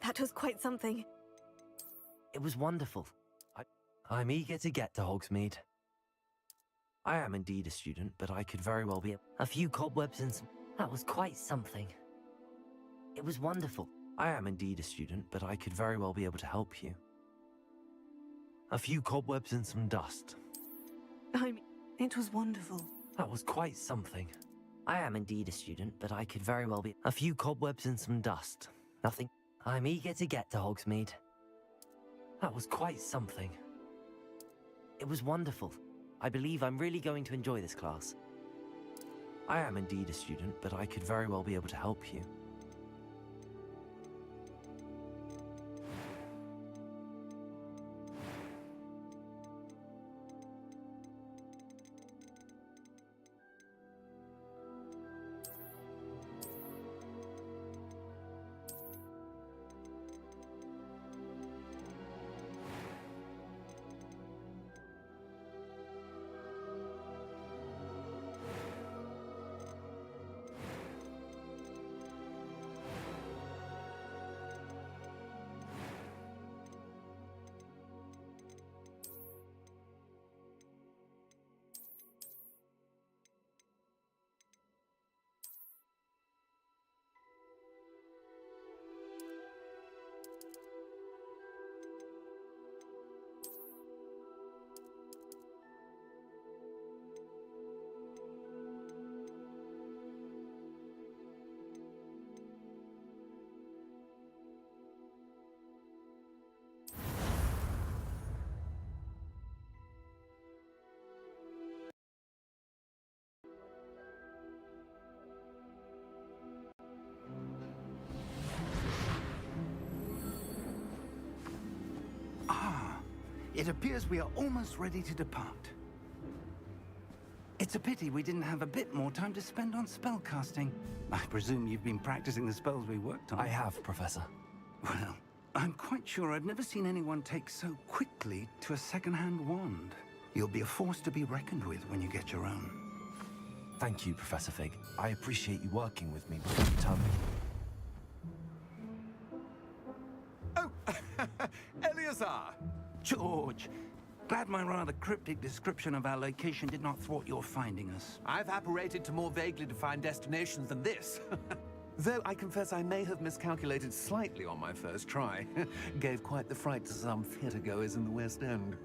That was quite something. It was wonderful. I'm eager to get to Hogsmeade. I am indeed a student, but I could very well be a few cobwebs and some... That was quite something. It was wonderful. I am indeed a student, but I could very well be able to help you. A few cobwebs and some dust. It was wonderful. That was quite something. I am indeed a student, but I could very well be a few cobwebs and some dust. Nothing. I'm eager to get to Hogsmeade. That was quite something. It was wonderful. I believe I'm really going to enjoy this class. I am indeed a student, but I could very well be able to help you. It appears we are almost ready to depart. It's a pity we didn't have a bit more time to spend on spellcasting. I presume you've been practicing the spells we worked on. I have, Professor. Well, I'm quite sure I've never seen anyone take so quickly to a second-hand wand. You'll be a force to be reckoned with when you get your own. Thank you, Professor Fig. I appreciate you working with me before you tell me. Oh, Eleazar! George, glad my rather cryptic description of our location did not thwart your finding us. I've apparated to more vaguely defined destinations than this. Though I confess I may have miscalculated slightly on my first try. Gave quite the fright to some theatre-goers in the West End.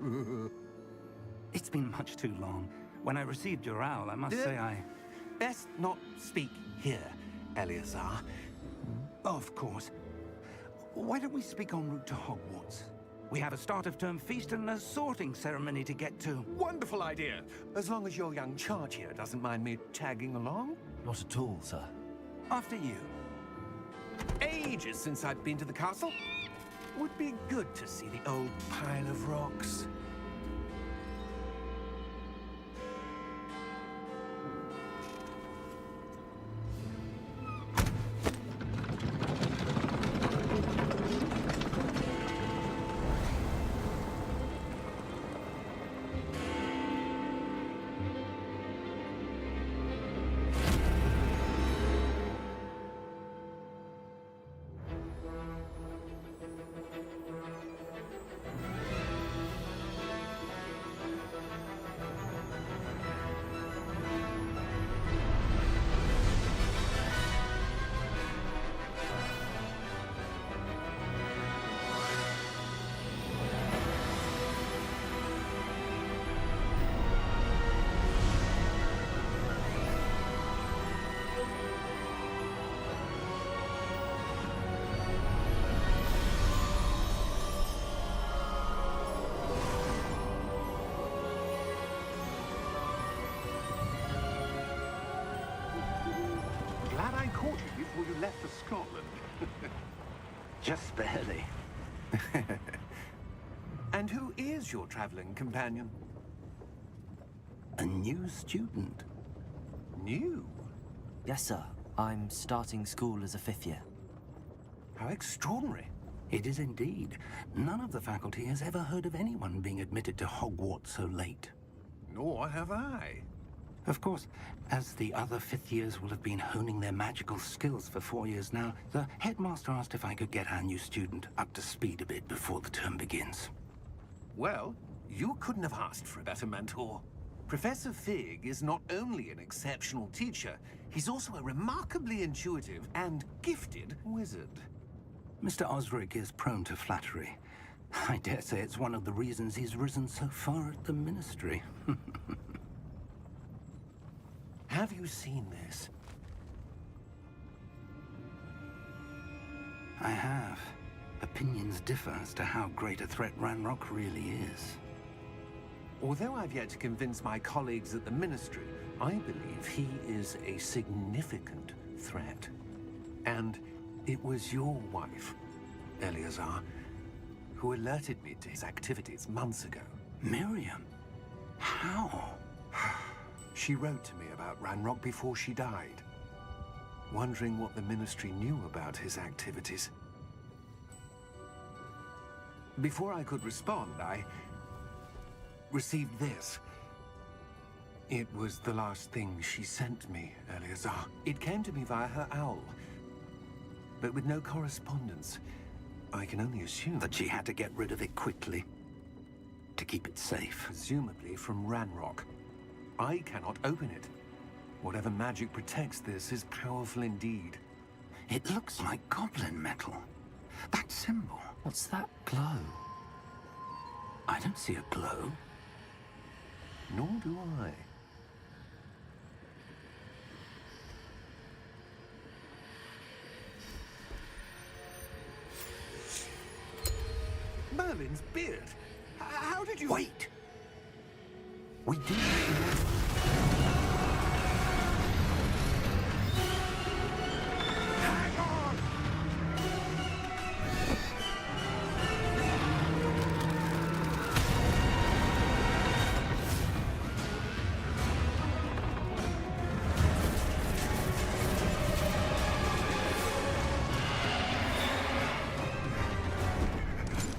It's been much too long. When I received your owl, I must say I... Best not speak here, Eleazar. Of course. Why don't we speak en route to Hogwarts? We have a start-of-term feast and a sorting ceremony to get to. Wonderful idea! As long as your young charge here doesn't mind me tagging along. Not at all, sir. After you. Ages since I've been to the castle. Would be good to see the old pile of rocks. Glad I caught you before you left for Scotland. Just barely. And who is your traveling companion? A new student. New? Yes, sir. I'm starting school as a 5th year. How extraordinary. It is indeed. None of the faculty has ever heard of anyone being admitted to Hogwarts so late. Nor have I. Of course, as the other fifth years will have been honing their magical skills for 4 years now, the headmaster asked if I could get our new student up to speed a bit before the term begins. Well, you couldn't have asked for a better mentor. Professor Fig is not only an exceptional teacher, he's also a remarkably intuitive and gifted wizard. Mr. Osric is prone to flattery. I dare say it's one of the reasons he's risen so far at the Ministry. Have you seen this? I have. Opinions differ as to how great a threat Ranrock really is. Although I've yet to convince my colleagues at the Ministry, I believe he is a significant threat. And it was your wife, Eleazar, who alerted me to his activities months ago. Miriam? How? She wrote to me about Ranrock before she died, wondering what the Ministry knew about his activities. Before I could respond, I received this. It was the last thing she sent me, Eleazar. It came to me via her owl, but with no correspondence. I can only assume That she had to get rid of it quickly to keep it safe. presumably from Ranrock. I cannot open it. Whatever magic protects this is powerful indeed. It looks like goblin metal. That symbol. What's that glow? I don't see a glow. Nor do I. Merlin's beard. How did you... Wait! We do. Hang on!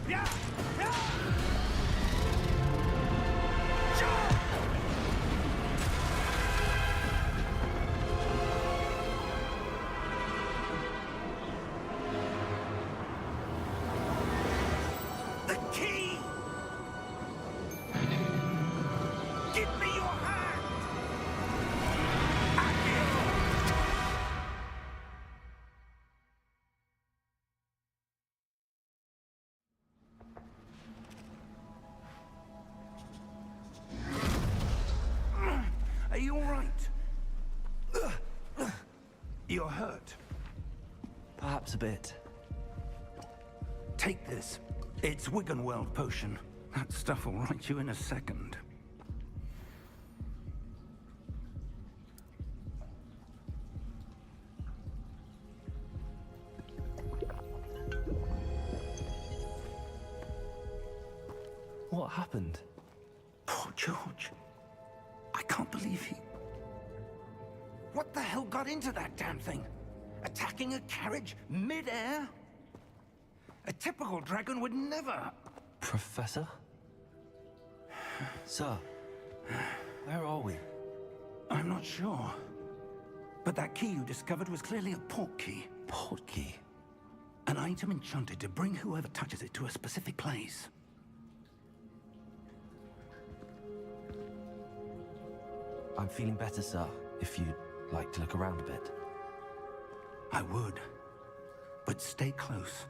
Yeah! Yeah! The key! Give me your hand! Are you all right? You're hurt. Perhaps a bit. Take this. It's Wiggenweld potion. That stuff will right you in a second. What happened? Poor George. I can't believe he... What the hell got into that damn thing? Attacking a carriage mid-air? A typical dragon would never... Professor? Sir, where are we? I'm not sure. But that key you discovered was clearly a port key. Port key? An item enchanted to bring whoever touches it to a specific place. I'm feeling better, sir, if you'd like to look around a bit. I would. But stay close.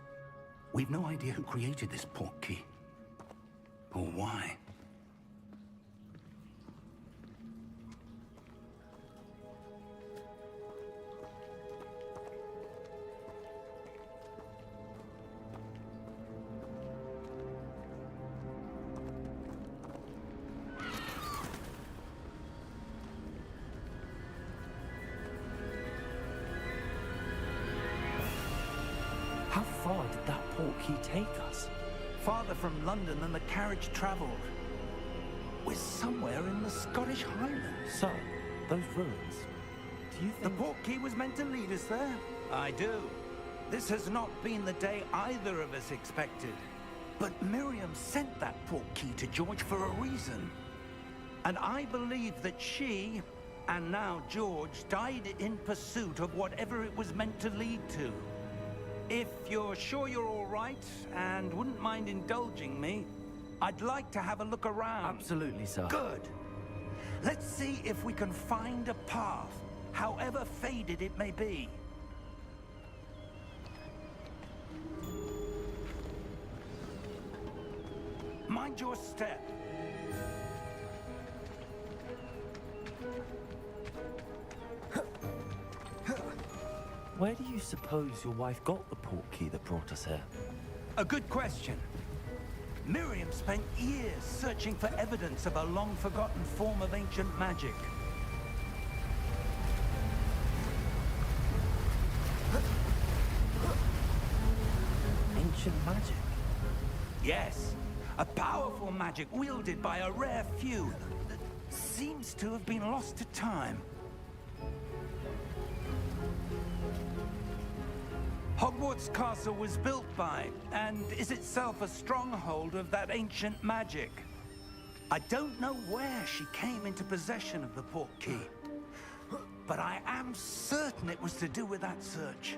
We've no idea who created this port key. Or why. How far did that port key take us? Farther from London than the carriage traveled. We're somewhere in the Scottish Highlands. Sir, those ruins. Do you The think... port key was meant to lead us there. I do. This has not been the day either of us expected. But Miriam sent that port key to George for a reason. And I believe that she And now George died in pursuit of whatever it was meant to lead to. If you're sure you're all right and wouldn't mind indulging me, I'd like to have a look around. Absolutely, sir. Good. Let's see if we can find a path, however faded it may be. Mind your step. Where do you suppose your wife got the portkey that brought us here? A good question. Miriam spent years searching for evidence of a long-forgotten form of ancient magic. Ancient magic? Yes, a powerful magic wielded by a rare few that seems to have been lost to time. Hogwarts Castle was built by, and is itself a stronghold of that ancient magic. I don't know where she came into possession of the portkey, but I am certain it was to do with that search.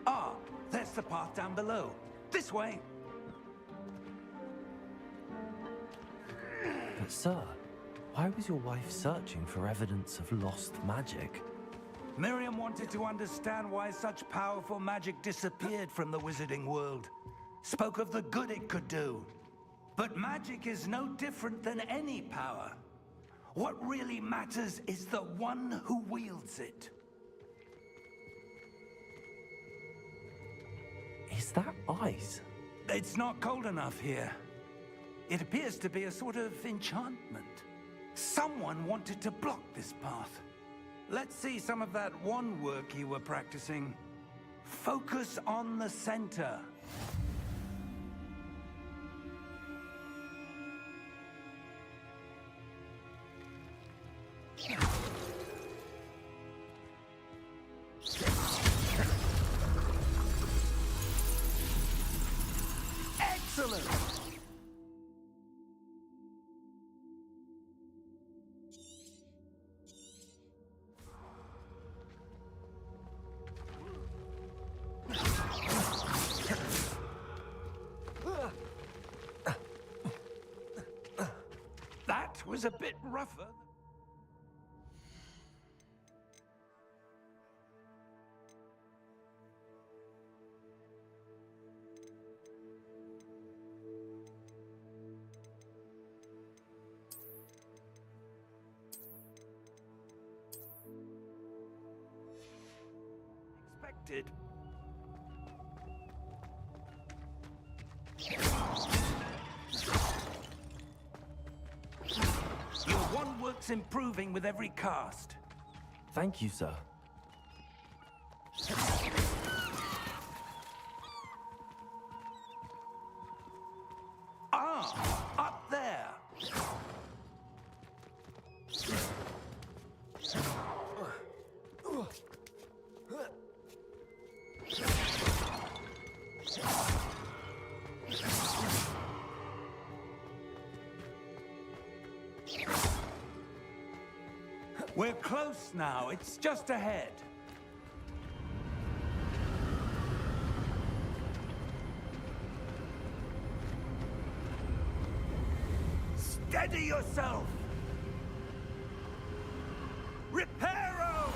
Ah, there's the path down below. This way. But sir, why was your wife searching for evidence of lost magic? Miriam wanted to understand why such powerful magic disappeared from the wizarding world. Spoke of the good it could do. But magic is no different than any power. What really matters is the one who wields it. Is that ice? It's not cold enough here. It appears to be a sort of enchantment. Someone wanted to block this path. Let's see some of that wand work you were practicing. Focus on the center. Excellent! That was a bit rougher. Expected. Your wand work's improving with every cast. Thank you, sir. Ah, up there. We're close now. It's just ahead. Steady yourself! Reparo!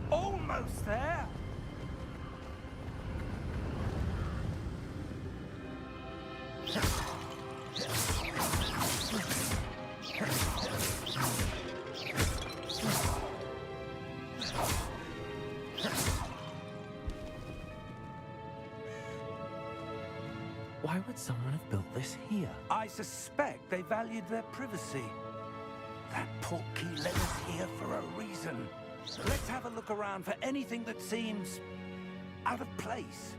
Almost there! Why would someone have built this here? I suspect they valued their privacy. That portkey led us here for a reason. Let's have a look around for anything that seems out of place.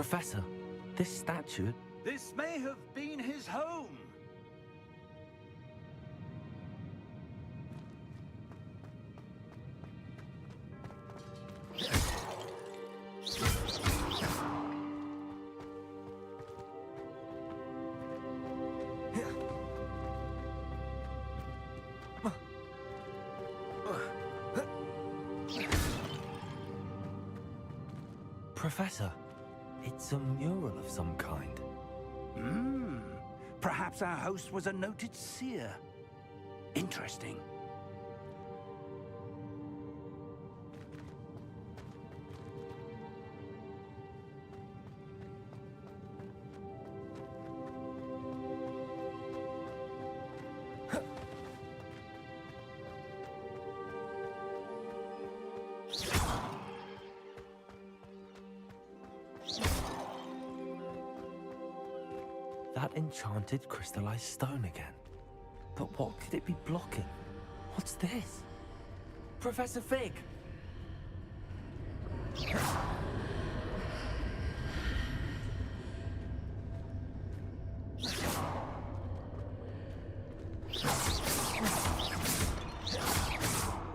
Professor, this statue... This may have been his home. Professor, it's a mural of some kind. Perhaps our host was a noted seer. Interesting. That enchanted crystallized stone again. But what could it be blocking? What's this? Professor Fig!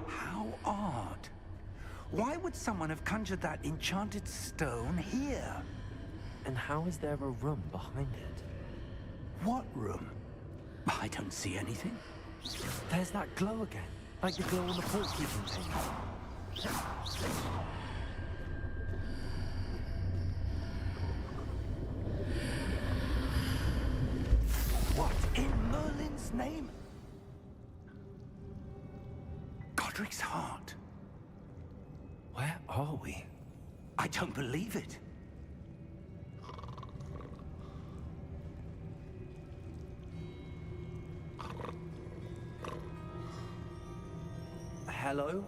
How odd. Why would someone have conjured that enchanted stone here? And how is there a room behind it? What room? I don't see anything. There's that glow again, like the glow on the portkey container. What in Merlin's name? Godric's heart. Where are we? I don't believe it. Hello?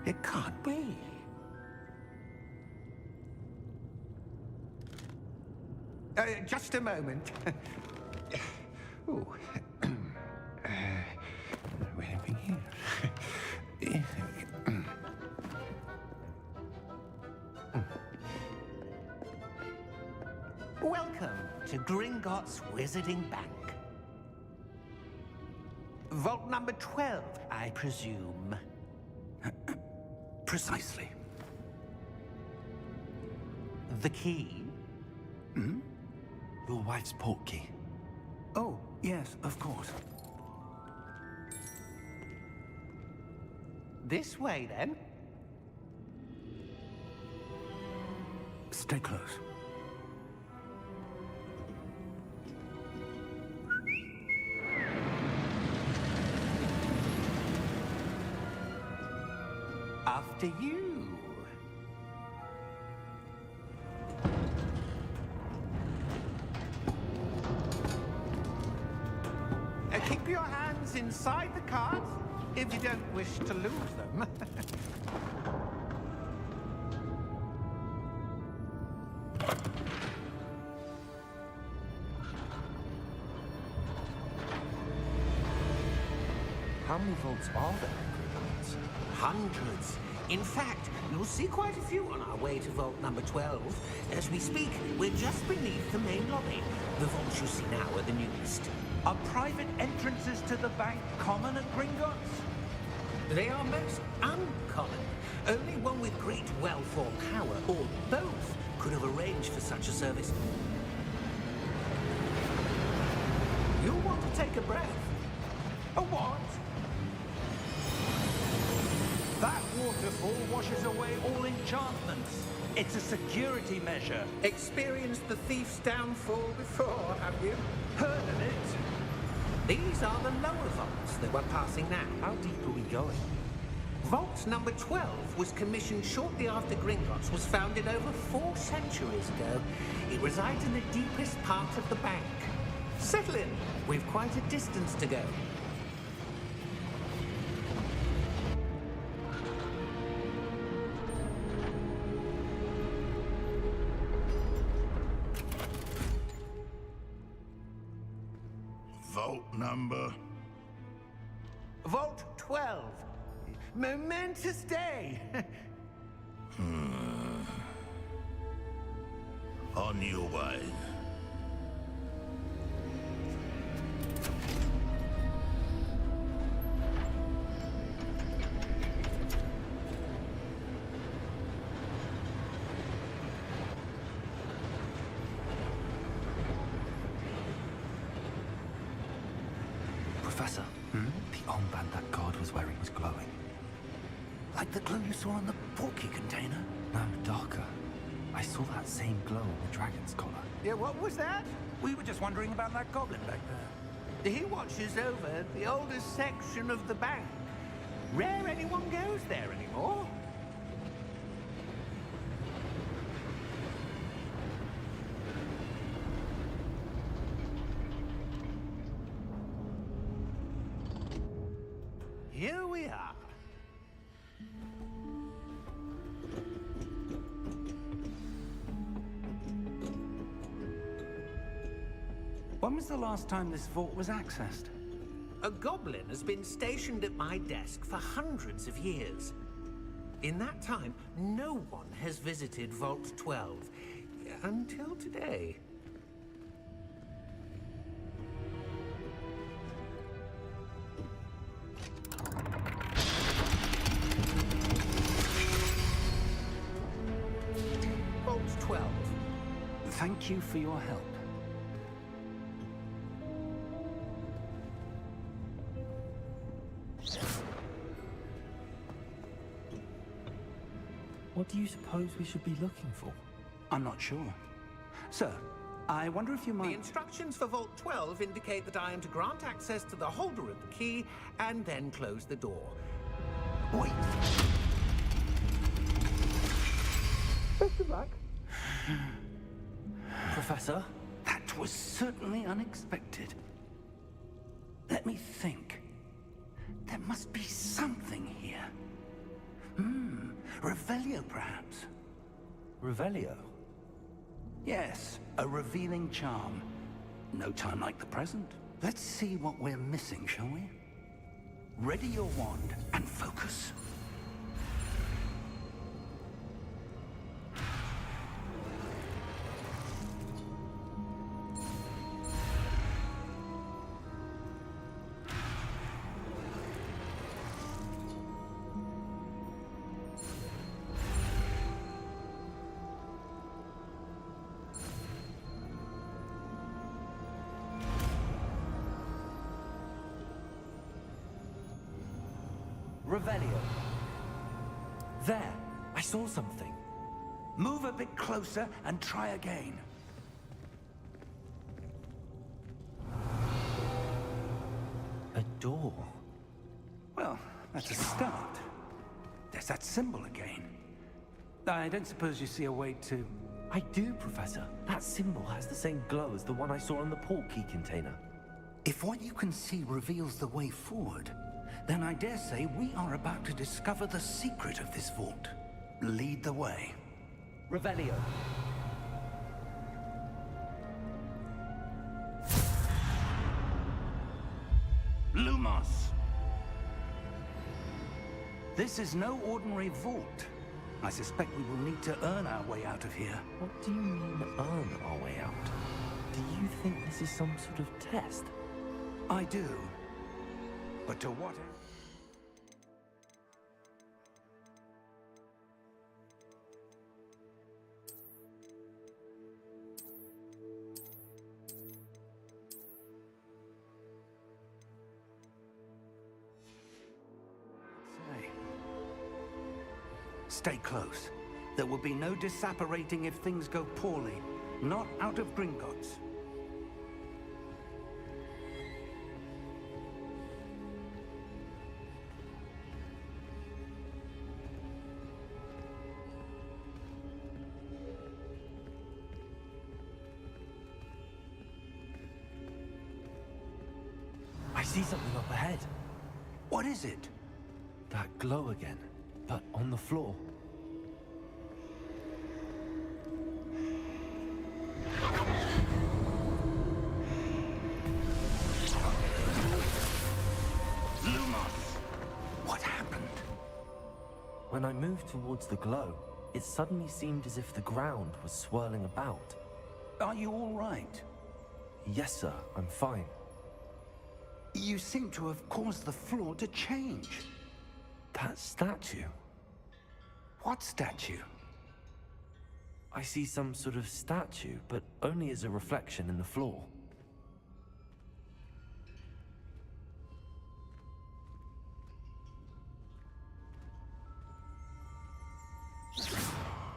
It can't be. Just a moment. Oh. Anything here? Welcome to Gringotts Wizarding Bank. Vault number 12, I presume. Precisely. The key? Your wife's portkey. Oh, yes, of course. This way, then. Stay close. After you. Keep your hands inside the cards if you don't wish to lose them. How many vaults are there in Gringotts? Hundreds. In fact, you'll see quite a few on our way to vault number 12. As we speak, we're just beneath the main lobby. The vaults you see now are the newest. Are private entrances to the bank common at Gringotts? They are most uncommon. Only one with great wealth or power, or both, could have arranged for such a service. You'll want to take a breath. A what? That waterfall washes away all enchantments. It's a security measure. Experienced the thief's downfall before, have you? Heard of it? These are the lower vaults that we're passing now. How deep are we going? Vault number 12 was commissioned shortly after Gringotts was founded over 4 centuries ago. It resides in the deepest part of the bank. Settle in. We've quite a distance to go. number? Vault 12. Momentous day. On your way. Professor, the armband that guard was wearing was glowing. Like the glow you saw on the porky container? No, darker. I saw that same glow on the dragon's collar. Yeah, what was that? We were just wondering about that goblin back there. He watches over the oldest section of the bank. Rare anyone goes there anymore. Here we are. When was the last time this vault was accessed? A goblin has been stationed at my desk for hundreds of years. In that time, no one has visited Vault 12 until today. Vault 12. Thank you for your help. What do you suppose we should be looking for? I'm not sure. Sir, I wonder if you The might... instructions for Vault 12 indicate that I am to grant access to the holder of the key and then close the door. Wait! Best of luck. Professor? That was certainly unexpected. Let me think. There must be something here. Revelio, perhaps? Revelio? Yes, a revealing charm. No time like the present. Let's see what we're missing, shall we? Ready your wand and focus. Revelio. There! I saw something. Move a bit closer and try again. A door. Well, that's a start. There's that symbol again. I don't suppose you see a way to... I do, Professor. That symbol has the same glow as the one I saw on the port key container. If what you can see reveals the way forward, then I dare say we are about to discover the secret of this vault. Lead the way. Revelio. Lumos! This is no ordinary vault. I suspect we will need to earn our way out of here. What do you mean, earn our way out? Do you think this is some sort of test? I do. But to what end? Stay close. There will be no disapparating if things go poorly. Not out of Gringotts. I see something up ahead. What is it? That glow again, but on the floor. When I moved towards the glow, it suddenly seemed as if the ground was swirling about. Are you all right? Yes, sir, I'm fine. You seem to have caused the floor to change. That statue? What statue? I see some sort of statue, but only as a reflection in the floor.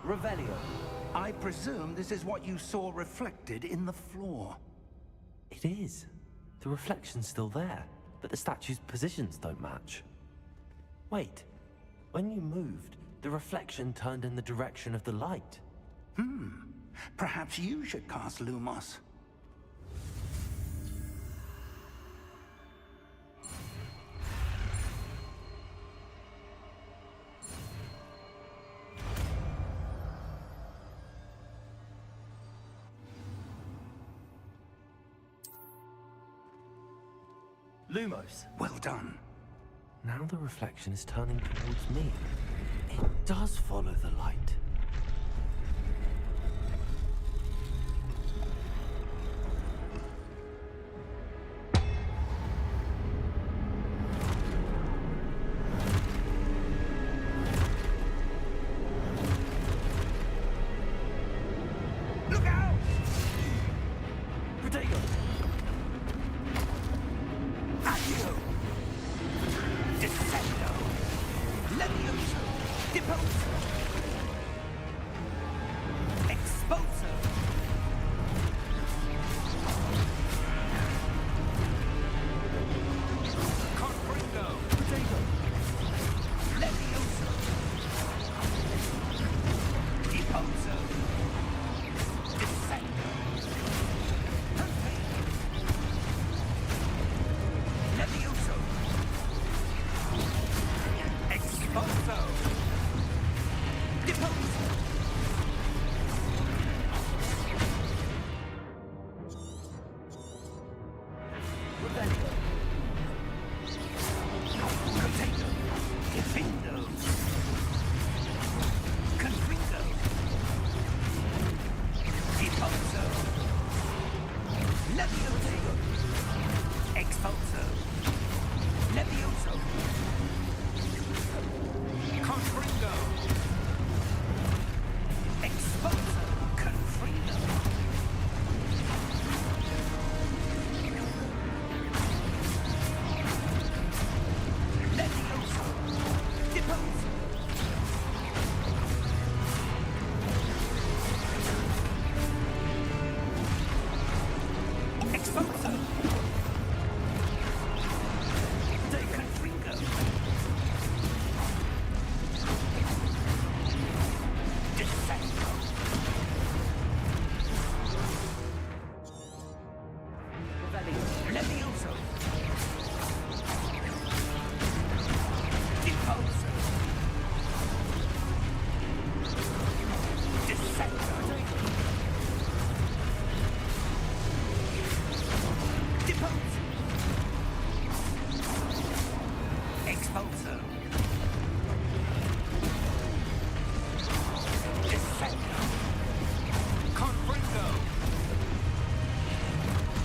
Revelio. I presume this is what you saw reflected in the floor. It is. The reflection's still there, but the statue's positions don't match. Wait. When you moved, the reflection turned in the direction of the light. Perhaps you should cast Lumos. Lumos. Well done. Now the reflection is turning towards me. It does follow the light. Look out! Protego! Accio! Descendo! Levioso! Deposo! Exposo! Confringo! Protego! Levioso! Deposo! Descendo! Levioso! Exposo! Deposo! Revelio! Potato! Defendo! Confringo! Deposo! Levioso! Expulso! Levioso! Confringo! Expulso! Confringo! Levioso! Deposo! Expulso! De Confringo! Descendo! Levioso! Deposo! Descendo! Deposo! Expulso! Descendo! Confringo!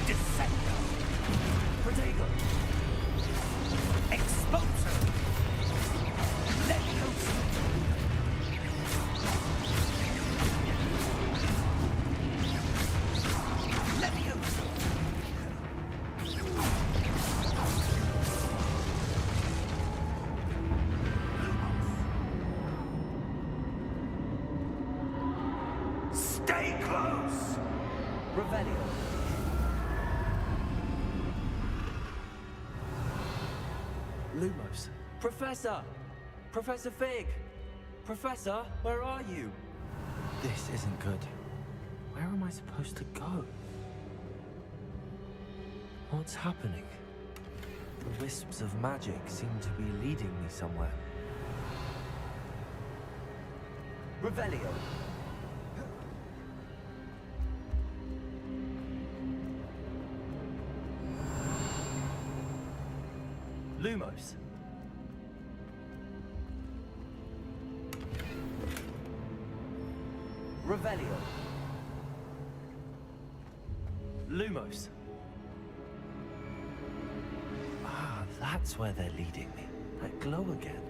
Descendo! Protego! Expulso! Levioso! Levioso! Stay close! Revelio! Lumos! Professor! Professor Fig! Professor, where are you? This isn't good. Where am I supposed to go? What's happening? The wisps of magic seem to be leading me somewhere. Revelio! Lumos! Revelio. Lumos. Ah, that's where they're leading me. That glow again.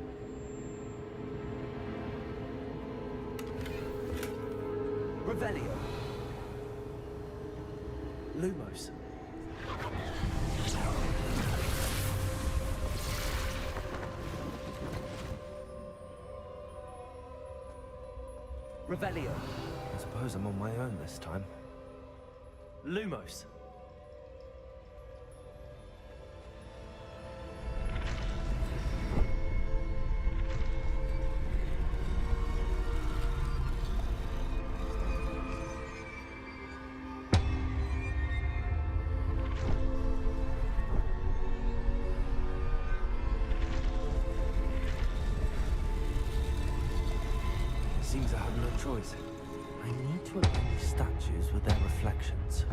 Revelio. Lumos. Revelio. I suppose I'm on my own this time. Lumos. Seems I have no choice. I need to align these statues with their reflections.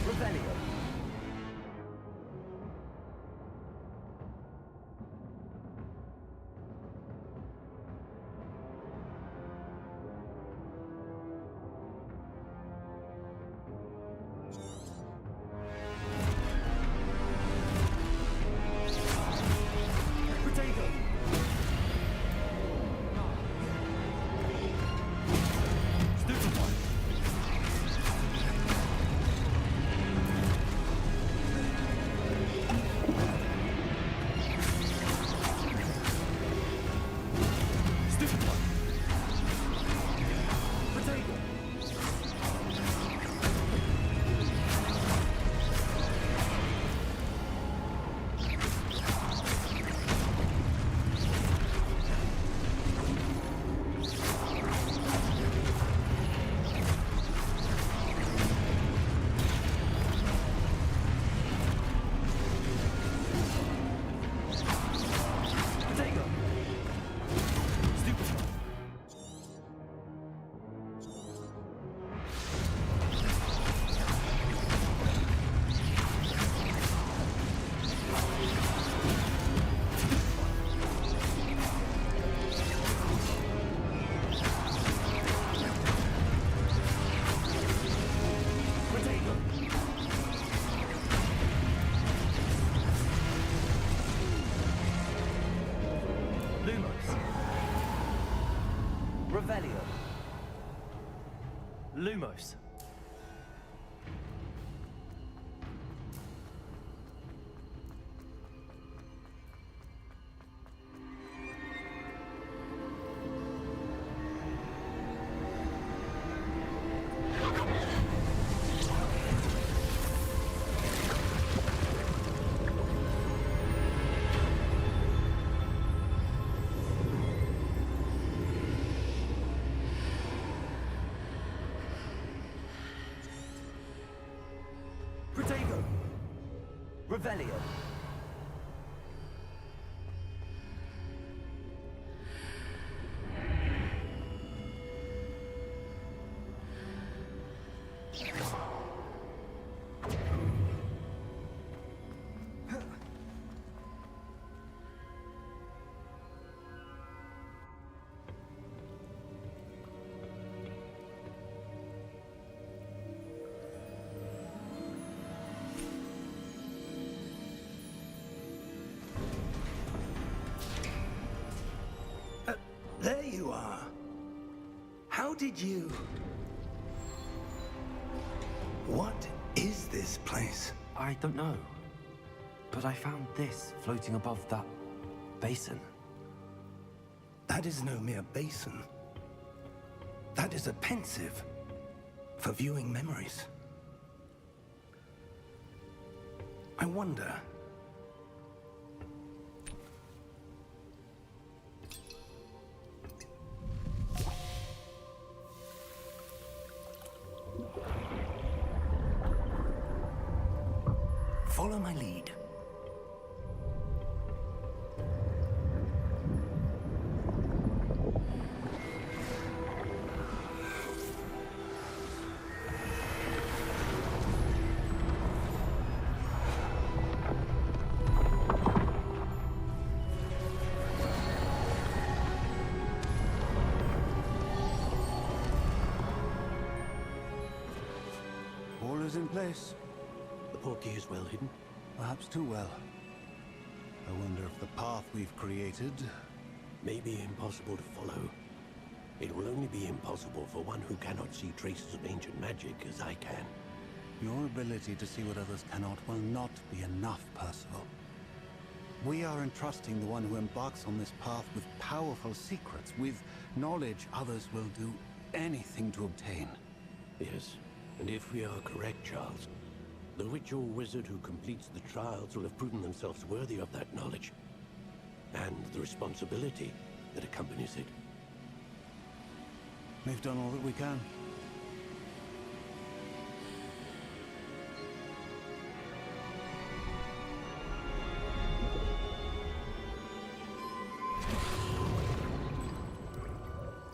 Revelio. Revelio. Lumos. Revelio. There you are. How did you... What is this place? I don't know. But I found this floating above that basin. That is no mere basin. That is a pensive for viewing memories. I wonder... Follow my lead. is in place. The portkey is well hidden. Perhaps too well. I wonder if the path we've created... May be impossible to follow. It will only be impossible for one who cannot see traces of ancient magic as I can. Your ability to see what others cannot will not be enough, Percival. We are entrusting the one who embarks on this path with powerful secrets, with knowledge others will do anything to obtain. Yes, and if we are correct, Charles, the witch or wizard who completes the trials will have proven themselves worthy of that knowledge, and the responsibility that accompanies it. We've done all that we can.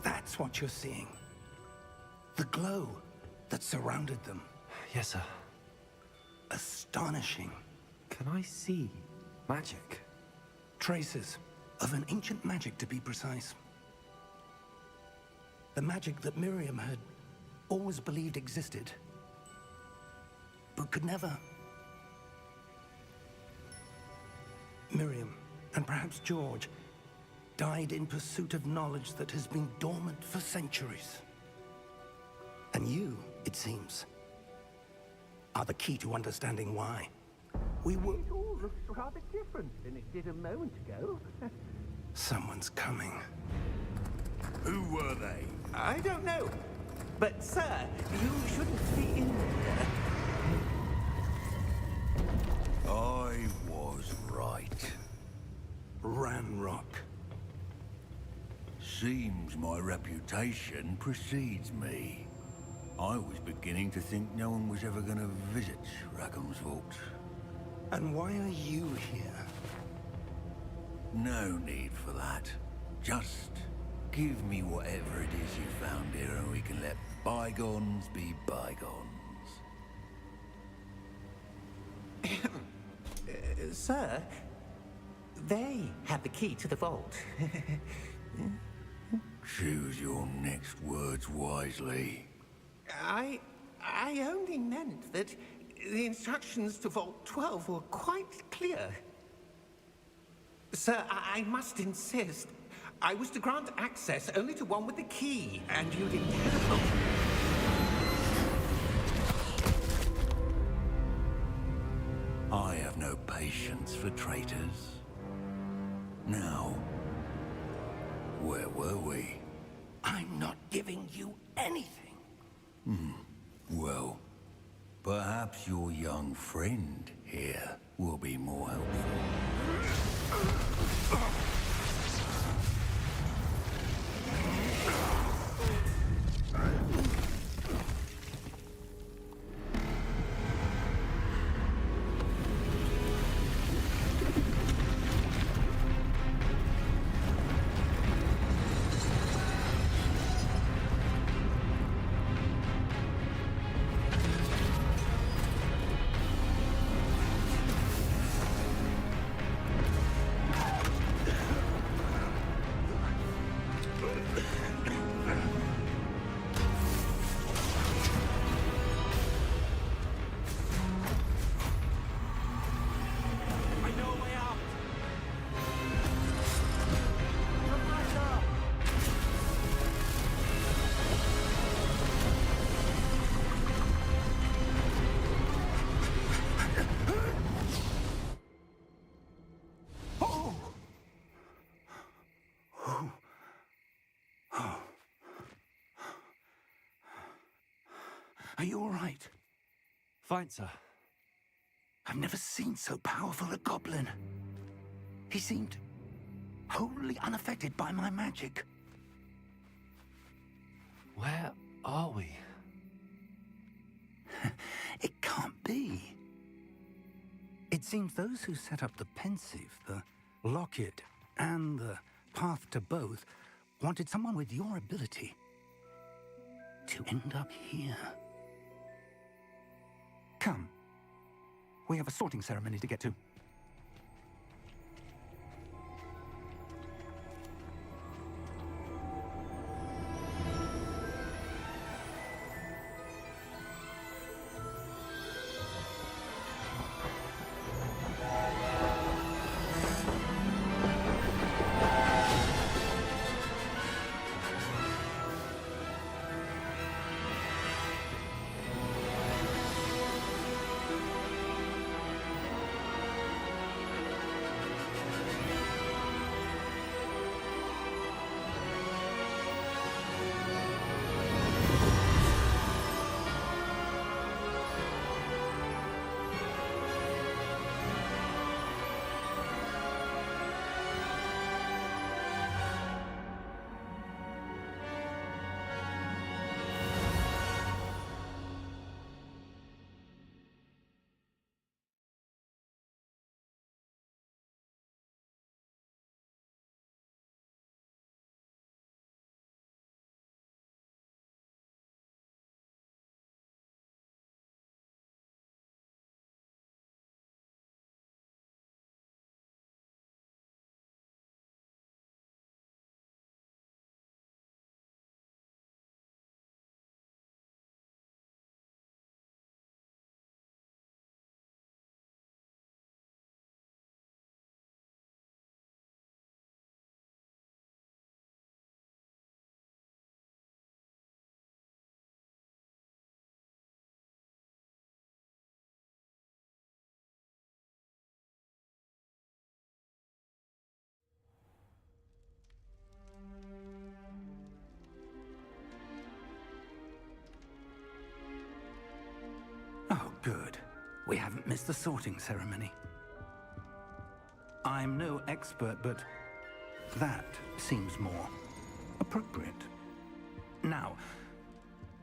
That's what you're seeing. The glow that surrounded them. Yes, sir. Astonishing. Can I see magic? Traces of an ancient magic, to be precise. The magic that Miriam had always believed existed, but could never. Miriam, and perhaps George, died in pursuit of knowledge that has been dormant for centuries. And you, it seems, are the key to understanding why. We were... It all looks rather different than it did a moment ago. Someone's coming. Who were they? I don't know. But, sir, you shouldn't be in there. I was right. Ranrock. Seems my reputation precedes me. I was beginning to think no one was ever going to visit Rackham's vault. And why are you here? No need for that. Just give me whatever it is you found here and we can let bygones be bygones. Sir, they have the key to the vault. Choose your next words wisely. I only meant that the instructions to Vault 12 were quite clear. Sir, I must insist. I was to grant access only to one with the key, and you didn't have it. I have no patience for traitors. Now, where were we? I'm not giving you anything. Well, perhaps your young friend here will be more helpful. Are you all right? Fine, sir. I've never seen so powerful a goblin. He seemed wholly unaffected by my magic. Where are we? It can't be. It seems those who set up the pensive, the locket, and the path to both wanted someone with your ability to end up here. Come. We have a sorting ceremony to get to. Good. We haven't missed the sorting ceremony. I'm no expert, but that seems more appropriate. Now,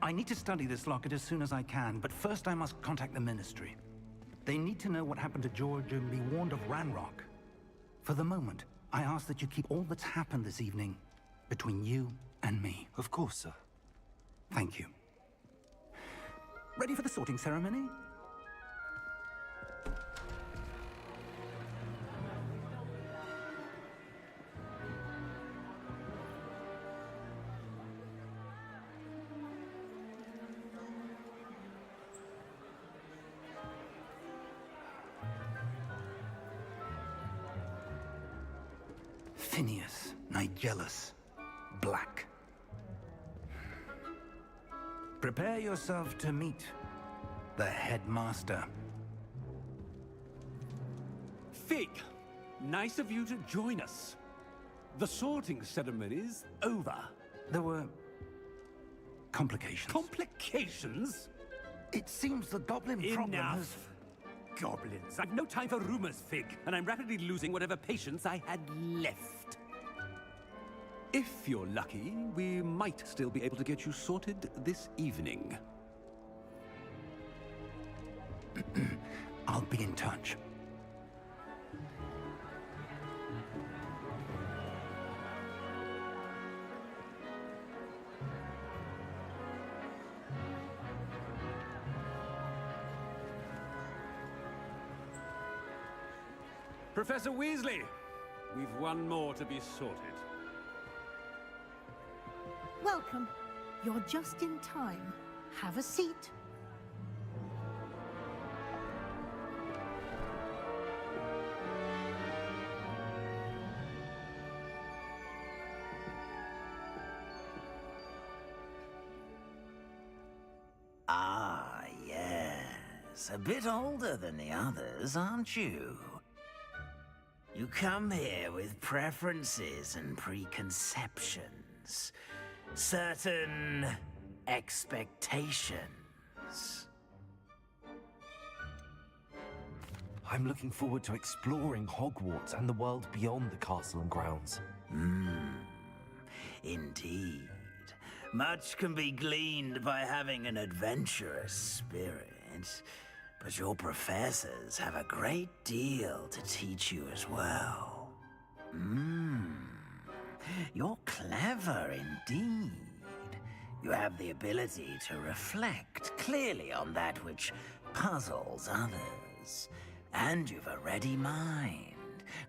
I need to study this locket as soon as I can, but first I must contact the Ministry. They need to know what happened to George and be warned of Ranrock. For the moment, I ask that you keep all that's happened this evening between you and me. Of course, sir. Thank you. Ready for the sorting ceremony? Phineas, Nigellus, Black. Prepare yourself to meet the headmaster. Fig, nice of you to join us. The sorting ceremony's over. There were complications. Complications? It seems the goblin problem has... Enough. Goblins. I've no time for rumors, Fig, and I'm rapidly losing whatever patience I had left. If you're lucky, we might still be able to get you sorted this evening. I'll be in touch. Professor Weasley, we've one more to be sorted. Welcome. You're just in time. Have a seat. Ah, yes. A bit older than the others, aren't you? You come here with preferences and preconceptions. Certain expectations. I'm looking forward to exploring Hogwarts and the world beyond the castle and grounds. Indeed. Much can be gleaned by having an adventurous spirit, but your professors have a great deal to teach you as well. You're clever indeed. You have the ability to reflect clearly on that which puzzles others. And you've a ready mind,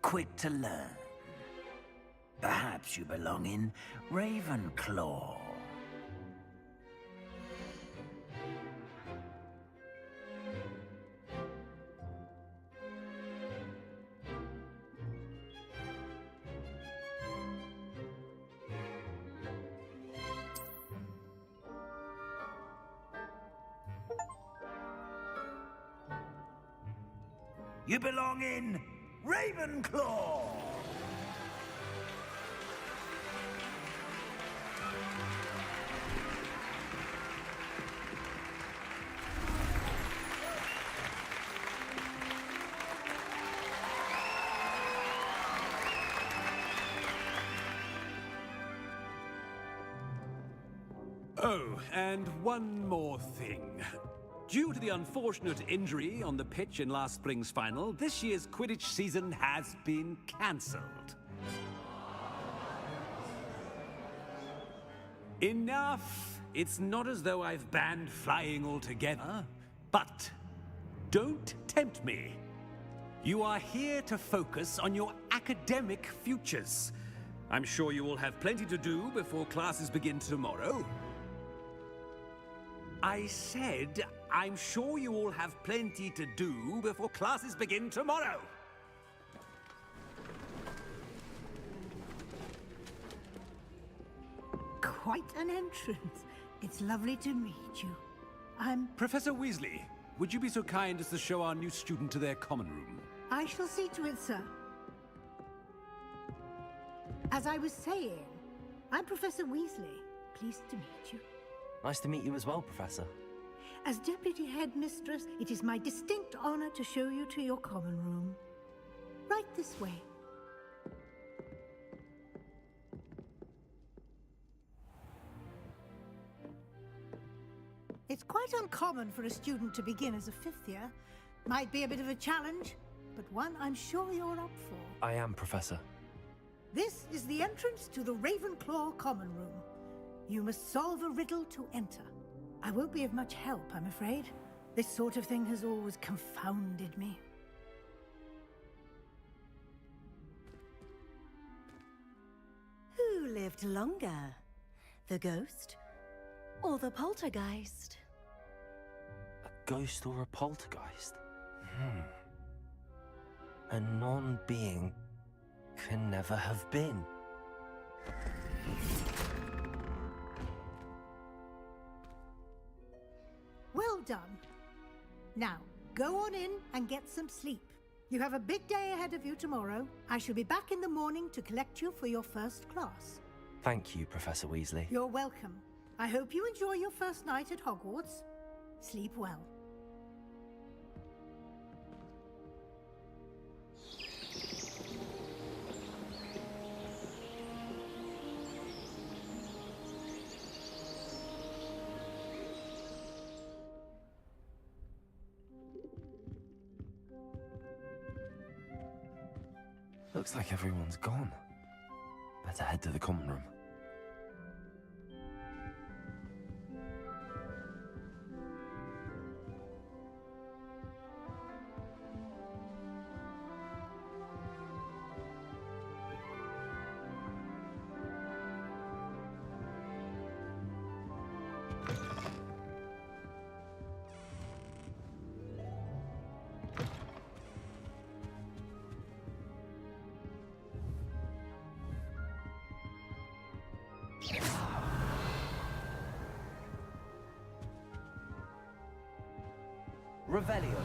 quick to learn. Perhaps you belong in Ravenclaw. You belong in Ravenclaw! Oh, and one more thing. Due to the unfortunate injury on the pitch in last spring's final, this year's Quidditch season has been cancelled. Enough! It's not as though I've banned flying altogether, but don't tempt me. You are here to focus on your academic futures. I'm sure you will have plenty to do before classes begin tomorrow. I said, I'm sure you all have plenty to do before classes begin tomorrow. Quite an entrance. It's lovely to meet you. Professor Weasley, would you be so kind as to show our new student to their common room? I shall see to it, sir. As I was saying, I'm Professor Weasley. Pleased to meet you. Nice to meet you as well, Professor. As Deputy Headmistress, it is my distinct honor to show you to your common room. Right this way. It's quite uncommon for a student to begin as a fifth year. Might be a bit of a challenge, but one I'm sure you're up for. I am, Professor. This is the entrance to the Ravenclaw common room. You must solve a riddle to enter. I won't be of much help, I'm afraid. This sort of thing has always confounded me. Who lived longer? The ghost or the poltergeist? A ghost or a poltergeist? A non-being can never have been. Well done. Now, go on in and get some sleep. You have a big day ahead of you tomorrow. I shall be back in the morning to collect you for your first class. Thank you, Professor Weasley. You're welcome. I hope you enjoy your first night at Hogwarts. Sleep well. Looks like everyone's gone. Better head to the common room. Revelio.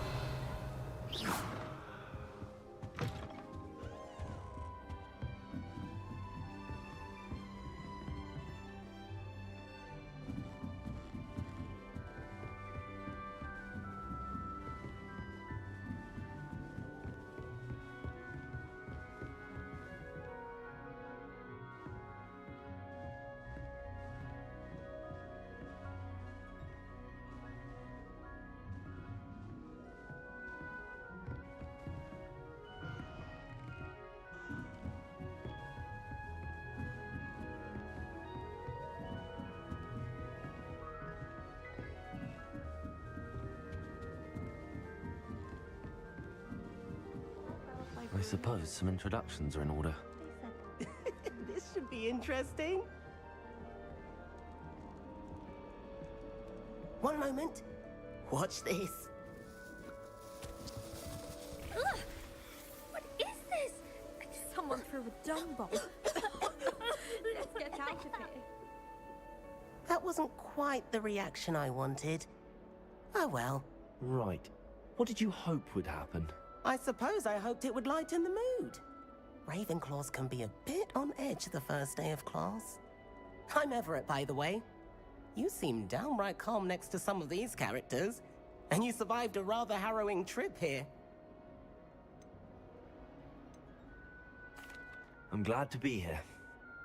I suppose some introductions are in order. This should be interesting. One moment. Watch this. Ugh! What is this? Someone threw a dung bomb. Let's get out of here. That wasn't quite the reaction I wanted. Oh well. Right. What did you hope would happen? I suppose I hoped it would lighten the mood. Ravenclaws can be a bit on edge the first day of class. I'm Everett, by the way. You seem downright calm next to some of these characters, and you survived a rather harrowing trip here. I'm glad to be here.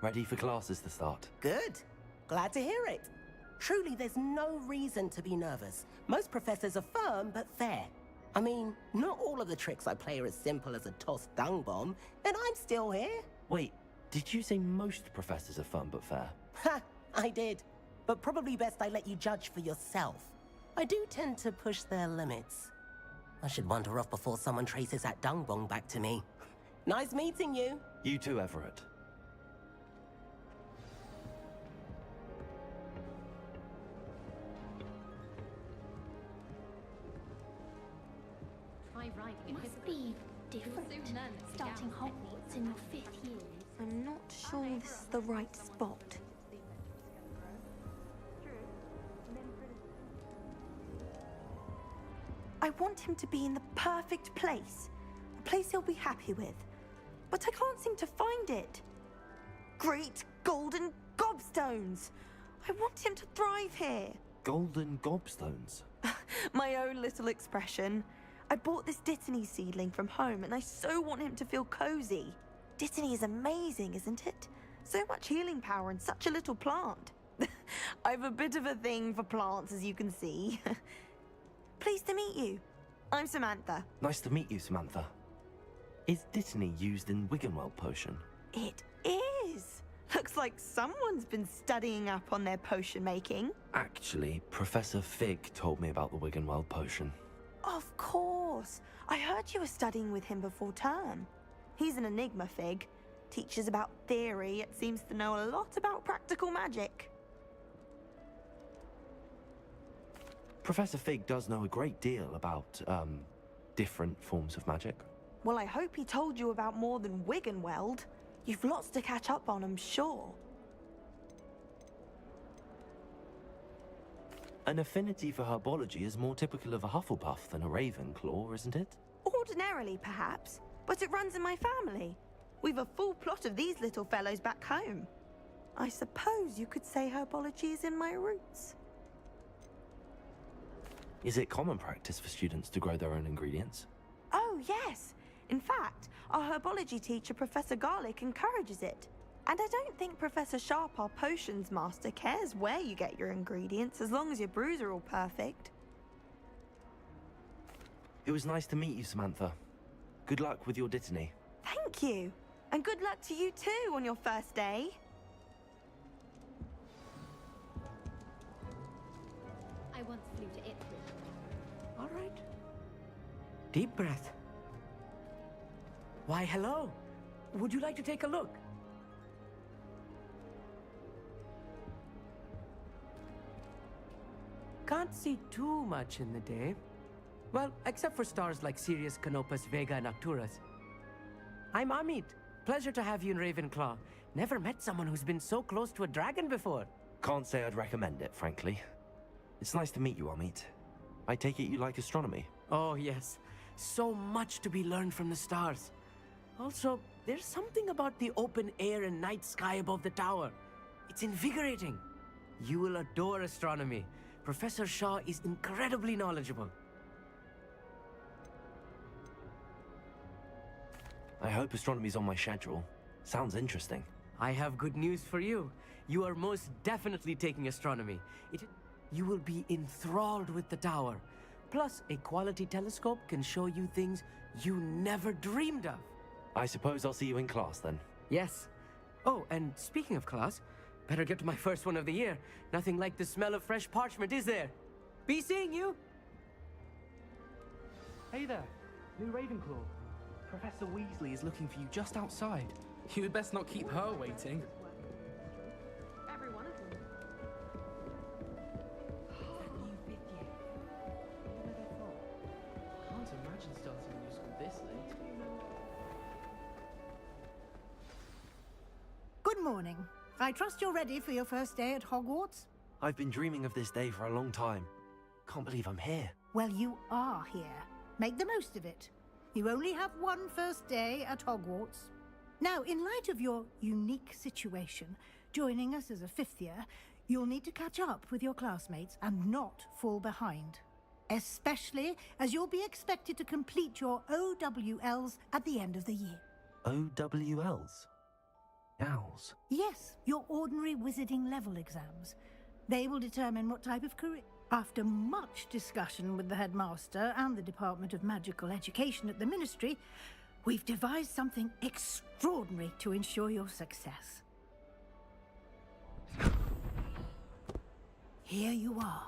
Ready for classes to start. Good. Glad to hear it. Truly, there's no reason to be nervous. Most professors are firm but fair. I mean, not all of the tricks I play are as simple as a tossed dung bomb, and I'm still here. Wait, did you say most professors are fun but fair? Ha! I did. But probably best I let you judge for yourself. I do tend to push their limits. I should wander off before someone traces that dung bomb back to me. Nice meeting you. You too, Everett. It must be different. Starting Hogwarts in your 5th year. I'm not sure this is the right spot. I want him to be in the perfect place. A place he'll be happy with. But I can't seem to find it. Great golden gobstones! I want him to thrive here. golden gobstones. My own little expression. I bought this Dittany seedling from home and I so want him to feel cozy. Dittany is amazing, isn't it? So much healing power in such a little plant. I've a bit of a thing for plants, as you can see. Pleased to meet you. I'm Samantha. Nice to meet you, Samantha. Is Dittany used in Wiggenweld potion? It is. Looks like someone's been studying up on their potion making. Actually, Professor Fig told me about the Wiggenweld potion. Of course. I heard you were studying with him before term. He's an enigma, Fig. Teaches about theory, yet seems to know a lot about practical magic. Professor Fig does know a great deal about, different forms of magic. Well, I hope he told you about more than Wiggenweld. You've lots to catch up on, I'm sure. An affinity for herbology is more typical of a Hufflepuff than a Ravenclaw, isn't it? Ordinarily, perhaps, but it runs in my family. We've a full plot of these little fellows back home. I suppose you could say herbology is in my roots. Is it common practice for students to grow their own ingredients? Oh, yes. In fact, our herbology teacher, Professor Garlick, encourages it. And I don't think Professor Sharp, our potions master, cares where you get your ingredients as long as your brews are all perfect. It was nice to meet you, Samantha. Good luck with your Dittany. Thank you. And good luck to you too on your first day. I once flew to Ipswich. All right. Deep breath. Why, hello. Would you like to take a look? Can't see too much in the day. Well, except for stars like Sirius, Canopus, Vega, and Arcturus. I'm Amit. Pleasure to have you in Ravenclaw. Never met someone who's been so close to a dragon before. Can't say I'd recommend it, frankly. It's nice to meet you, Amit. I take it you like astronomy? Oh, yes. So much to be learned from the stars. Also, there's something about the open air and night sky above the tower. It's invigorating. You will adore astronomy. Professor Shaw is incredibly knowledgeable. I hope astronomy's on my schedule. Sounds interesting. I have good news for you. You are most definitely taking astronomy. You will be enthralled with the tower. Plus, a quality telescope can show you things you never dreamed of. I suppose I'll see you in class then. Yes. Oh, and speaking of class, better get to my first one of the year. Nothing like the smell of fresh parchment, is there? Be seeing you! Hey there, new Ravenclaw. Professor Weasley is looking for you just outside. You had best not keep her waiting. Every one of them. New fifth year. What would I have thought? Can't imagine starting a new school this late. Good morning. I trust you're ready for your first day at Hogwarts? I've been dreaming of this day for a long time. Can't believe I'm here. Well, you are here. Make the most of it. You only have one first day at Hogwarts. Now, in light of your unique situation, joining us as a fifth year, you'll need to catch up with your classmates and not fall behind. Especially as you'll be expected to complete your OWLs at the end of the year. OWLs? Owls? Yes, your ordinary wizarding level exams. They will determine what type of career. After much discussion with the headmaster and the Department of Magical Education at the Ministry, we've devised something extraordinary to ensure your success. Here you are.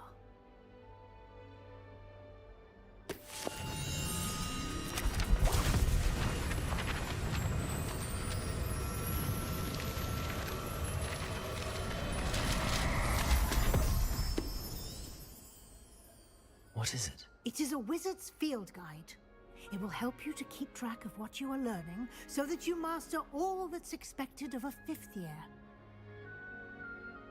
What is it? It is a wizard's field guide. It will help you to keep track of what you are learning so that you master all that's expected of a fifth year.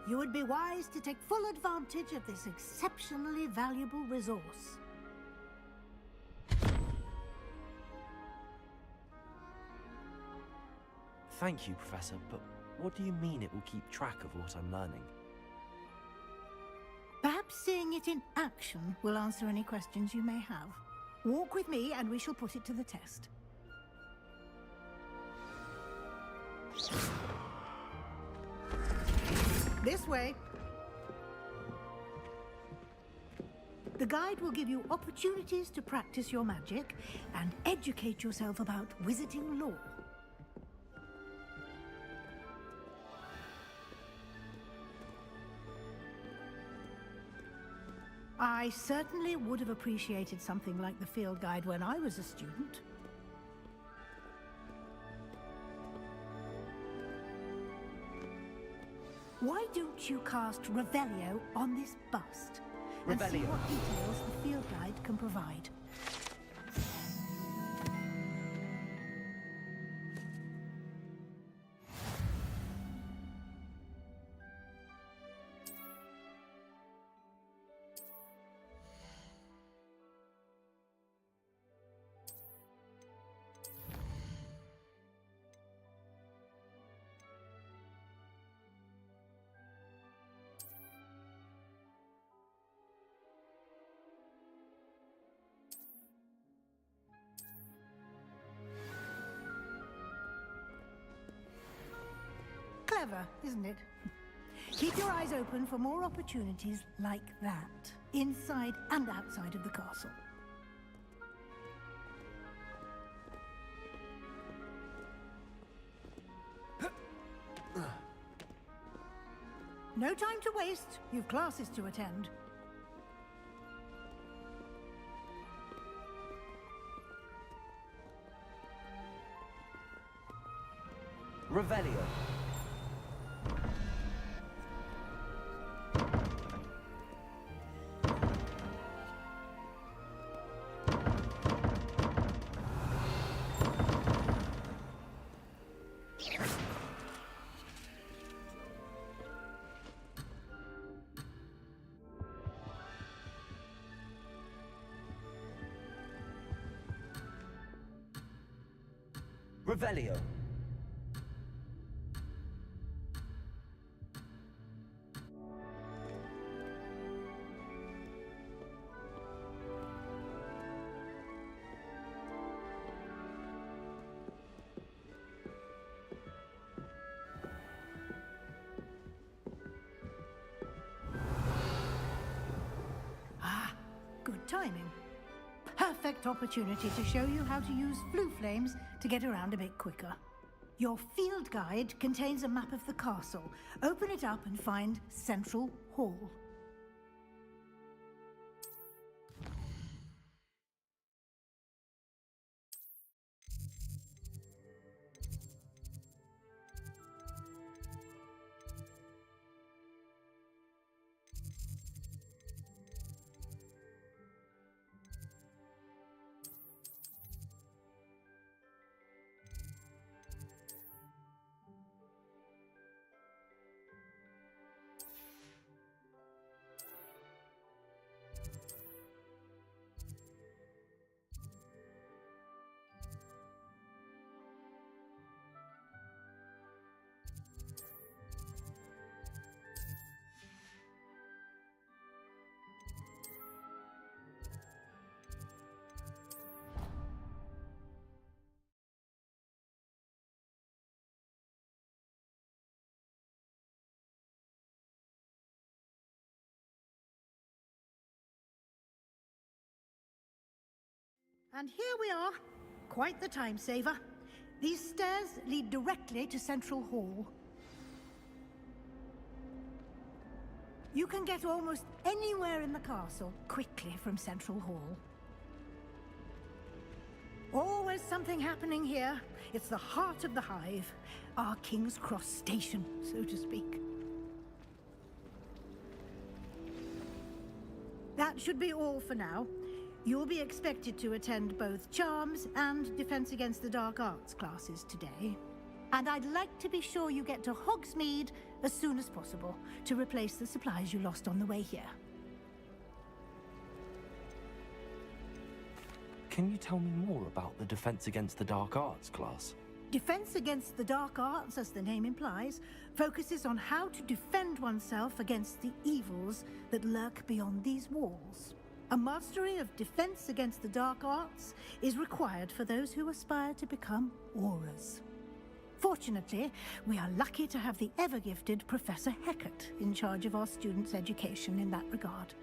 You would be wise to take full advantage of this exceptionally valuable resource. Thank you, Professor, but what do you mean it will keep track of what I'm learning? Perhaps Perhaps seeing it in action will answer any questions you may have. Walk with me and we shall put it to the test. This way. The guide will give you opportunities to practice your magic and educate yourself about wizarding lore. I certainly would have appreciated something like the field guide when I was a student. Why don't you cast Revelio on this bust and see Revelio. what details the field guide can provide? Clever, isn't it? Keep your eyes open for more opportunities like that, inside and outside of the castle. No time to waste. You've classes to attend. Revelio. Revelio. Good timing. Perfect opportunity to show you how to use flue flames to get around a bit quicker. Your field guide contains a map of the castle. Open it up and find Central Hall. And here we are. Quite the time saver. These stairs lead directly to Central Hall. You can get almost anywhere in the castle quickly from Central Hall. Always something happening here. It's the heart of the hive. Our King's Cross station, so to speak. That should be all for now. You'll be expected to attend both Charms and Defense Against the Dark Arts classes today. And I'd like to be sure you get to Hogsmeade as soon as possible to replace the supplies you lost on the way here. Can you tell me more about the Defense Against the Dark Arts class? Defense against the dark arts, as the name implies, focuses on how to defend oneself against the evils that lurk beyond these walls. A mastery of defense against the dark arts is required for those who aspire to become Aurors. Fortunately, we are lucky to have the ever-gifted Professor Hecat in charge of our students' education in that regard.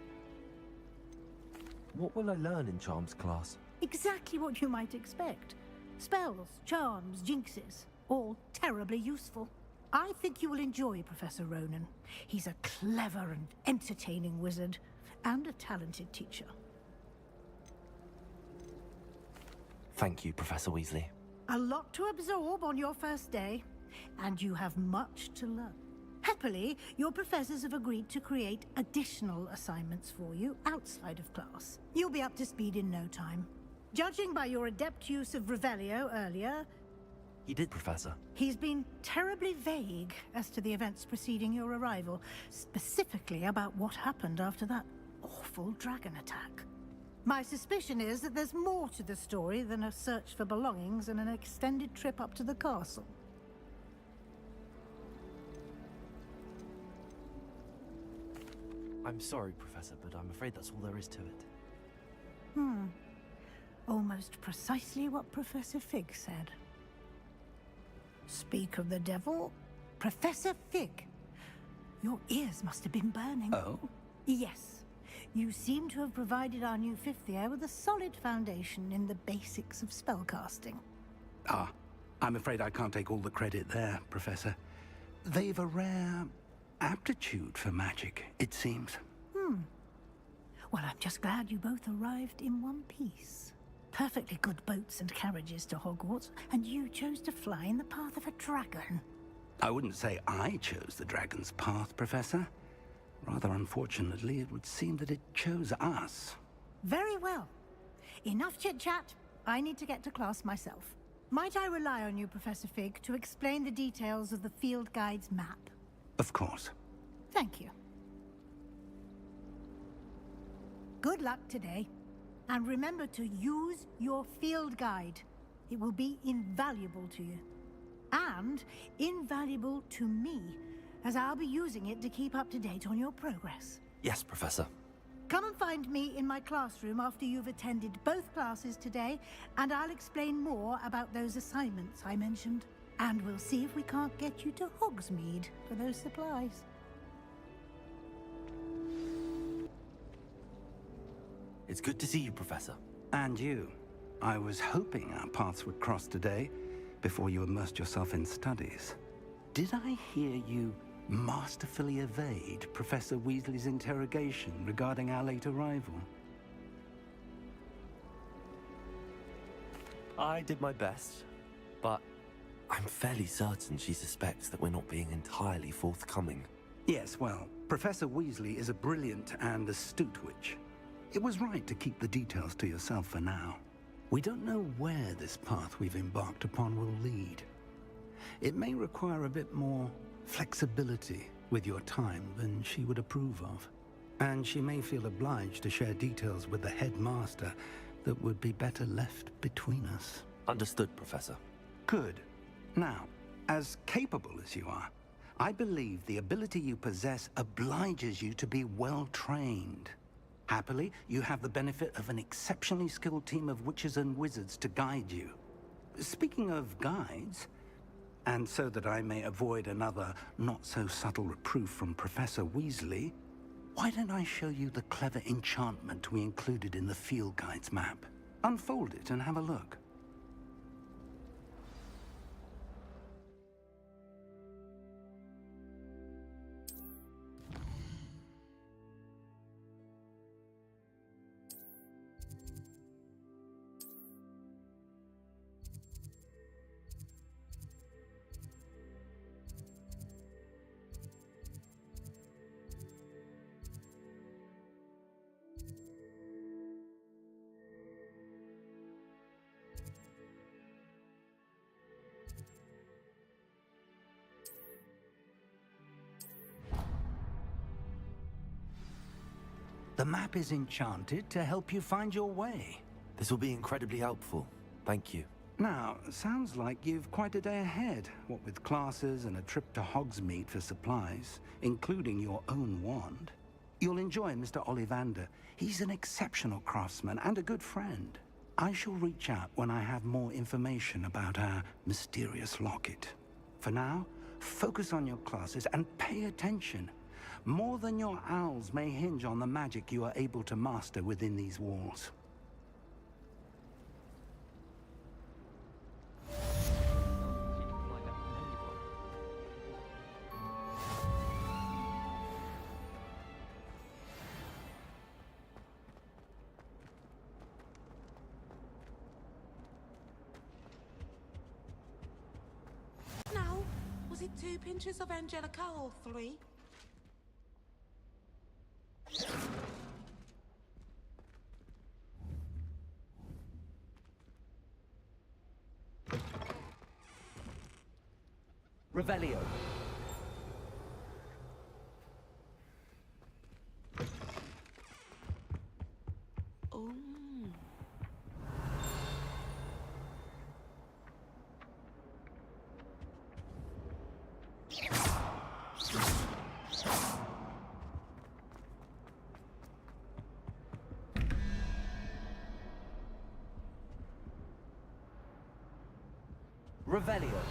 What will I learn in Charms class? Exactly what you might expect. Spells, charms, jinxes, all terribly useful. I think you will enjoy Professor Ronan. He's a clever and entertaining wizard, and a talented teacher. Thank you, Professor Weasley. A lot to absorb on your first day, and you have much to learn. Happily, your professors have agreed to create additional assignments for you outside of class. You'll be up to speed in no time. Judging by your adept use of Revelio earlier... He did, Professor. He's been terribly vague as to the events preceding your arrival, specifically about what happened after that awful dragon attack. My suspicion is that there's more to the story than a search for belongings and an extended trip up to the castle. I'm sorry, Professor, but I'm afraid that's all there is to it. Almost precisely what Professor Fig said. Speak of the devil, Professor Fig. Your ears must have been burning. Oh? Yes. You seem to have provided our new fifth year with a solid foundation in the basics of spellcasting. Ah, I'm afraid I can't take all the credit there, Professor. They've a rare aptitude for magic, it seems. Well, I'm just glad you both arrived in one piece. Perfectly good boats and carriages to Hogwarts, and you chose to fly in the path of a dragon. I wouldn't say I chose the dragon's path, Professor. Rather unfortunately, it would seem that it chose us. Very well. Enough chit-chat. I need to get to class myself. Might I rely on you, Professor Fig, to explain the details of the field guide's map? Of course. Thank you. Good luck today. And remember to use your field guide. It will be invaluable to you. And invaluable to me, as I'll be using it to keep up to date on your progress. Yes, Professor. Come and find me in my classroom after you've attended both classes today, and I'll explain more about those assignments I mentioned. And we'll see if we can't get you to Hogsmeade for those supplies. It's good to see you, Professor. And you. I was hoping our paths would cross today, before you immersed yourself in studies. Did I hear you masterfully evade Professor Weasley's interrogation regarding our late arrival? I did my best, but I'm fairly certain she suspects that we're not being entirely forthcoming. Yes, well, Professor Weasley is a brilliant and astute witch. It was right to keep the details to yourself for now. We don't know where this path we've embarked upon will lead. It may require a bit more flexibility with your time than she would approve of. And she may feel obliged to share details with the headmaster that would be better left between us. Understood, Professor. Good. Now, as capable as you are, I believe the ability you possess obliges you to be well trained. Happily, you have the benefit of an exceptionally skilled team of witches and wizards to guide you. Speaking of guides, and so that I may avoid another not-so-subtle reproof from Professor Weasley, why don't I show you the clever enchantment we included in the field guide's map? Unfold it and have a look. The map is enchanted to help you find your way. This will be incredibly helpful. Thank you. Now, sounds like you've quite a day ahead, what with classes and a trip to Hogsmeade for supplies, including your own wand. You'll enjoy Mr. Ollivander. He's an exceptional craftsman and a good friend. I shall reach out when I have more information about our mysterious locket. For now, focus on your classes and pay attention. More than your owls may hinge on the magic you are able to master within these walls. No, was it 2 pinches of Angelica or 3? Revelio. Oh. Revelio.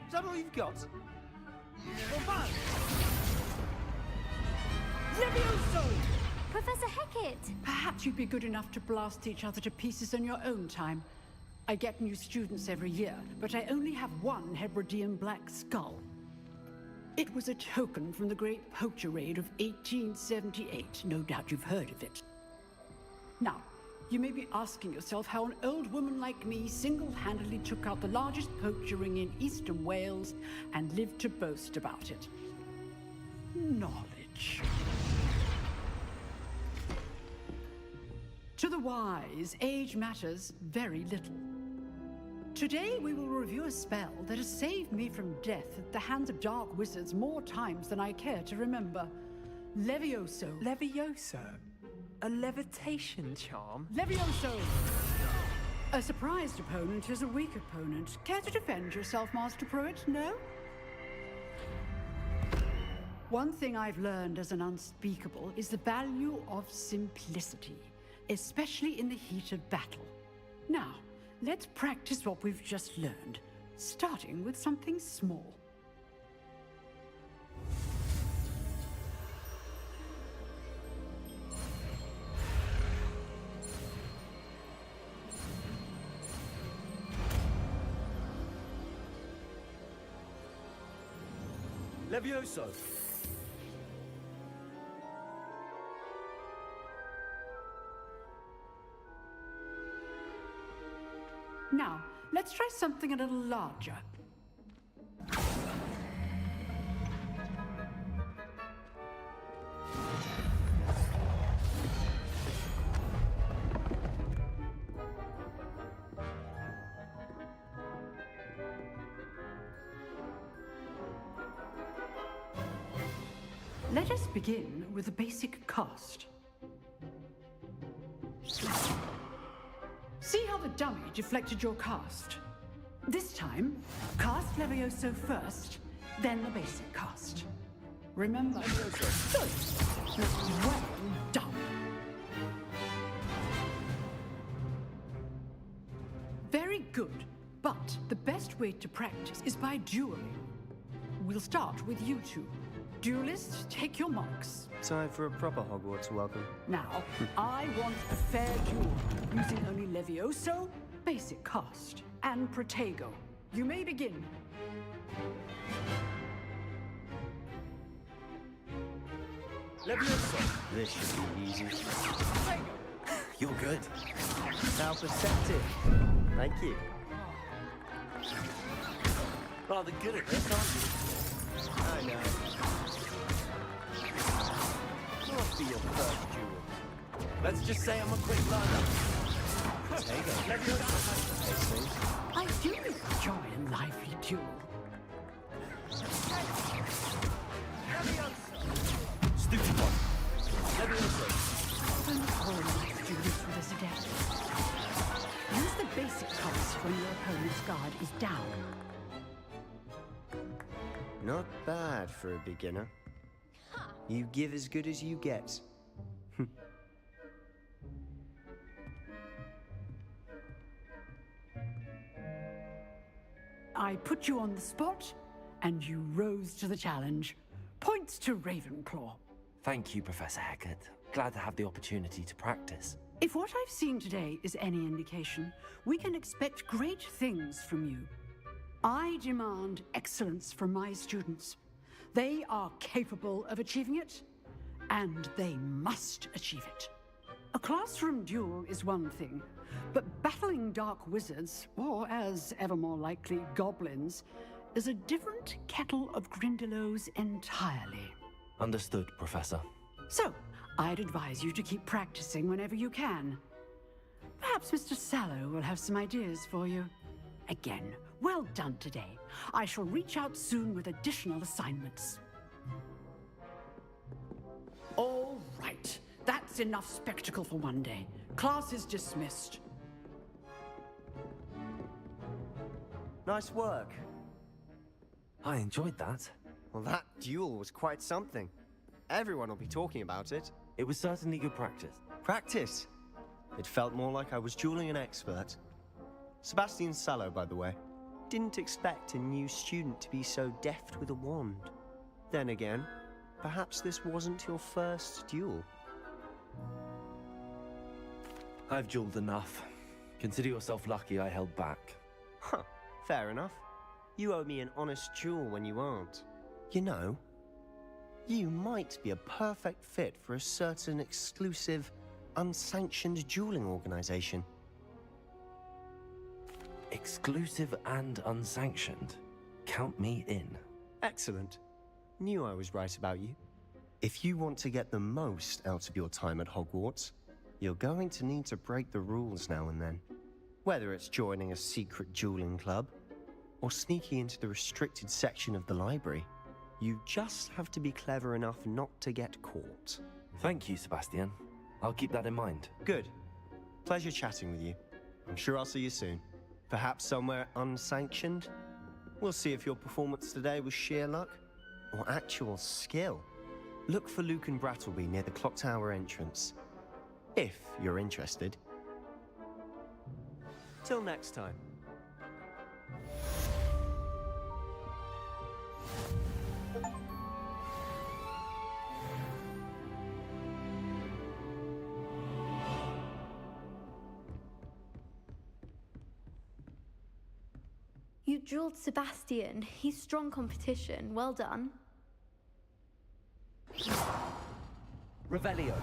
Is that all you've got? Levioso! Professor Hecat! Perhaps you'd be good enough to blast each other to pieces in your own time. I get new students every year, but I only have one Hebridean black skull. It was a token from the Great Poacher Raid of 1878. No doubt you've heard of it. Now, you may be asking yourself how an old woman like me single-handedly took out the largest poacher ring in eastern Wales and lived to boast about it. Knowledge. To the wise, age matters very little. Today we will review a spell that has saved me from death at the hands of dark wizards more times than I care to remember. Levioso. Levioso? A levitation charm? Levioso! A surprised opponent is a weak opponent. Care to defend yourself, Master Pruitt? No? One thing I've learned as an unspeakable is the value of simplicity, especially in the heat of battle. Now, let's practice what we've just learned, starting with something small. Levioso! Now, let's try something a little larger. Let us begin with a basic cast. See how the dummy deflected your cast? This time, cast Levioso first, then the basic cast. Remember, good. Well done. Very good, but the best way to practice is by dueling. We'll start with you two. Duelists, take your marks. Time for a proper Hogwarts welcome. Now, I want a fair duel, using only Levioso, basic cast, and Protego. You may begin. Levioso. This should be easy. You're good. How perceptive. Thank you. Rather good at this, aren't you? I know. What be your first duel? Let's just say I'm a quick learner. Protego. Levioso has to taste things. I do enjoy a lively duel. Stupid one. Levioso. Don't always do this with us again. Use the basic cast when your opponent's guard is down. Not bad for a beginner. You give as good as you get. I put you on the spot, and you rose to the challenge. Points to Ravenclaw. Thank you, Professor Hecat. Glad to have the opportunity to practice. If what I've seen today is any indication, we can expect great things from you. I demand excellence from my students. They are capable of achieving it, and they must achieve it. A classroom duel is one thing, but battling dark wizards, or as ever more likely, goblins, is a different kettle of Grindylows entirely. Understood, Professor. So, I'd advise you to keep practicing whenever you can. Perhaps Mr. Sallow will have some ideas for you. Again, well done today. I shall reach out soon with additional assignments. All right. That's enough spectacle for one day. Class is dismissed. Nice work. I enjoyed that. Well, that duel was quite something. Everyone will be talking about it. It was certainly good practice. Practice? It felt more like I was dueling an expert. Sebastian Sallow, by the way. Didn't expect a new student to be so deft with a wand. Then again, perhaps this wasn't your first duel. I've dueled enough. Consider yourself lucky I held back. Huh, fair enough. You owe me an honest duel when you aren't. You know, you might be a perfect fit for a certain exclusive, unsanctioned dueling organization. Exclusive and unsanctioned? Count me in. Excellent. Knew I was right about you. If you want to get the most out of your time at Hogwarts, you're going to need to break the rules now and then. Whether it's joining a secret dueling club, or sneaking into the restricted section of the library, you just have to be clever enough not to get caught. Thank you, Sebastian. I'll keep that in mind. Good. Pleasure chatting with you. I'm sure I'll see you soon. Perhaps somewhere unsanctioned? We'll see if your performance today was sheer luck or actual skill. Look for Luke and Brattleby near the clock tower entrance. If you're interested. Till next time. You dueled Sebastian. He's strong competition. Well done. Revelio.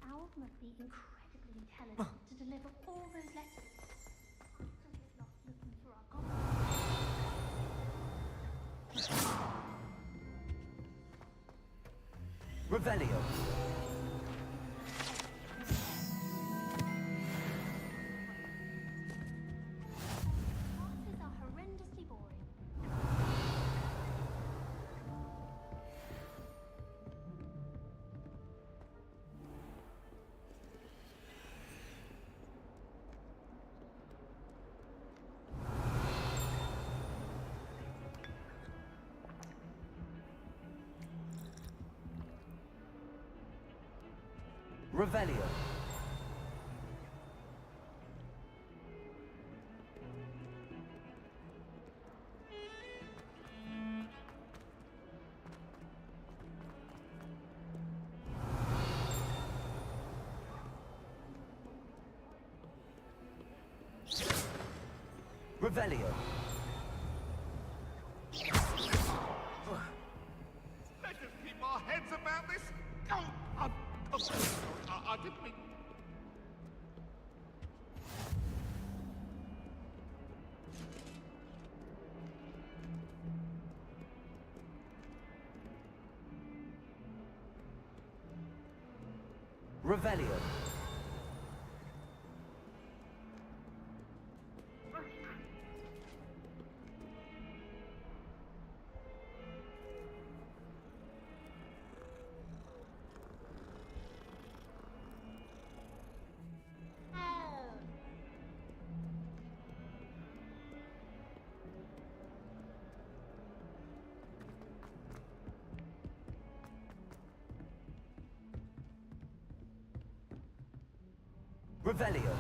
Owls must be incredibly intelligent to deliver all those letters. After we get lost looking for our goblins. Revelio. Classes are horrendously boring. Revelio. Revelio. Let us keep our heads about this. I didn't mean... Revelio. Revelio.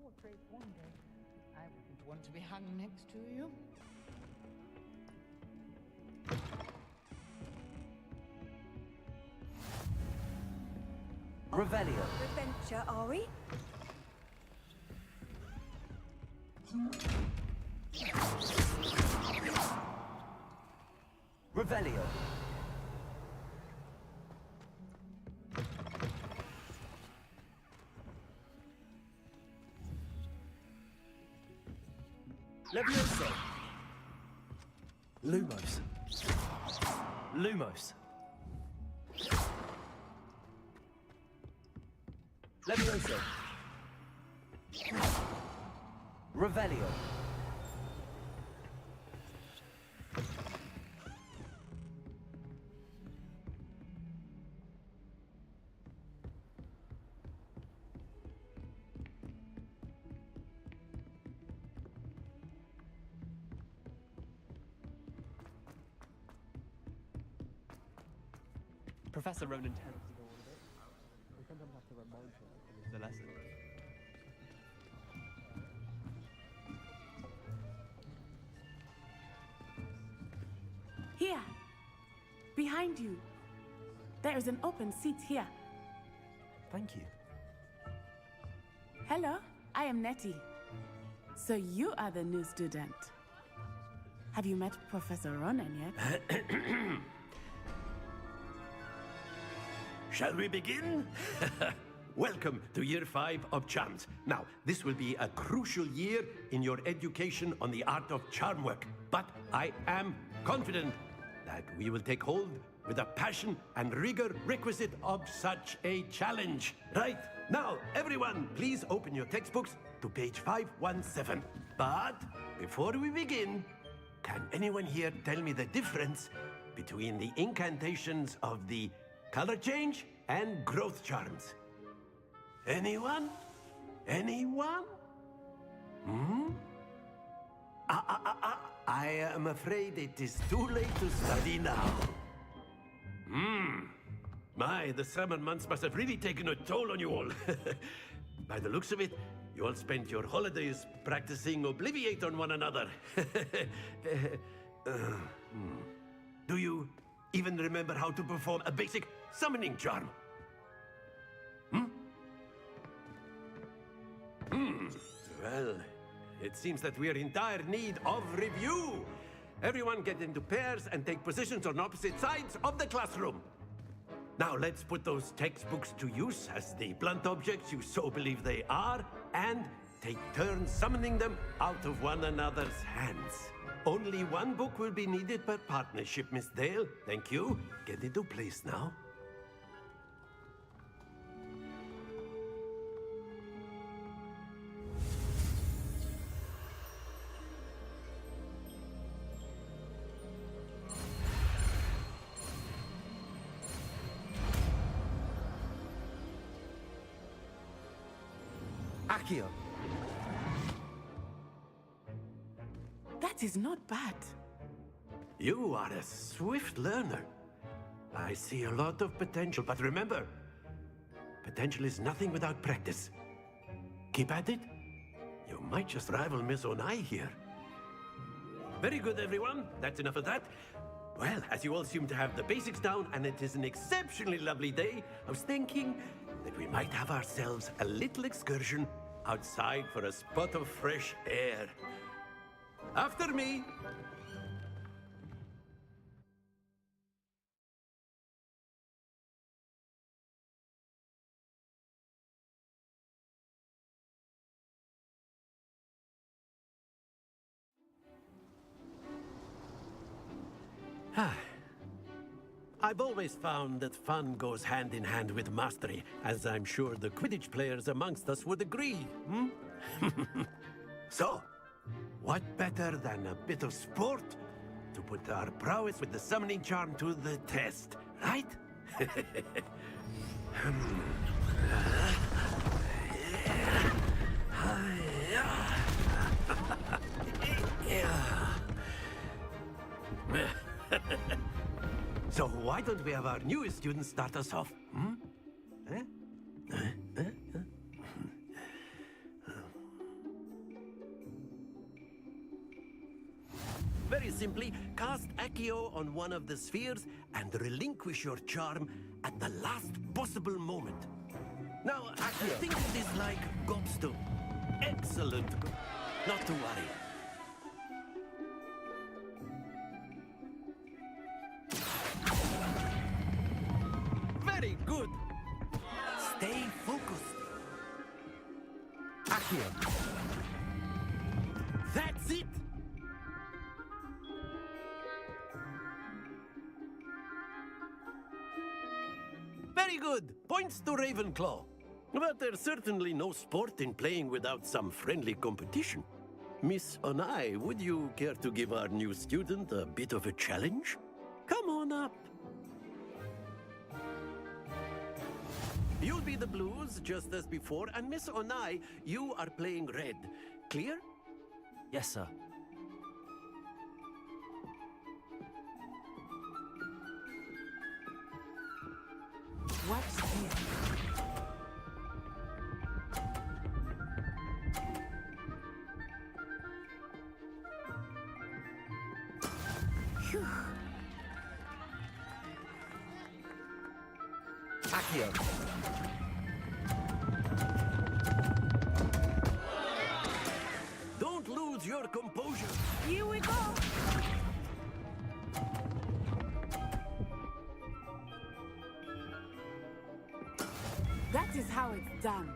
Portrait one day. I wouldn't want to be hung next to you. Revelio. Adventure, are we? Revelio. Levioso. Lumos. Lumos. Levioso. Revelio. Professor Ronan tends to go on a bit. We sometimes have to remind him of the lesson. Here. Behind you. There is an open seat here. Thank you. Hello, I am Nettie. So you are the new student. Have you met Professor Ronan yet? Shall we begin? Welcome to Year 5 of Charms. Now, this will be a crucial year in your education on the art of charm work. But I am confident that we will take hold with the passion and rigor requisite of such a challenge. Right, now, everyone, please open your textbooks to page 517. But before we begin, can anyone here tell me the difference between the incantations of the color change and growth charms? Anyone? Anyone? Hmm? I am afraid it is too late to study now. My, the summer months must have really taken a toll on you all. By the looks of it, you all spent your holidays practicing Obliviate on one another. Do you even remember how to perform a basic summoning charm? Well, it seems that we are in dire need of review. Everyone get into pairs and take positions on opposite sides of the classroom. Now let's put those textbooks to use as the blunt objects you so believe they are, and take turns summoning them out of one another's hands. Only one book will be needed per partnership, Miss Dale. Thank you. Get into place now. Accio. That is not bad. You are a swift learner. I see a lot of potential, but remember, potential is nothing without practice. Keep at it. You might just rival Miss Onai here. Very good, everyone. That's enough of that. Well, as you all seem to have the basics down, and it is an exceptionally lovely day, I was thinking that we might have ourselves a little excursion outside for a spot of fresh air. After me. I've always found that fun goes hand in hand with mastery, as I'm sure the Quidditch players amongst us would agree, hmm? So, what better than a bit of sport to put our prowess with the summoning charm to the test, right? So why don't we have our newest student start us off? Hmm? Very simply, cast Accio on one of the spheres and relinquish your charm at the last possible moment. Now, think of this like gobstone. Excellent. Not to worry. Very good. Stay focused. Accio. That's it. Very good. Points to Ravenclaw. But there's certainly no sport in playing without some friendly competition. Miss Onai, would you care to give our new student a bit of a challenge? Come on up. You'll be the blues, just as before, and Miss Onai, you are playing red. Clear? Yes, sir. What's this? Phew. Accio. Don't lose your composure. Here we go. That is how it's done.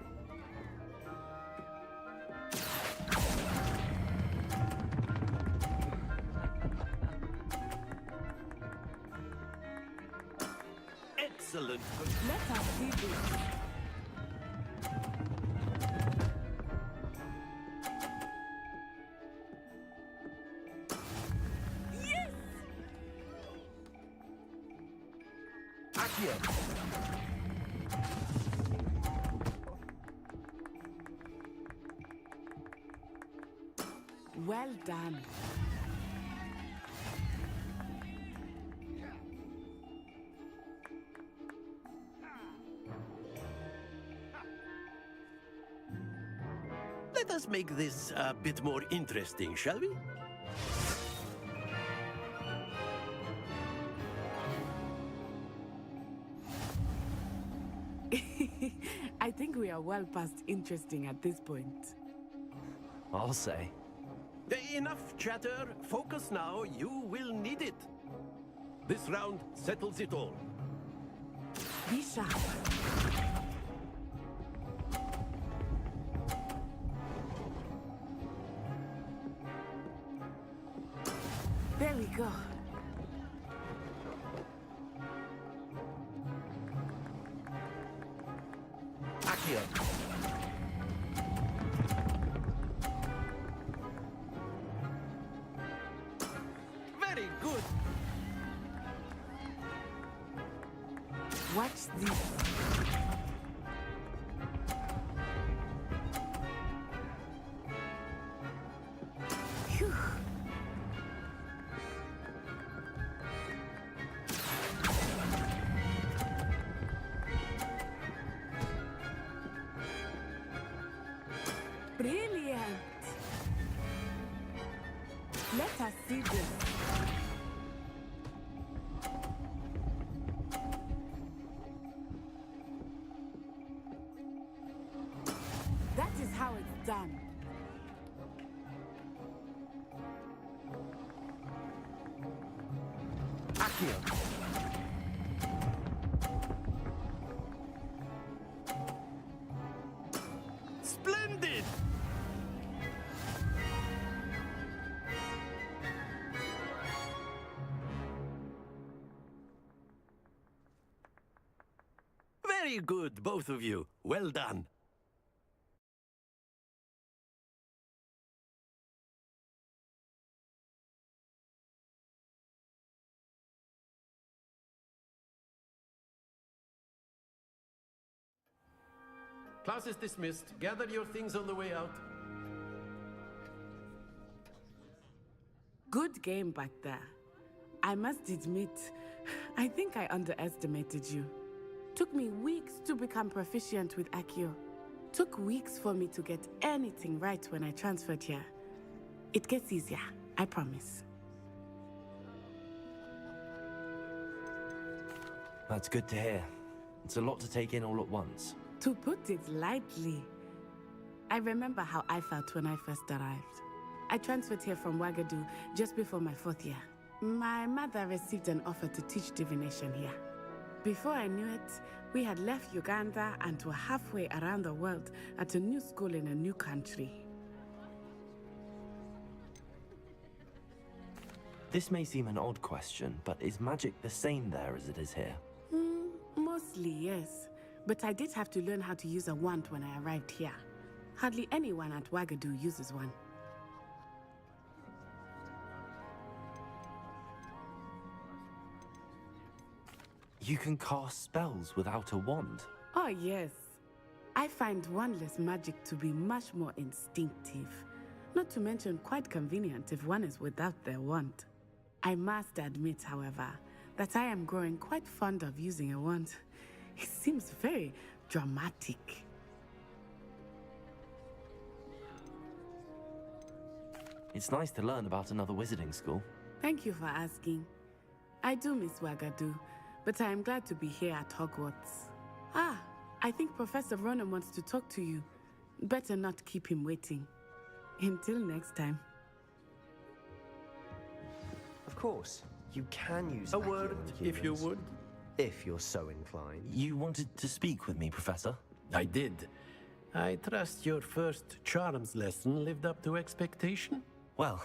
Excellent. Let us see this. Yes! Accio. Well done. Let us make this a bit more interesting, shall we? I think we are well past interesting at this point. I'll say. Enough chatter. Focus now. You will need it. This round settles it all. Be sharp. There we go. Accio. Very good. Watch this. Phew. Brilliant! Let us see this. That is how it's done. Accio! Splendid! Very good, both of you. Well done. Class is dismissed. Gather your things on the way out. Good game back there. I must admit, I think I underestimated you. Took me weeks to become proficient with Accio. Took weeks for me to get anything right when I transferred here. It gets easier, I promise. That's good to hear. It's a lot to take in all at once. To put it lightly, I remember how I felt when I first arrived. I transferred here from Wagadu just before my 4th year. My mother received an offer to teach divination here. Before I knew it, we had left Uganda and were halfway around the world at a new school in a new country. This may seem an odd question, but is magic the same there as it is here? Mostly, yes. But I did have to learn how to use a wand when I arrived here. Hardly anyone at Wagadu uses one. You can cast spells without a wand? Oh, yes. I find wandless magic to be much more instinctive. Not to mention quite convenient if one is without their wand. I must admit, however, that I am growing quite fond of using a wand. It seems very dramatic. It's nice to learn about another wizarding school. Thank you for asking. I do miss Wagadu, but I am glad to be here at Hogwarts. Ah, I think Professor Ronan wants to talk to you. Better not keep him waiting. Until next time. Of course, you can use A word, if you would. If you're so inclined. You wanted to speak with me, Professor? I did. I trust your first charms lesson lived up to expectation? Well,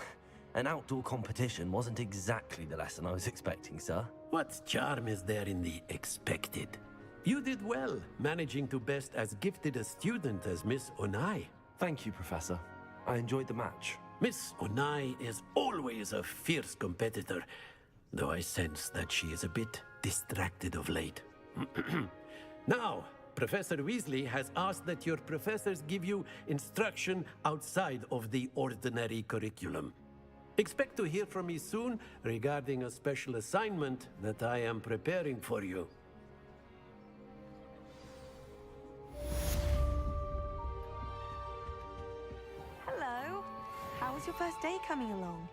an outdoor competition wasn't exactly the lesson I was expecting, sir. What charm is there in the expected? You did well, managing to best as gifted a student as Miss Onai. Thank you, Professor. I enjoyed the match. Miss Onai is always a fierce competitor, though I sense that she is a bit distracted of late. Now, Professor Weasley has asked that your professors give you instruction outside of the ordinary curriculum. Expect to hear from me soon regarding a special assignment that I am preparing for you. Hello. How was your first day coming along?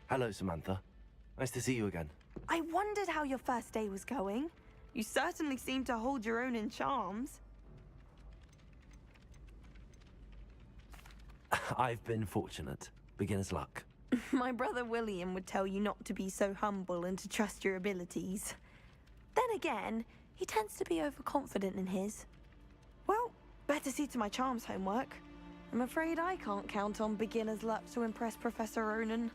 Hello, Samantha. Nice to see you again. I wondered how your first day was going. You certainly seem to hold your own in charms. I've been fortunate. Beginner's luck. My brother William would tell you not to be so humble and to trust your abilities. Then again, he tends to be overconfident in his. Well, better see to my charms homework. I'm afraid I can't count on beginner's luck to impress Professor Ronan.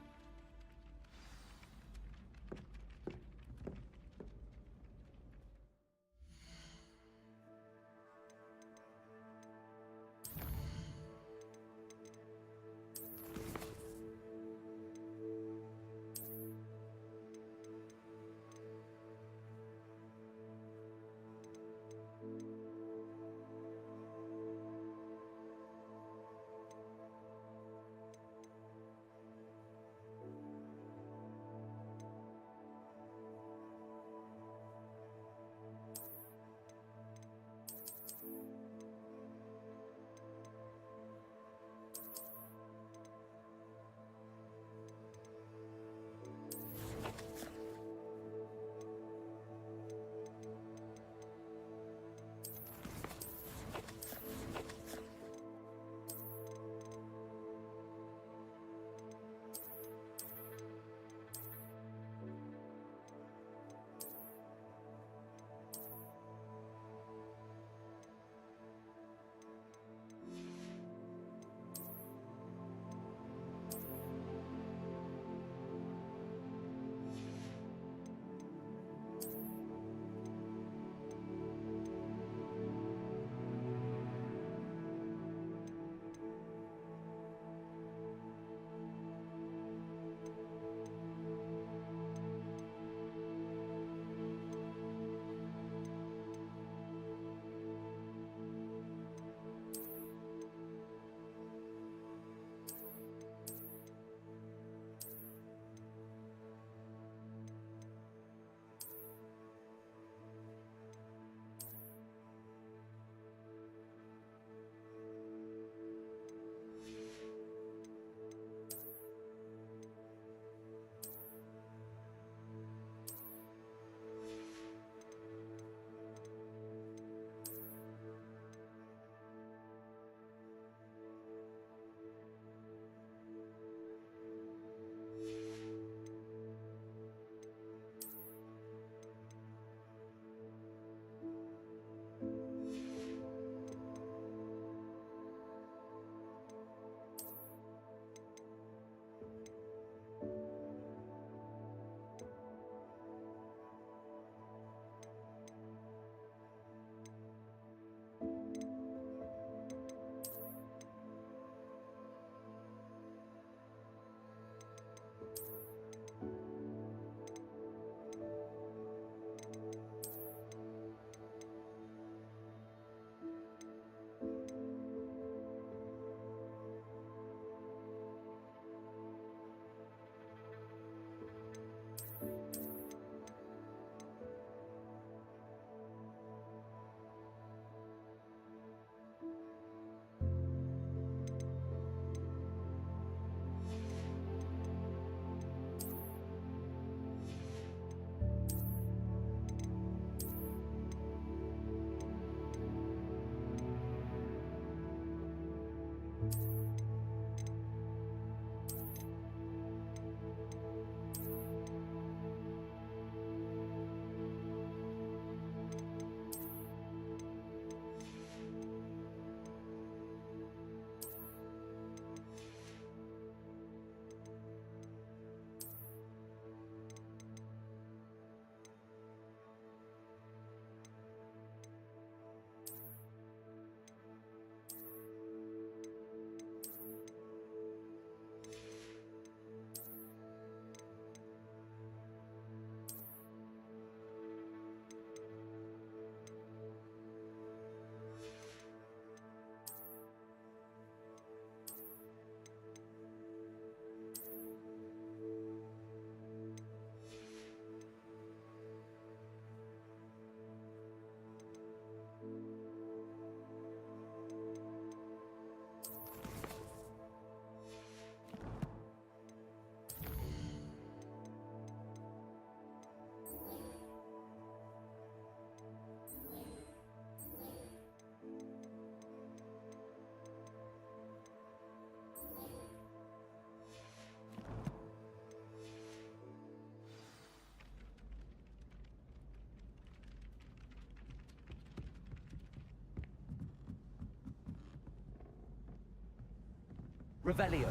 Revelio.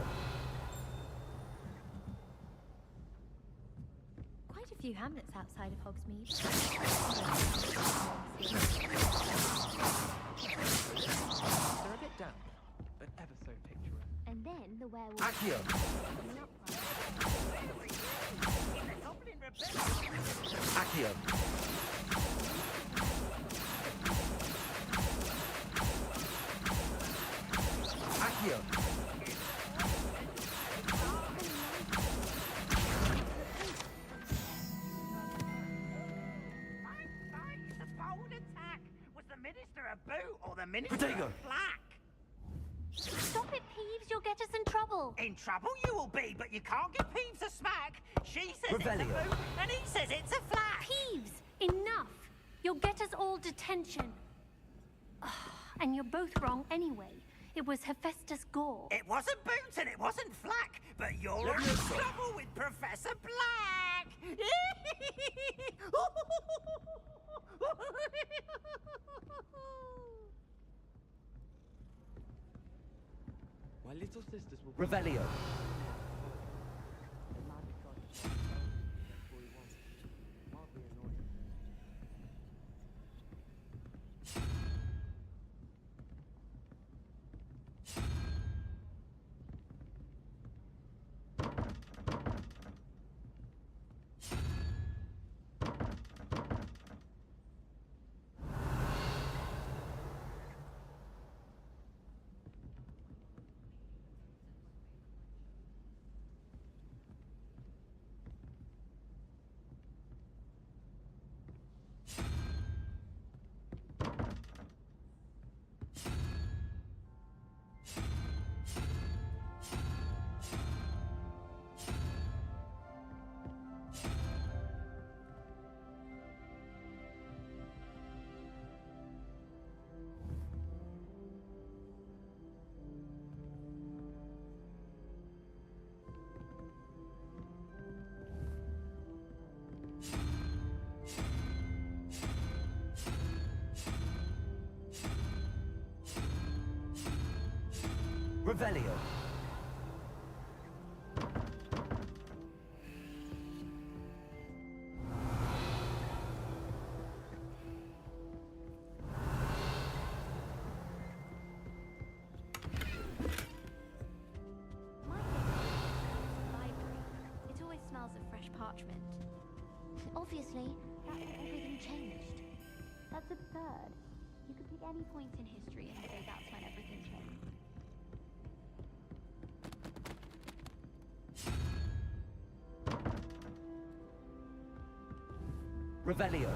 Quite a few hamlets outside of Hogsmeade. They're a bit damp, but ever so picturesque. And then the werewolf. Accio. Accio. Accio. The bold attack! Was the Minister a boot or the Minister Potato. a black? Stop it, Peeves. You'll get us in trouble. In trouble you will be, but you can't give Peeves a smack. She says it's a Revelio. boot, and he says it's a flat. Peeves, enough. You'll get us all detention. And you're both wrong anyway. It was Hephaestus Gore. It wasn't boot and it wasn't flack, but you're in trouble with Professor Black. My little sisters will... Revelio. Revelio. It always smells of fresh parchment. Obviously, that's when everything changed. That's absurd. You could pick any point in history and say that's when everything changed. Revelio.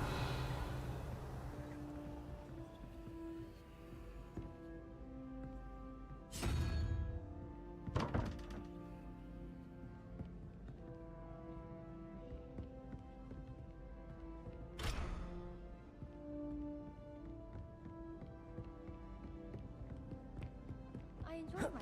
I enjoyed my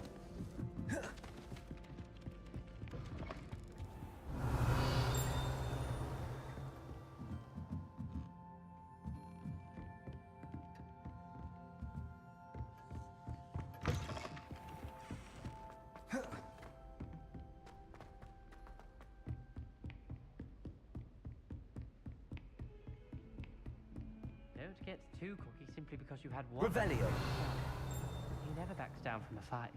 Don't get too cocky simply because you had one. Revelio. He never backs down from a fight.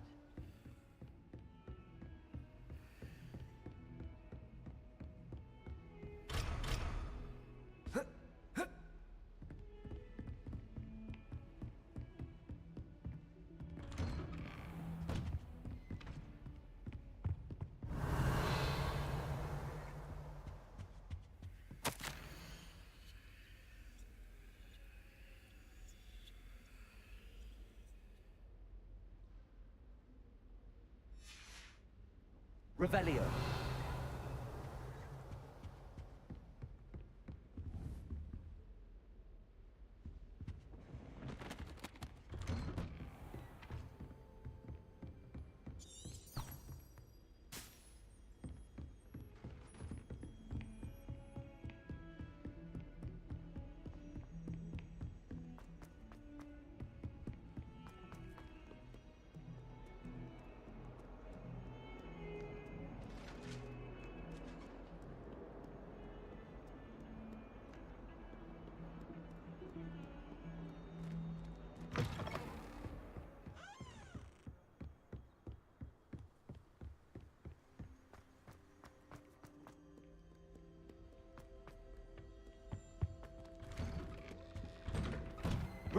Revelio.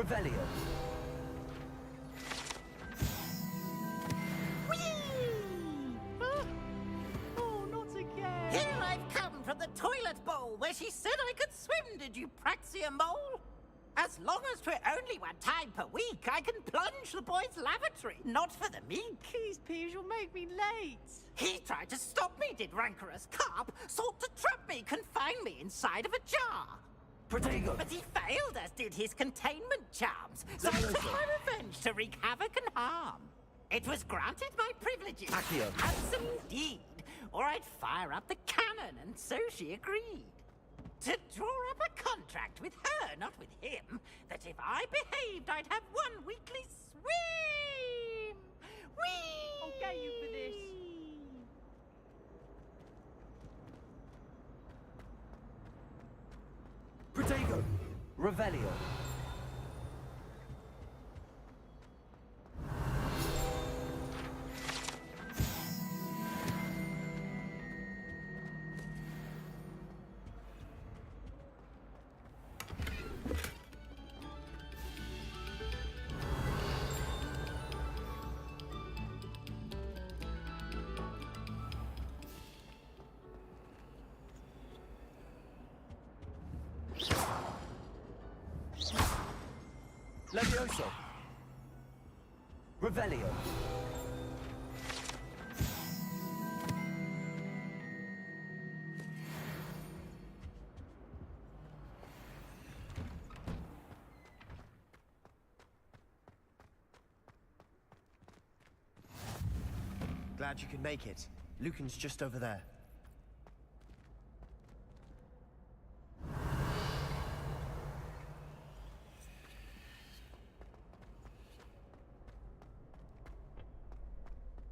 Revelio. Oh, not again! Here I've come from the toilet bowl where she said I could swim, did you praxia mole? As long as 'twere only one time per week, I can plunge the boy's lavatory, not for the meek. Please, Peeves, you'll make me late. He tried to stop me, did rancorous carp, sought to trap me, confine me inside of a jar. Protego. But he failed, as did his containment charms, so I took my revenge to wreak havoc and harm. It was granted my privileges, Accio. handsome indeed, or I'd fire up the cannon, and so she agreed. To draw up a contract with her, not with him, that if I behaved, I'd have one weekly swim! Whee! I'll get you for this. Protego. Revelio. Levioso. Revelio. Glad you could make it. Lucan's just over there.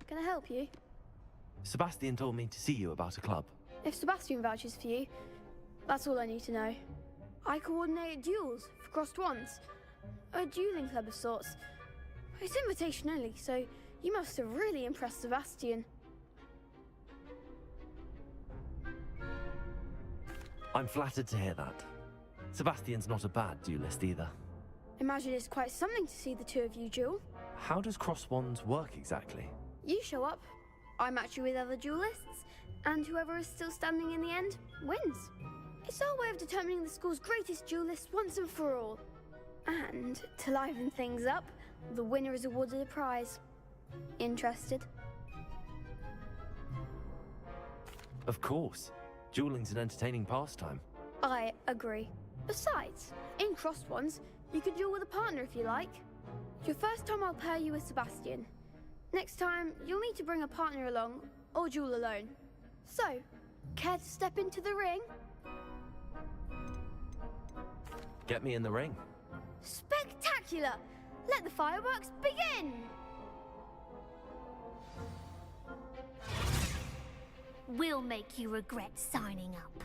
Can I help you? Sebastian told me to see you about a club. If Sebastian vouches for you, that's all I need to know. I coordinate duels for crossed wands. A dueling club of sorts. It's invitation only, so you must have really impressed Sebastian. I'm flattered to hear that. Sebastian's not a bad duelist either. Imagine it's quite something to see the two of you duel. How does cross wands work exactly? You show up, I match you with other duelists, and whoever is still standing in the end wins. It's our way of determining the school's greatest duelist once and for all. And to liven things up, the winner is awarded a prize. Interested? Of course. Dueling's an entertaining pastime. I agree. Besides, in crossed ones, you can duel with a partner if you like. Your first time I'll pair you with Sebastian. Next time, you'll need to bring a partner along, or duel alone. So, care to step into the ring? Get me in the ring. Spectacular! Let the fireworks begin! We'll make you regret signing up.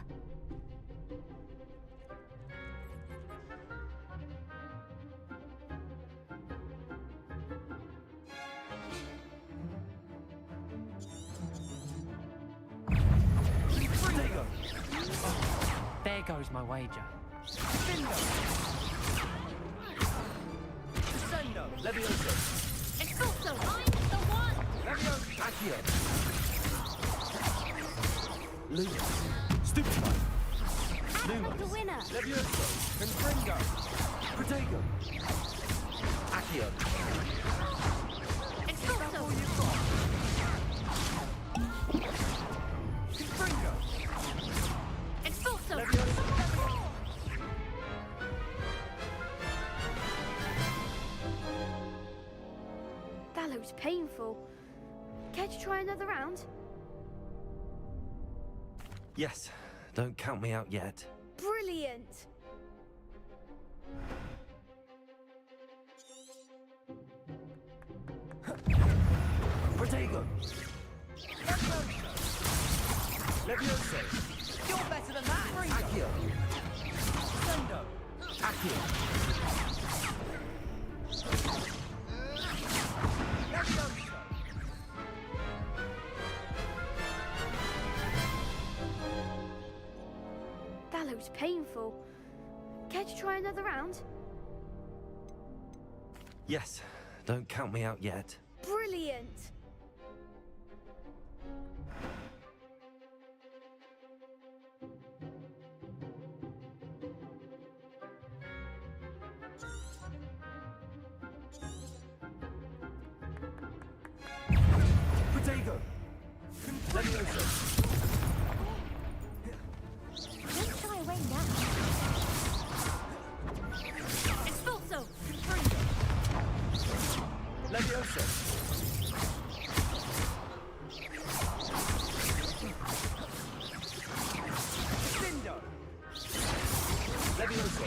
There goes my wager. Descendo. Levioso. Expulso! I'm the one! Levioso. Accio. Lumos. Stupefy. Lumos. The winner! Levioso. Confringo. Protego. Accio. Expulso! Confringo. Expulso! Levioso. That looks painful. Care to try another round? Yes. Don't count me out yet. Brilliant! Protego. Levioso. You're better than that! Accio. Sendo! Accio. That looks painful. Care to try another round? Yes, don't count me out yet. Brilliant! Protego! Levioso! Don't shy away now. Expulso! Levioso! Cindo! Levioso!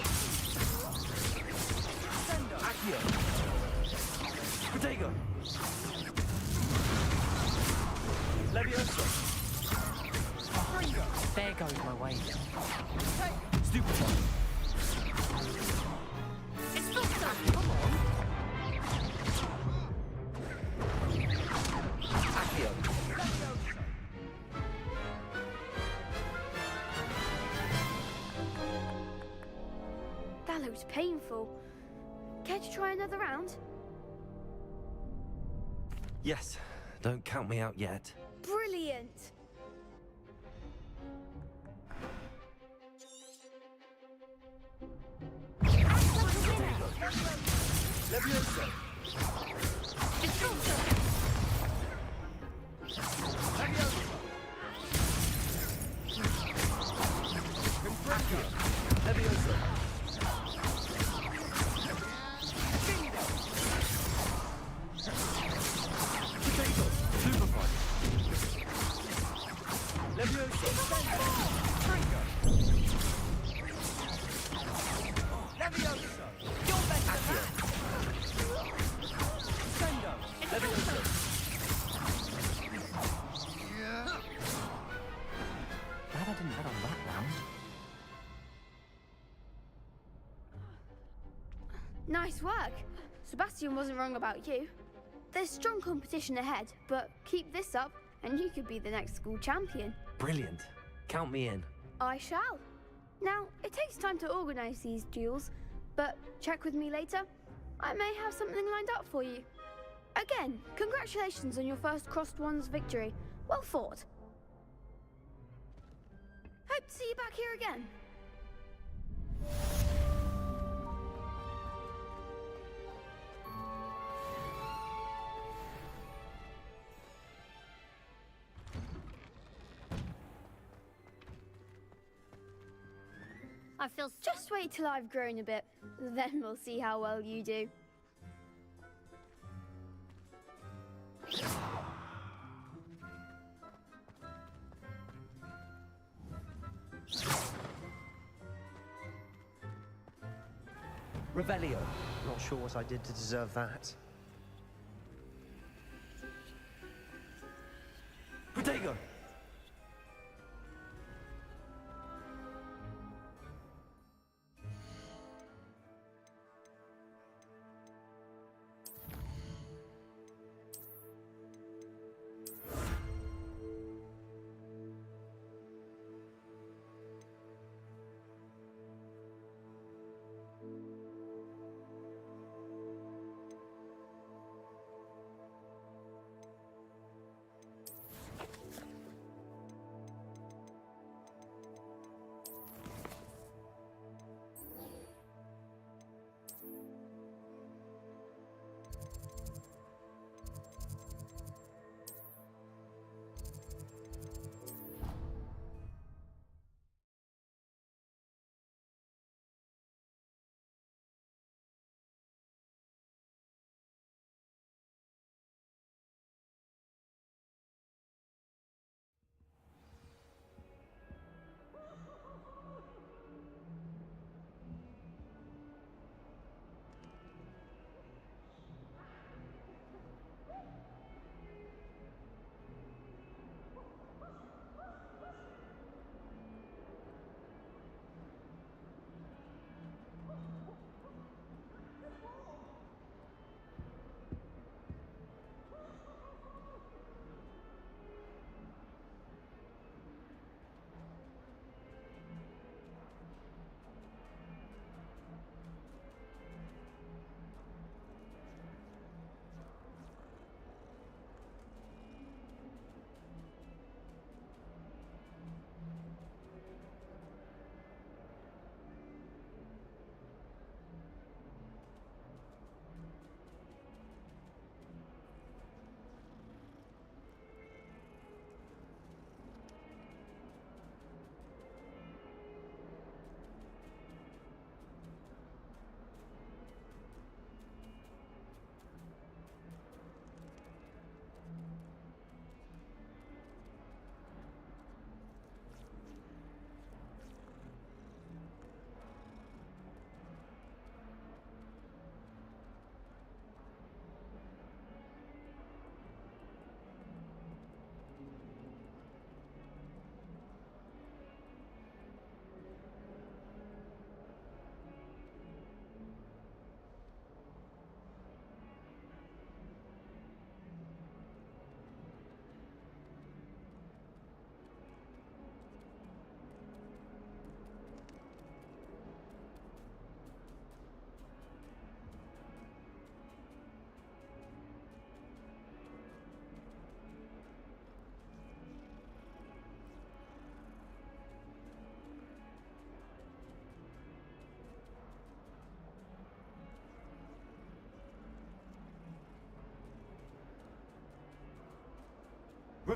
Sendo! Accio! Protego! Levioso! There goes my way. Stupefy! Expulso! Come on! Accio! That looks painful. Care to try another round? Yes, don't count me out yet. Brilliant! Levioso! Expulso! Levioso! Accio! Levioso! Cindo! Protego! Superpod! Levioso! Tringo! Levioso! You're better than that! Sendo! Levioso! Glad I didn't bet on that round. Nice work. Sebastian wasn't wrong about you. There's strong competition ahead, but keep this up and you could be the next school champion. Brilliant. Count me in. I shall. Now, it takes time to organise these duels, but check with me later. I may have something lined up for you. Again, congratulations on your first Crossed Wands victory. Well fought. Hope to see you back here again. I feel Just wait till I've grown a bit, then we'll see how well you do. Revelio. Not sure what I did to deserve that. Protego!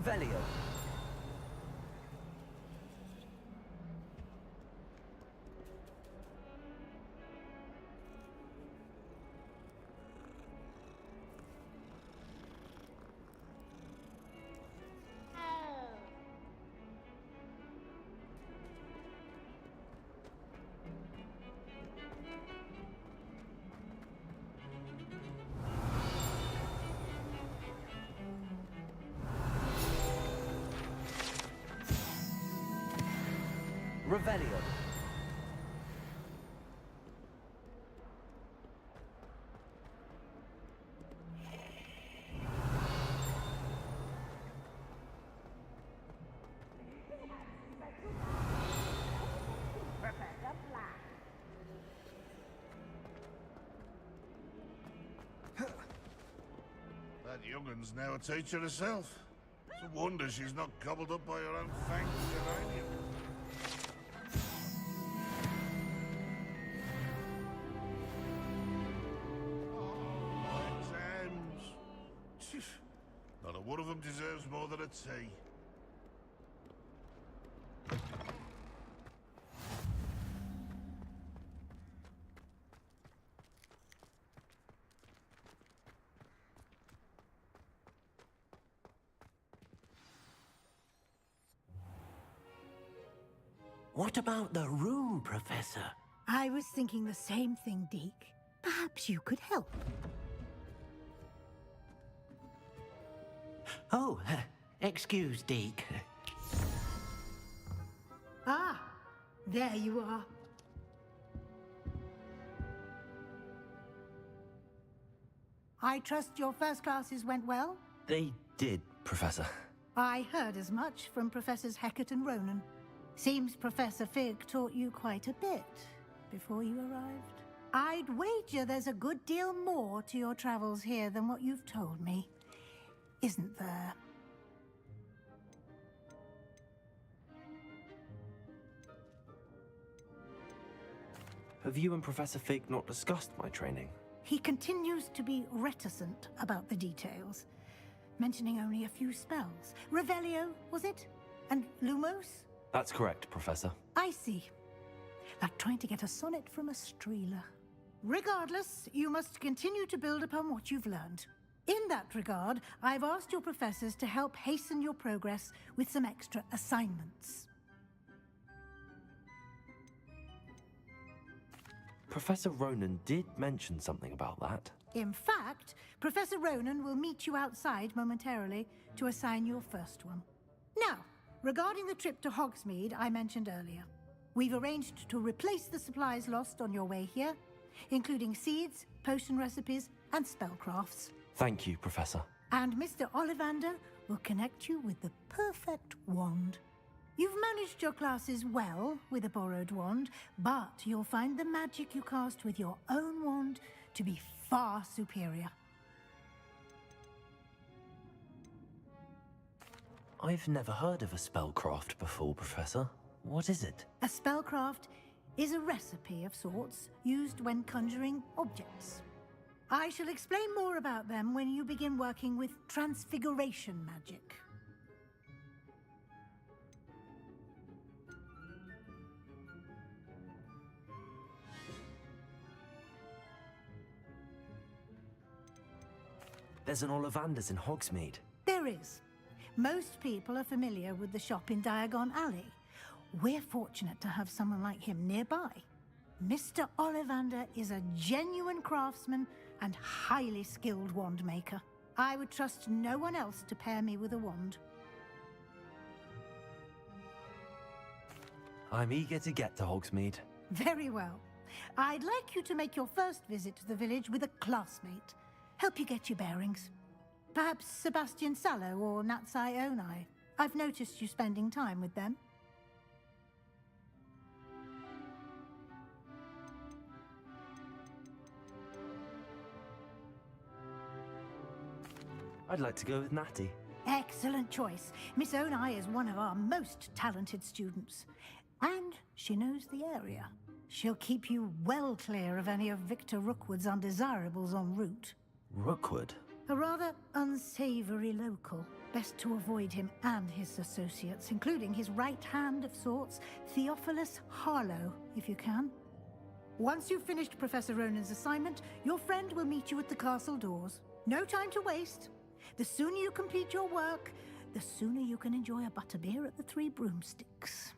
Revelio. Revelio. That youngun's now a teacher herself. It's a wonder she's not gobbled up by her own fanged geranium. Exams. Not a one of them deserves more than a tea. What about the room, Professor? I was thinking the same thing, Deke. Perhaps you could help. Oh, excuse, Deke. Ah, there you are. I trust your first classes went well? They did, Professor. I heard as much from Professors Hecat and Ronan. Seems Professor Fig taught you quite a bit before you arrived. I'd wager there's a good deal more to your travels here than what you've told me. Isn't there? Have you and Professor Fig not discussed my training? He continues to be reticent about the details, mentioning only a few spells. Revelio, was it? And Lumos? That's correct, Professor. I see. Like trying to get a sonnet from a streeler. Regardless, you must continue to build upon what you've learned. In that regard, I've asked your professors to help hasten your progress with some extra assignments. Professor Ronan did mention something about that. In fact, Professor Ronan will meet you outside momentarily to assign your first one. Now, regarding the trip to Hogsmeade I mentioned earlier, we've arranged to replace the supplies lost on your way here, including seeds, potion recipes, and spellcrafts. Thank you, Professor. And Mr. Ollivander will connect you with the perfect wand. You've managed your classes well with a borrowed wand, but you'll find the magic you cast with your own wand to be far superior. I've never heard of a spellcraft before, Professor. What is it? A spellcraft is a recipe of sorts used when conjuring objects. I shall explain more about them when you begin working with transfiguration magic. There's an Ollivander's in Hogsmeade. There is. Most people are familiar with the shop in Diagon Alley. We're fortunate to have someone like him nearby. Mr. Ollivander is a genuine craftsman and highly skilled wand maker. I would trust no one else to pair me with a wand. I'm eager to get to Hogsmeade. Very well. I'd like you to make your first visit to the village with a classmate. Help you get your bearings. Perhaps Sebastian Sallow or Natsai Onai. I've noticed you spending time with them. I'd like to go with Natty. Excellent choice. Miss Onai is one of our most talented students. And she knows the area. She'll keep you well clear of any of Victor Rookwood's undesirables en route. Rookwood? A rather unsavory local. Best to avoid him and his associates, including his right hand of sorts, Theophilus Harlow, if you can. Once you've finished Professor Ronan's assignment, your friend will meet you at the castle doors. No time to waste. The sooner you complete your work, the sooner you can enjoy a butterbeer at the Three Broomsticks.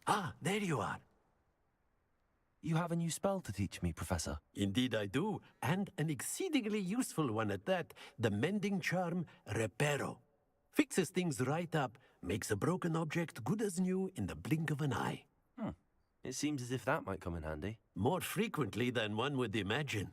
Ah, there you are. You have a new spell to teach me, Professor. Indeed I do, and an exceedingly useful one at that. The mending charm, Reparo. Fixes things right up, makes a broken object good as new in the blink of an eye. It seems as if that might come in handy. More frequently than one would imagine.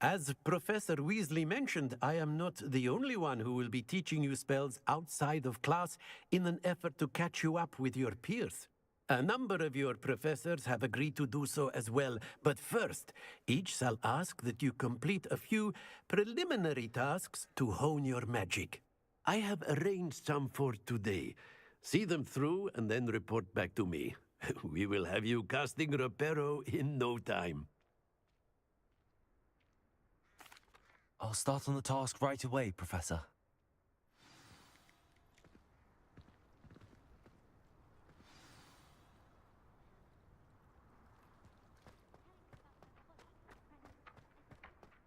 As Professor Weasley mentioned, I am not the only one who will be teaching you spells outside of class in an effort to catch you up with your peers. A number of your professors have agreed to do so as well, but first, each shall ask that you complete a few preliminary tasks to hone your magic. I have arranged some for today. See them through and then report back to me. We will have you casting Reparo in no time. I'll start on the task right away, Professor.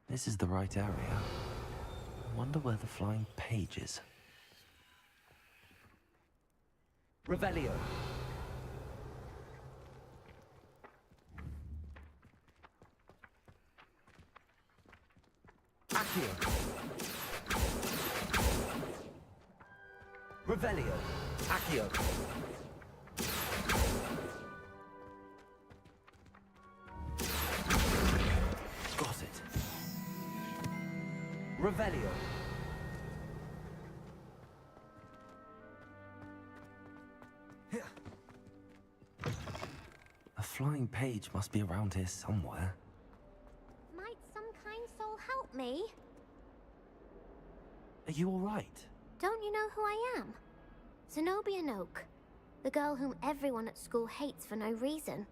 This is the right area. I wonder where the flying page is. Revelio. Accio. Revelio. Accio. Got it. Revelio. A flying page must be around here somewhere. Might some kind soul help me? Are you all right? Don't you know who I am? Zenobia Noak, the girl whom everyone at school hates for no reason.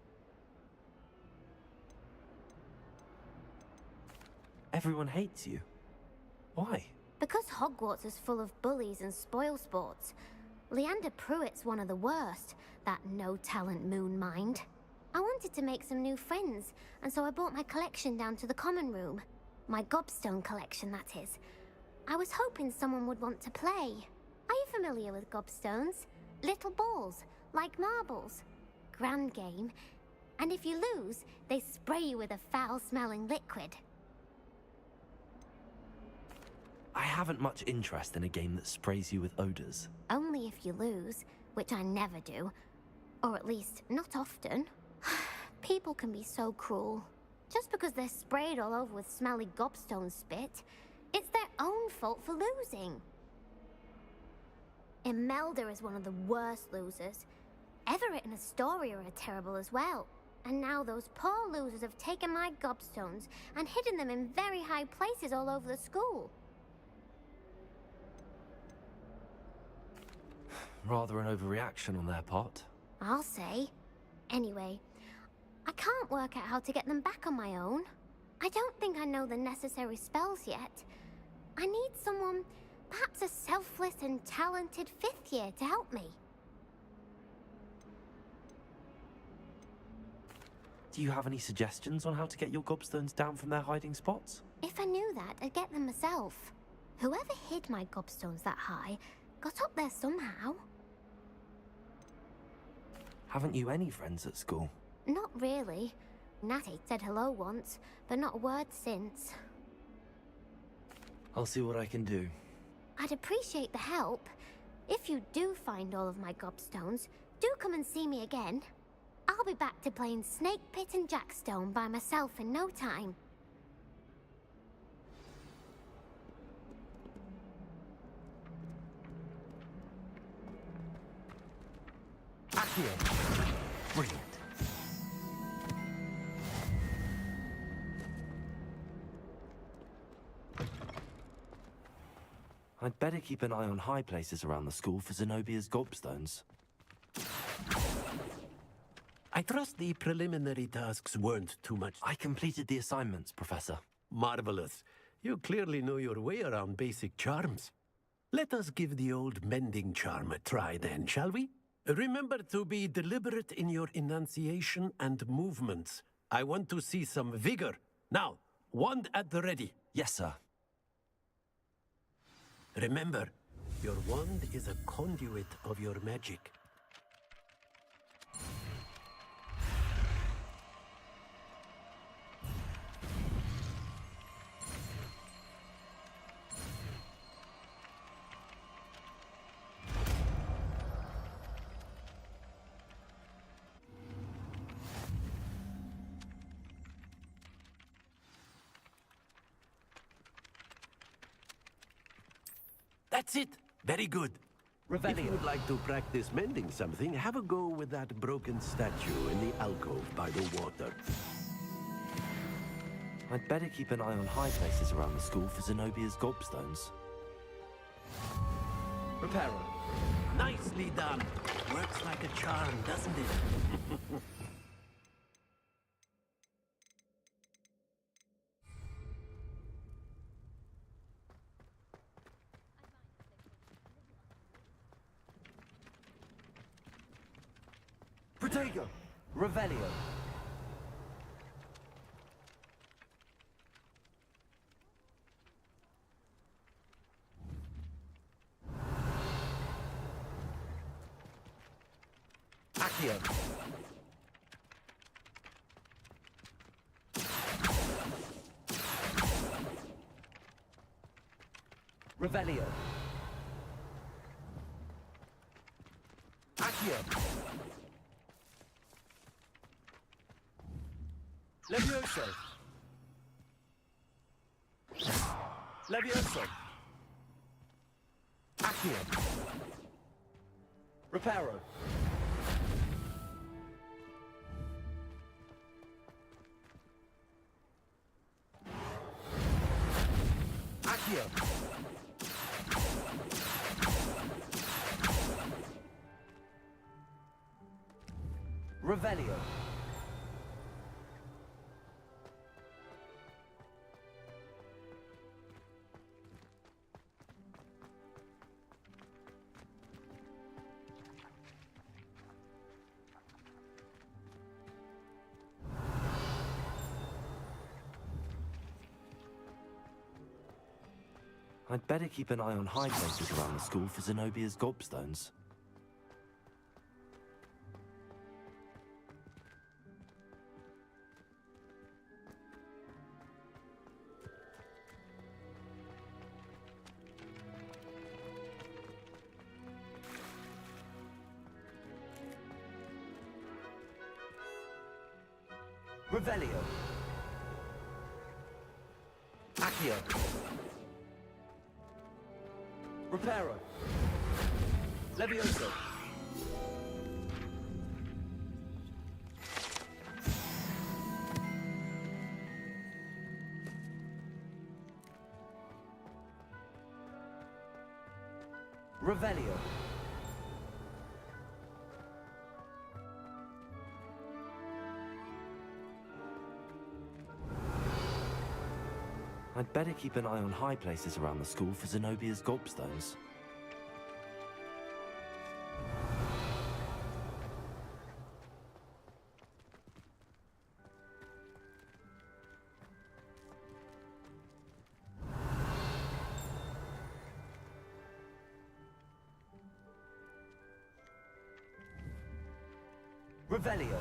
Everyone hates you. Why? Because Hogwarts is full of bullies and spoilsports. Leander Pruitt's one of the worst, that no-talent moon mind. I wanted to make some new friends, and so I brought my collection down to the common room. My gobstone collection, that is. I was hoping someone would want to play. Are you familiar with gobstones? Little balls, like marbles. Grand game. And if you lose, they spray you with a foul-smelling liquid. I haven't much interest in a game that sprays you with odors. Only if you lose, which I never do. Or at least, not often. People can be so cruel. Just because they're sprayed all over with smelly gobstone spit, it's their own fault for losing. Imelda is one of the worst losers. Everett and Astoria are terrible as well. And now those poor losers have taken my gobstones and hidden them in very high places all over the school. Rather an overreaction on their part. I'll say. Anyway, I can't work out how to get them back on my own. I don't think I know the necessary spells yet. I need someone, perhaps a selfless and talented fifth year to help me. Do you have any suggestions on how to get your gobstones down from their hiding spots? If I knew that, I'd get them myself. Whoever hid my gobstones that high got up there somehow. Haven't you any friends at school? Not really. Natty said hello once, but not a word since. I'll see what I can do. I'd appreciate the help. If you do find all of my gobstones, do come and see me again. I'll be back to playing Snake Pit and Jackstone by myself in no time. Accio. Brilliant. I'd better keep an eye on high places around the school for Zenobia's gobstones. I trust the preliminary tasks weren't too much. I completed the assignments, Professor. Marvelous. You clearly know your way around basic charms. Let us give the old mending charm a try then, shall we? Remember to be deliberate in your enunciation and movements. I want to see some vigor. Now, wand at the ready. Yes, sir. Remember, your wand is a conduit of your magic. That's it. Very good. If you would like to practice mending something, have a go with that broken statue in the alcove by the water. I'd better keep an eye on high places around the school for Zenobia's gobstones. Reparo. Nicely done. Works like a charm, doesn't it? Protego! Revelio! Accio! Revelio! Accio! Levioso! Levioso! Accio! Reparo! Accio! Revelio! I'd better keep an eye on high places around the school for Zenobia's gobstones. Revelio! Accio! Reparo! Levioso! Revelio! I'd better keep an eye on high places around the school for Zenobia's gobstones. Revelio!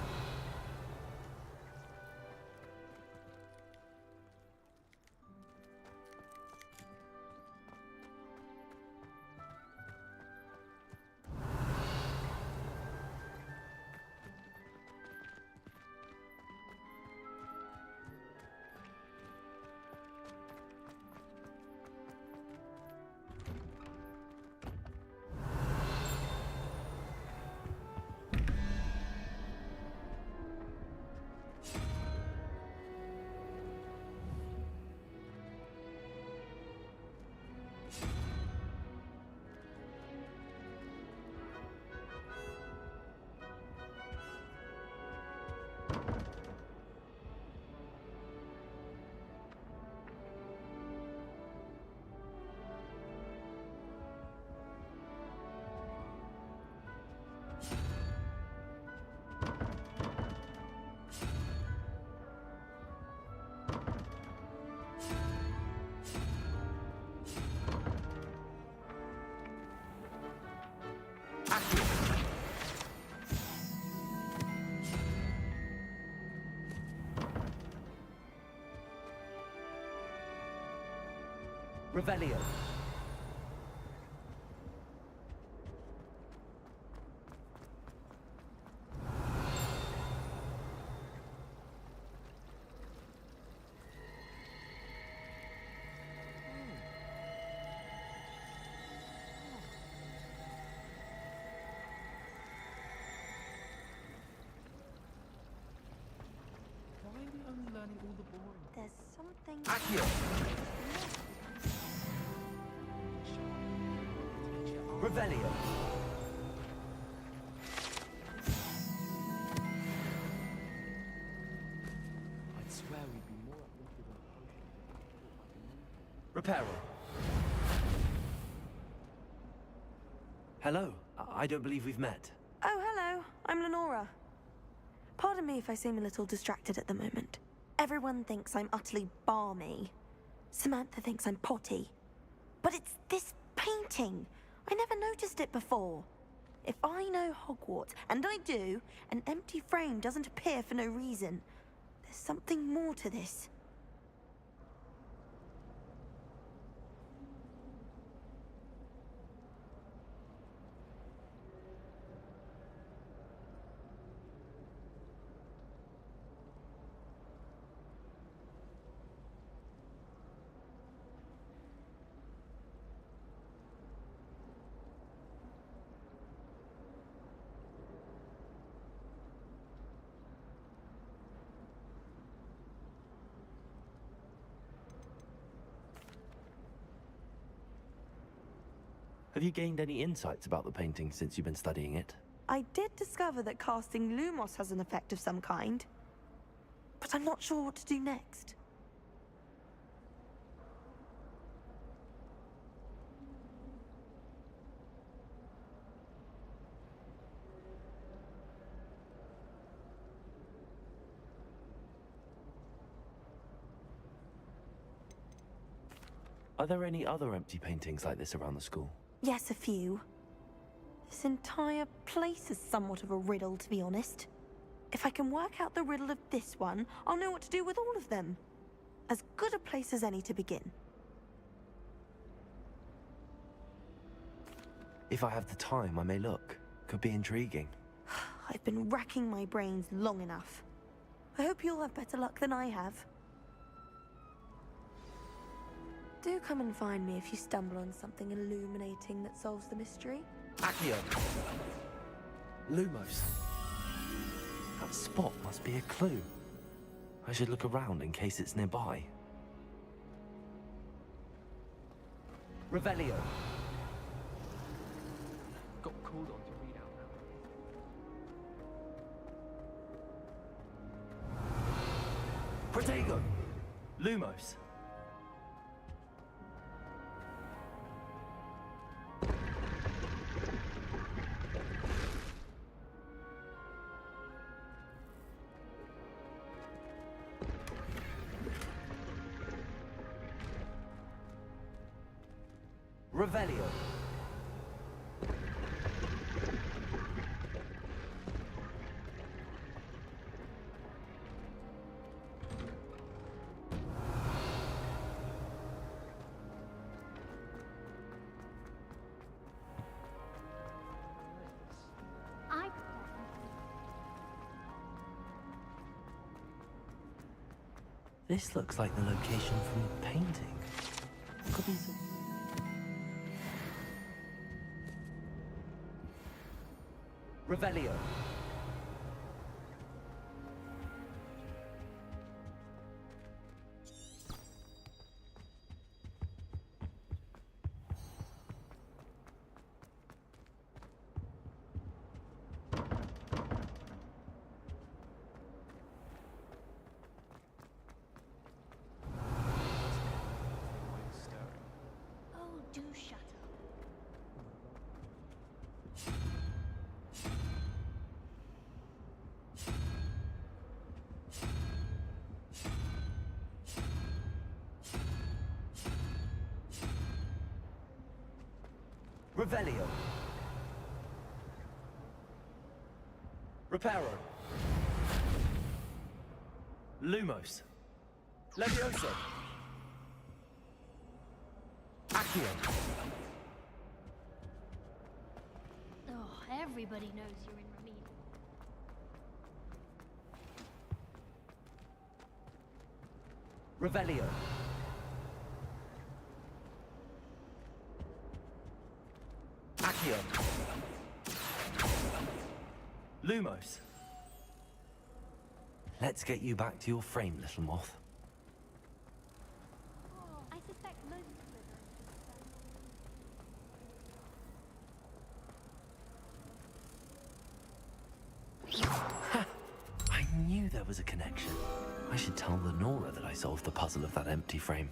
Revelio. Why are we only learning all the boring? There's something... Accio. Revelio. I'd swear we'd be more uplifted on potions. Reparo. Hello. I don't believe we've met. Oh, hello. I'm Lenora. Pardon me if I seem a little distracted at the moment. Everyone thinks I'm utterly balmy. Samantha thinks I'm potty. But it's this painting. I never noticed it before. If I know Hogwarts, and I do, an empty frame doesn't appear for no reason. There's something more to this. Have you gained any insights about the painting since you've been studying it? I did discover that casting Lumos has an effect of some kind. But I'm not sure what to do next. Are there any other empty paintings like this around the school? Yes, a few. This entire place is somewhat of a riddle, to be honest. If I can work out the riddle of this one, I'll know what to do with all of them. As good a place as any to begin. If I have the time, I may look. Could be intriguing. I've been racking my brains long enough. I hope you'll have better luck than I have. Do come and find me if you stumble on something illuminating that solves the mystery. Accio. Lumos. That spot must be a clue. I should look around in case it's nearby. Revelio. Got called on to read out now. Protego. Lumos. Revelio. This looks like the location from the painting. Could be some... Revelio. Oh, do shut up. Revelio. Reparo. Lumos. Levioso. Accio. Oh, everybody knows you're in remedial. Revelio. Accio. Lumos. Let's get you back to your frame, little moth. I suspect most Ha! I knew there was a connection. I should tell Lenora that I solved the puzzle of that empty frame.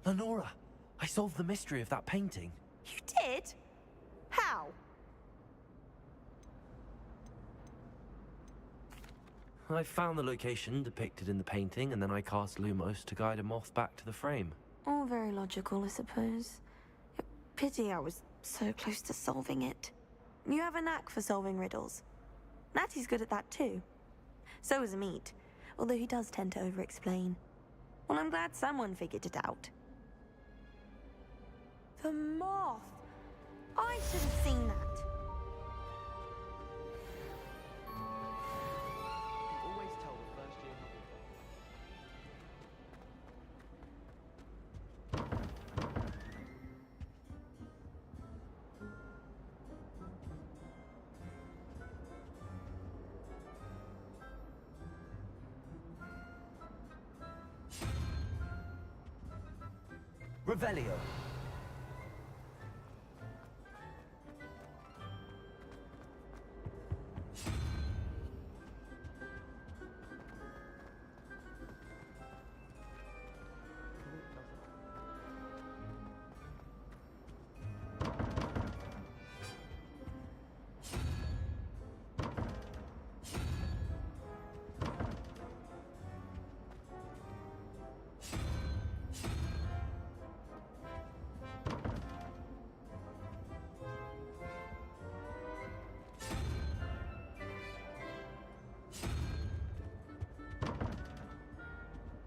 Lenora, I solved the mystery of that painting. You did? How? I found the location depicted in the painting, and then I cast Lumos to guide a moth back to the frame. All very logical, I suppose. Pity I was so close to solving it. You have a knack for solving riddles. Natty's good at that too. So is Amit, although he does tend to over-explain. Well, I'm glad someone figured it out. The moth! I should have seen that. Always tell the first year Revelio.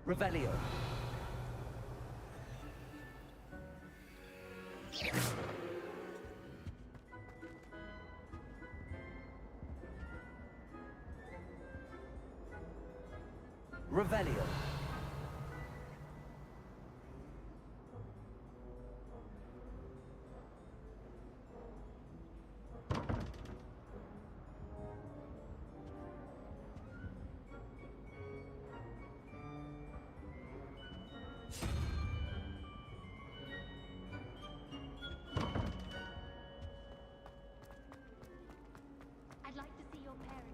Revelio. Revelio. I'd like to see your parents.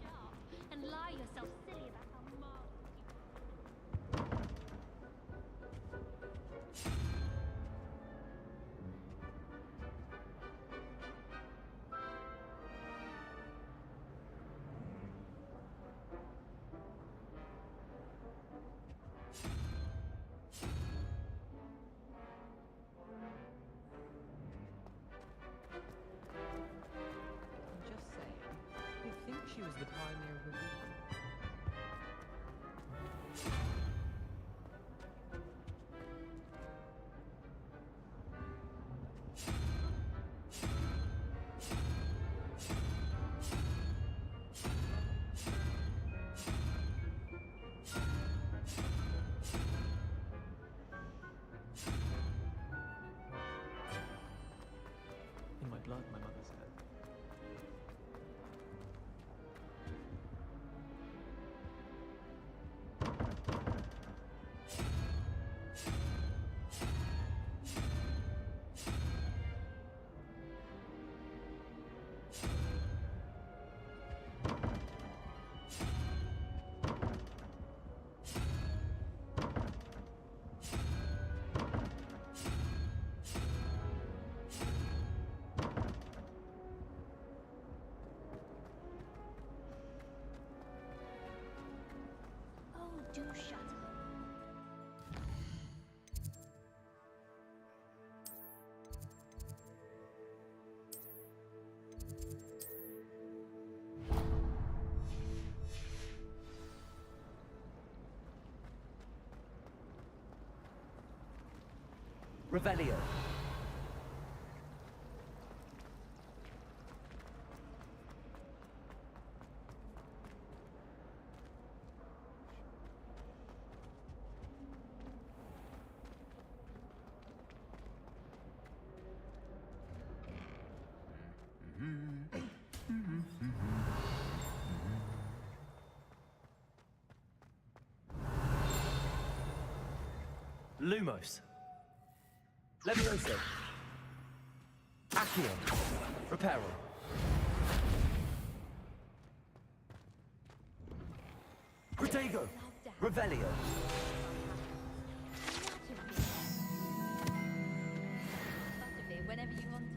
Sharp and lie yourself silly about how marvelous Just saying. I think she was the pioneer of remedial. In my blood, my mother said. Revelio. Lumos. Levioso. Accio. Reparo. Protego. Revelio. Whenever you want it.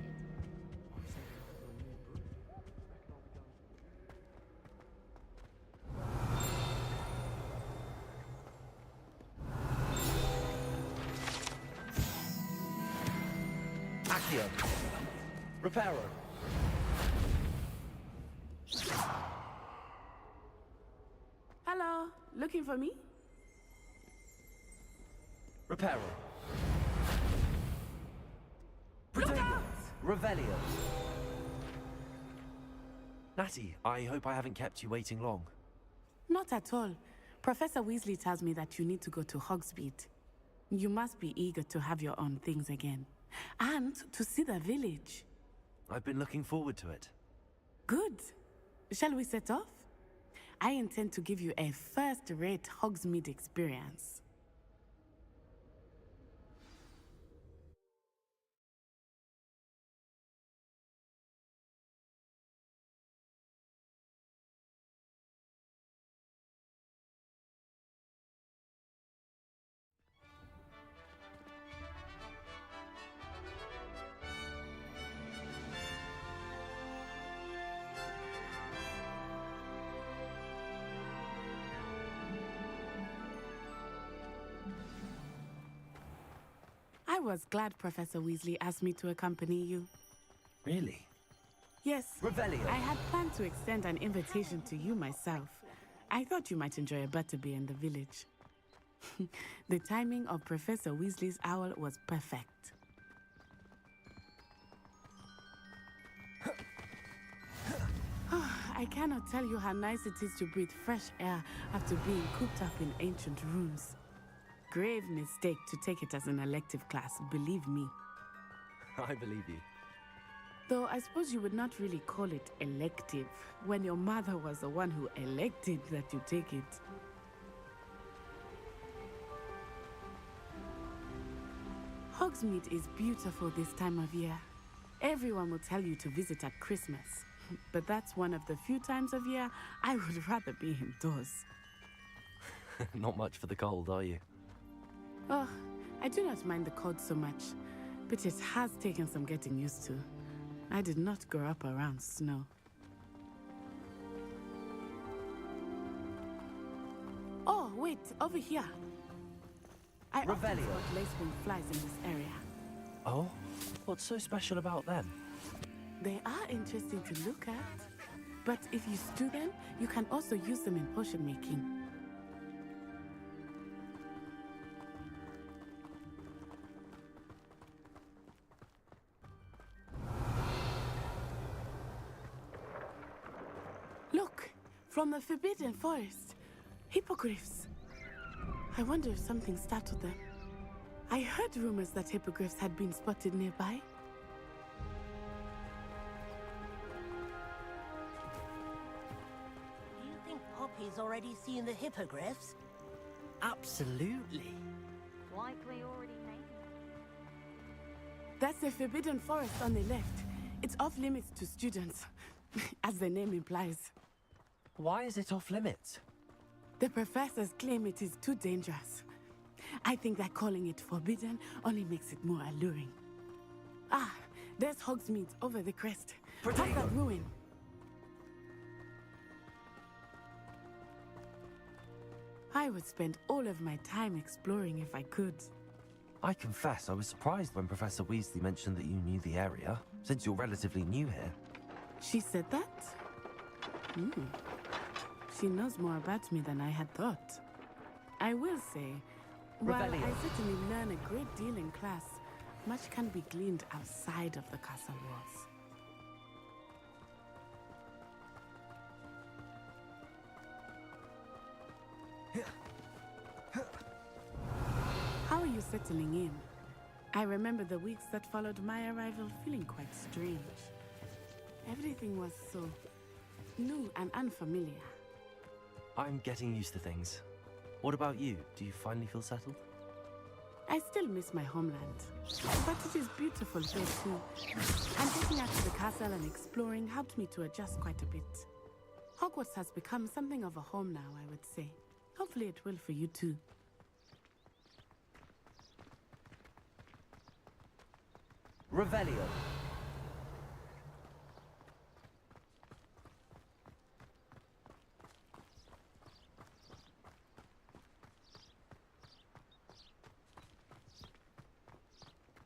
Accio. Reparo. Hello, looking for me? Reparo. Look out! Revelio. Natty, I hope I haven't kept you waiting long. Not at all. Professor Weasley tells me that you need to go to Hogsmeade. You must be eager to have your own things again. And to see the village. I've been looking forward to it. Good. Shall we set off? I intend to give you a first-rate Hogsmeade experience. I was glad Professor Weasley asked me to accompany you. Really? Yes. Revelio. I had planned to extend an invitation to you myself. I thought you might enjoy a butterbeer in the village. The timing of Professor Weasley's owl was perfect. I cannot tell you how nice it is to breathe fresh air after being cooped up in ancient rooms. Grave mistake to take it as an elective class, believe me. I believe you. Though I suppose you would not really call it elective when your mother was the one who elected that you take it. Hogsmeade is beautiful this time of year. Everyone will tell you to visit at Christmas. But that's one of the few times of year I would rather be indoors. Not much for the cold, are you? Oh, I do not mind the cold so much, but it has taken some getting used to. I did not grow up around snow. Oh, wait, over here. I often Revelio. spot lacewing flies in this area. Oh? What's so special about them? They are interesting to look at, but if you stew them, you can also use them in potion making. Look, from the Forbidden Forest, hippogriffs. I wonder if something startled them. I heard rumors that hippogriffs had been spotted nearby. Do you think Poppy's already seen the hippogriffs? Absolutely. Likely already named. That's the Forbidden Forest on the left. It's off limits to students, as the name implies. Why is it off limits? The professors claim it is too dangerous. I think that calling it forbidden only makes it more alluring. Ah, there's Hogsmeade over the crest. Past that ruin. I would spend all of my time exploring if I could. I confess I was surprised when Professor Weasley mentioned that you knew the area, since you're relatively new here. She said that? She knows more about me than I had thought. I will say, while I Revelio. certainly learn a great deal in class, much can be gleaned outside of the castle walls. How are you settling in? I remember the weeks that followed my arrival feeling quite strange. Everything was so new and unfamiliar. I'm getting used to things. What about you? Do you finally feel settled? I still miss my homeland, but it is beautiful here too. And getting out to the castle and exploring helped me to adjust quite a bit. Hogwarts has become something of a home now, I would say. Hopefully it will for you too. Revelio.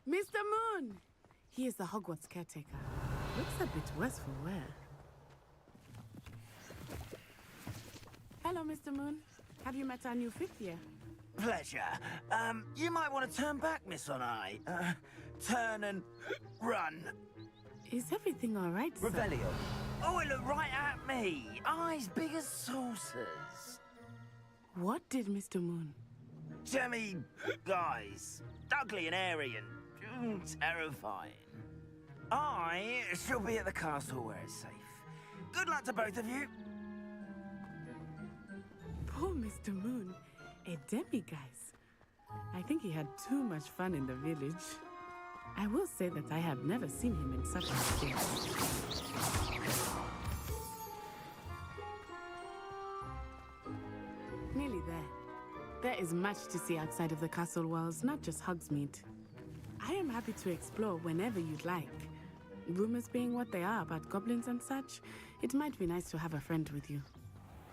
Mr. Moon! He is the Hogwarts caretaker. Looks a bit worse for wear. Hello, Mr. Moon. Have you met our new fifth year? Pleasure. You might want to turn back, Miss Onai. Turn and run. Is everything all right, sir? Revelio. Oh, it looked right at me. Eyes big as saucers. What did Mr. Moon? Jemmy guys. Ugly and airy and terrifying. I shall be at the castle where it's safe. Good luck to both of you. Poor Mr. Moon. A demiguise. I think he had too much fun in the village. I will say that I have never seen him in such a state. Nearly there. There is much to see outside of the castle walls, not just Hogsmeade. I am happy to explore whenever you'd like. Rumors being what they are about goblins and such, it might be nice to have a friend with you.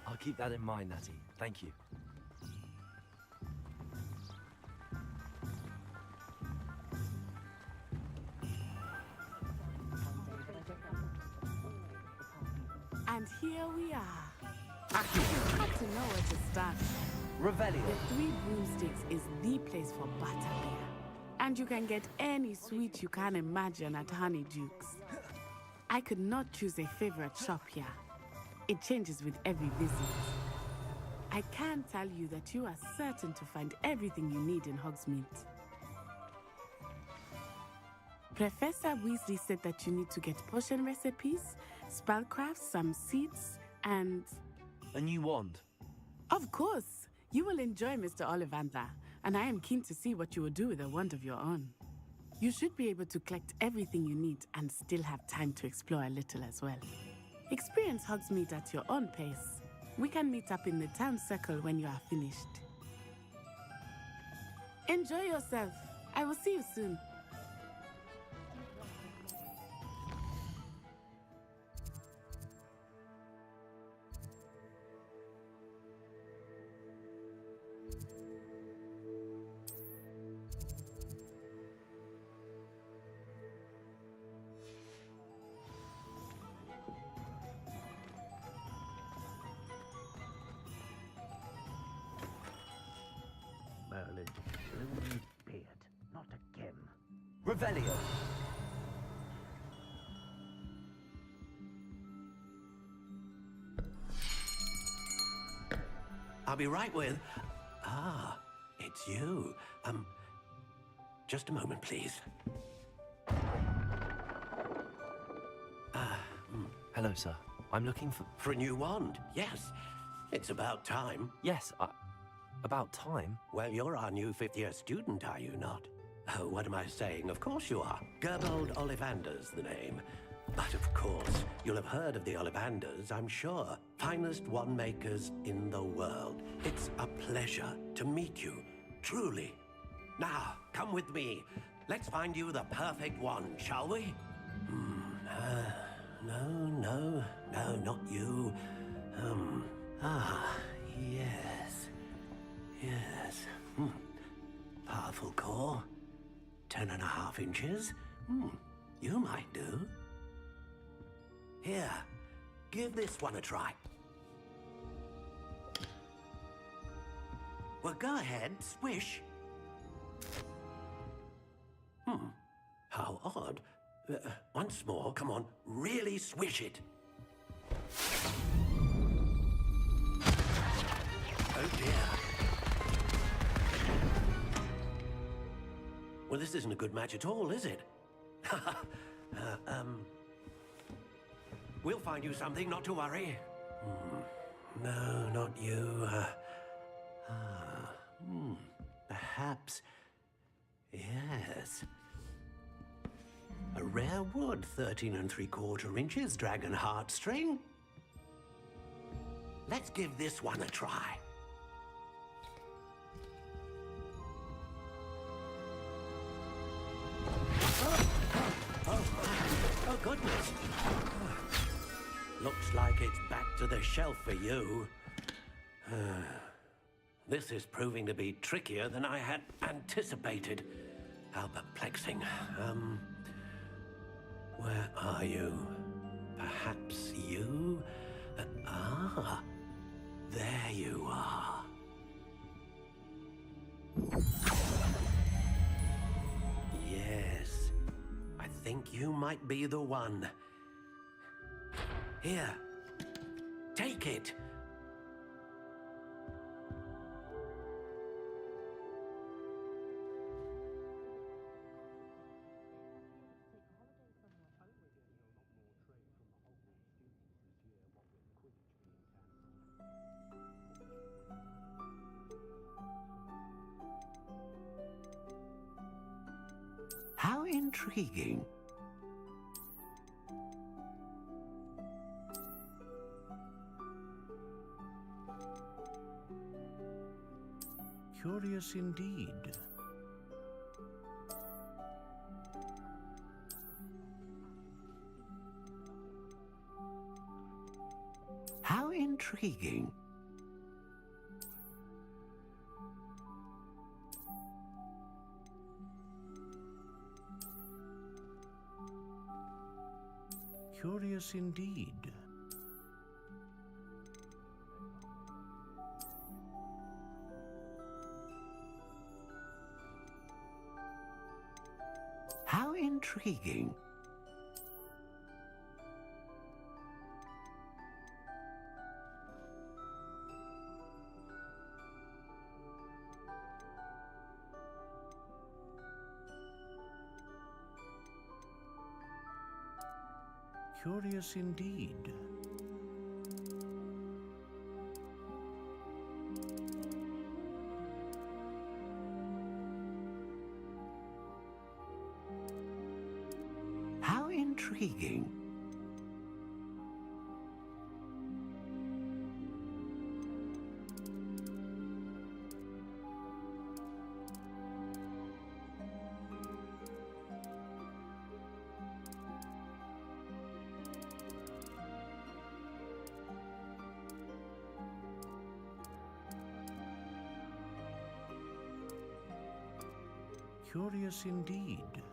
I'll keep that in mind, Natty. Thank you. And here we are. Hard to know where to start. Revelio. The Three Broomsticks is the place for butterbeer. And you can get any sweet you can imagine at Honeyduke's. I could not choose a favorite shop here. It changes with every visit. I can tell you that you are certain to find everything you need in Hogsmeade. Professor Weasley said that you need to get potion recipes, spellcrafts, some seeds, and... A new wand? Of course! You will enjoy Mr. Ollivander, and I am keen to see what you will do with a wand of your own. You should be able to collect everything you need and still have time to explore a little as well. Experience Hogsmeade at your own pace. We can meet up in the town circle when you are finished. Enjoy yourself. I will see you soon. Merlin's blue beard, not again. Revelio. I'll be right with... Ah, it's you. Just a moment, please. Hello, sir. I'm looking for... For a new wand, yes. It's about time. Yes, about time? Well, you're our new fifth-year student, are you not? Oh, what am I saying? Of course you are. Gerbold Ollivander's the name. But of course, you'll have heard of the Ollivanders, I'm sure. Finest wand makers in the world. It's a pleasure to meet you, truly. Now, come with me. Let's find you the perfect wand, shall we? No, not you. Yes. Powerful core. 10.5 inches. You might do. Here, give this one a try. Well, go ahead, swish. How odd. Once more, come on, really swish it. Oh dear. Well, this isn't a good match at all, is it? We'll find you something, not to worry. No, not you. Perhaps. Yes. A rare wood, 13 3/4 inches, dragon heartstring. Let's give this one a try. Oh, goodness. Looks like it's back to the shelf for you. This is proving to be trickier than I had anticipated. How perplexing. Where are you? Perhaps you? There you are. Yes, I think you might be the one. Here, take it. How intriguing. Curious indeed. How intriguing. Curious indeed. How intriguing. Curious indeed. How intriguing. Curious indeed.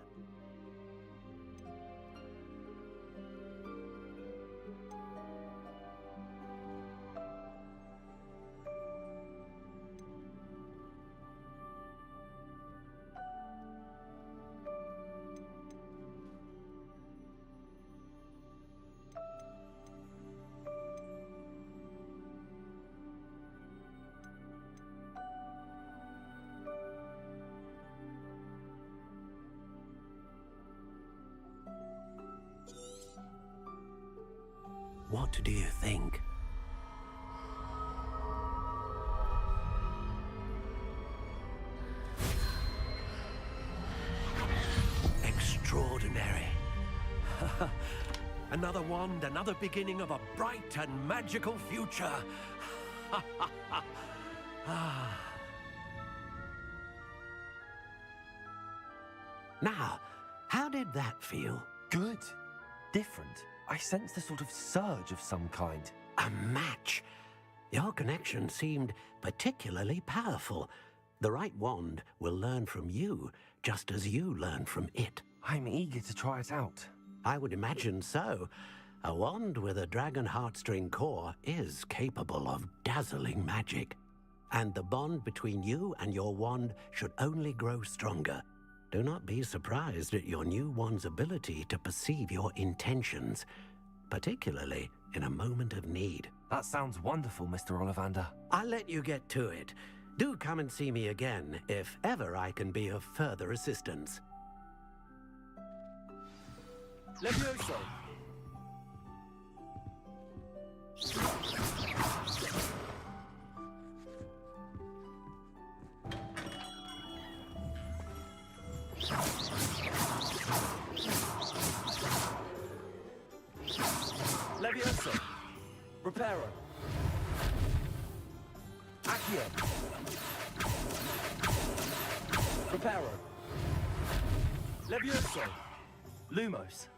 What do you think? Extraordinary. Another wand, another beginning of a bright and magical future. Now, how did that feel? Good. Different. I sensed a sort of surge of some kind. A match. Your connection seemed particularly powerful. The right wand will learn from you, just as you learn from it. I'm eager to try it out. I would imagine so. A wand with a dragon heartstring core is capable of dazzling magic. And the bond between you and your wand should only grow stronger. Do not be surprised at your new wand's ability to perceive your intentions, particularly in a moment of need. That sounds wonderful, Mr. Ollivander. I'll let you get to it. Do come and see me again if ever I can be of further assistance. Levioso! Levioso! Reparo! Accio! Reparo! Levioso! Lumos.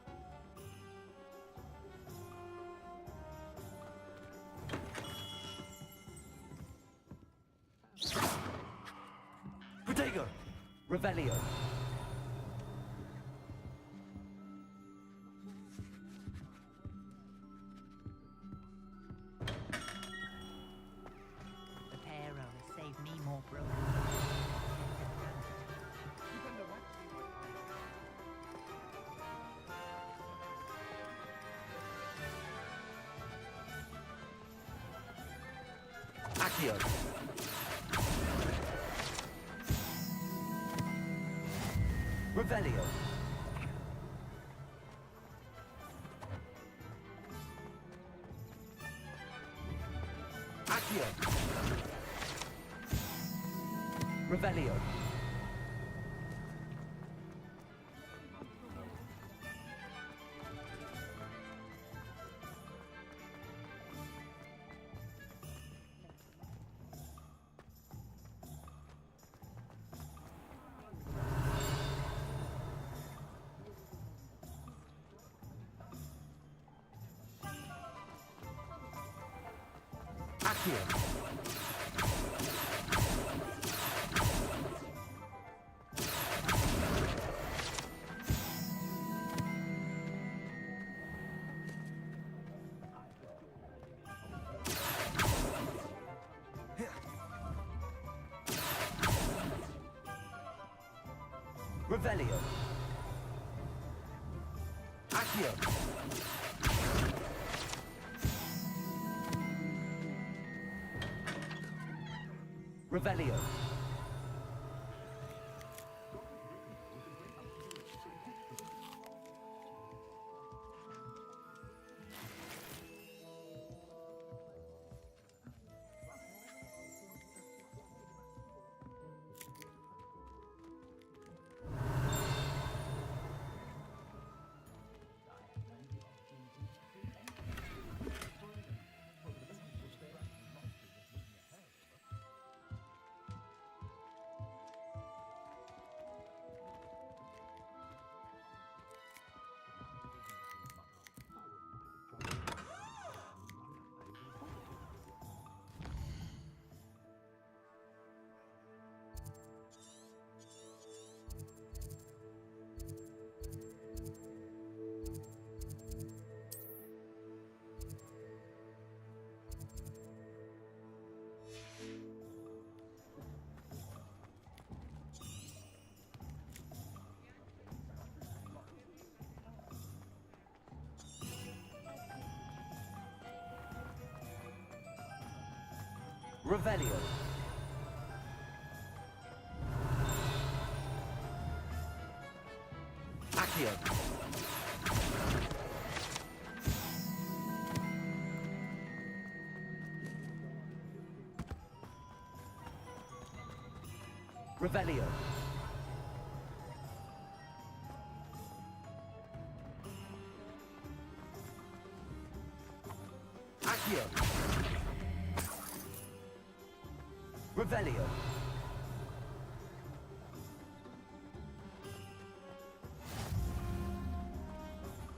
Protego! Revelio! Reparo has saved me more broken. Accio! Revelio! Accio! Revelio! Accio! Revelio! Accio! Revelio! Revelio! Accio! Revelio! Accio! Revelio!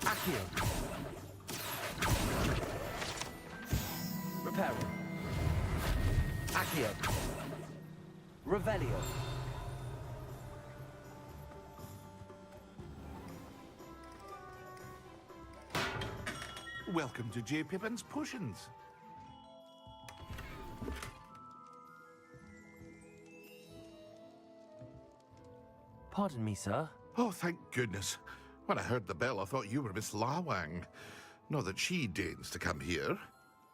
Accio! Reparo! Accio! Revelio! Welcome to J. Pippin's Potions. Pardon me, sir. Oh, thank goodness. When I heard the bell, I thought you were Miss Lawang. Not that she deigns to come here.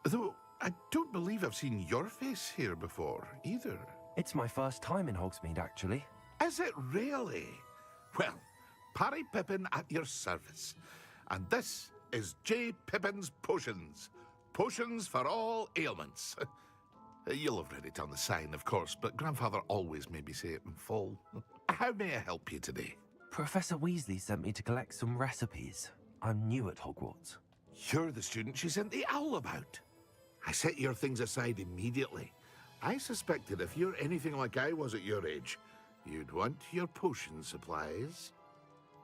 Though, I don't believe I've seen your face here before, either. It's my first time in Hogsmeade, actually. Is it really? Well, Parry Pippin at your service. And this is J. Pippin's Potions. Potions for all ailments. You'll have read it on the sign, of course, but Grandfather always made me say it in full. How may I help you today? Professor Weasley sent me to collect some recipes. I'm new at Hogwarts. You're the student she sent the owl about. I set your things aside immediately. I suspected if you're anything like I was at your age, you'd want your potion supplies.